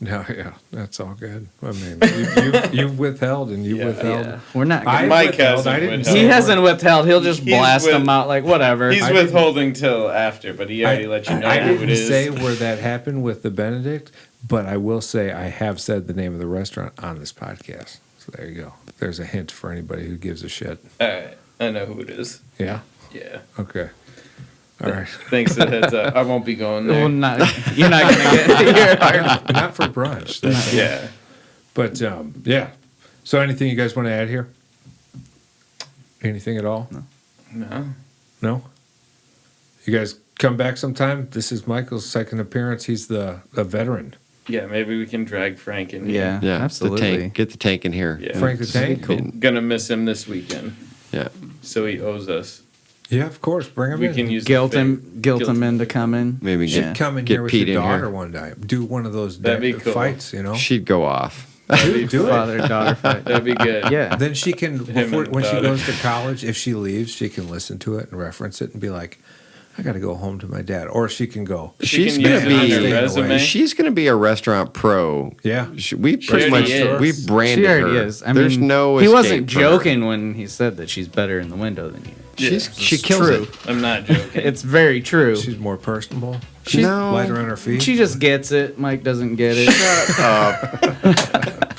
No, yeah, that's all good. I mean, you've withheld and you've withheld. Yeah. We're not. Mike hasn't. He hasn't withheld. He'll just blast them out like whatever. He's withholding till after, but he already let you know who it is. I didn't say where that happened with the Benedict, but I will say I have said the name of the restaurant on this podcast. So there you go. There's a hint for anybody who gives a shit. All right, I know who it is. Yeah. Yeah. Okay. All right. Thanks for the heads up. I won't be going there. Well, you're not gonna get. Not for brunch. Yeah. But yeah. So anything you guys want to add here? Anything at all? No. You guys come back sometime. This is Michael's second appearance. He's a veteran. Yeah, maybe we can drag Frank in here. Yeah, absolutely. Get the tank in here. Yeah. Frank the Tank. Cool. Gonna miss him this weekend. Yeah. So he owes us. Yeah, of course. Bring him We in. can use Guilt him into coming. Maybe come in get here with Pete your in here. daughter one time. Do one of those That'd be cool. fights, you know. She'd go off. Do it. Father-daughter fight. That'd be good. Yeah. Then she can, Him and when she daughter. goes to college, if she leaves, she can listen to it and reference it and be like, I got to go home to my dad. Or she can go. She's can gonna use it on be. her resume. She's gonna be a restaurant pro. Yeah. We pretty much already is. we've branded She already her. is. I There's mean, no. He wasn't escape from her. joking when he said that she's better in the window than you. She kills true. it. I'm not joking. It's very true. She's more personable. No. Lighter on her feet. She just gets it. Mike doesn't get it.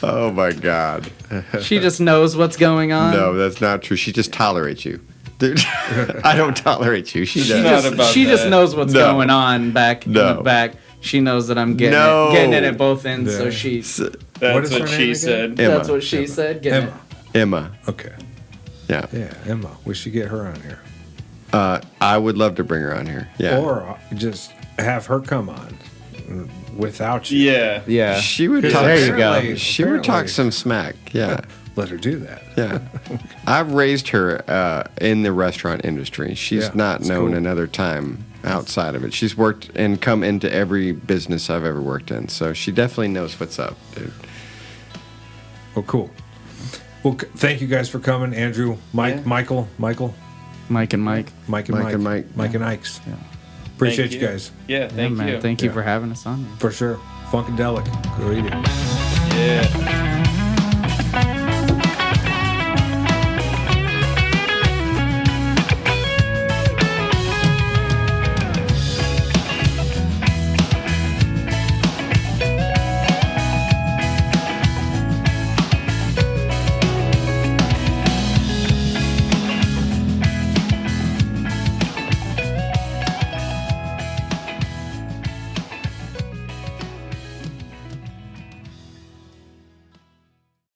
Oh my God. She just knows what's going on. No, that's not true. She just tolerates you. Dude, I don't tolerate you. She does. She just knows what's No. going on back in the back. She knows that I'm getting it at both ends. Yeah. So she's. That's her what name she again? said. Emma. That's what she said. Getting Emma. Emma. Okay. Yeah. Yeah, Emma. We should get her on here. I would love to bring her on here. Yeah. Or just have her come on without you. Yeah. Yeah. She would Because talk. There you go. apparently- She would talk apparently- some smack. Yeah. Let her do that. Yeah. I've raised her in the restaurant industry. She's Yeah, not that's known cool. another time outside of it. She's worked and come into every business I've ever worked in. So she definitely knows what's up, dude. Well, cool. Well, thank you guys for coming, Andrew, Mike, Yeah. Michael, Mike and Mike. Mike and Mike, Mike and Ikes. Yeah. Appreciate Thank you guys Yeah, thank man. you. Thank you Yeah. for having us on here. for sure. Funkadelic, go eat it. Yeah.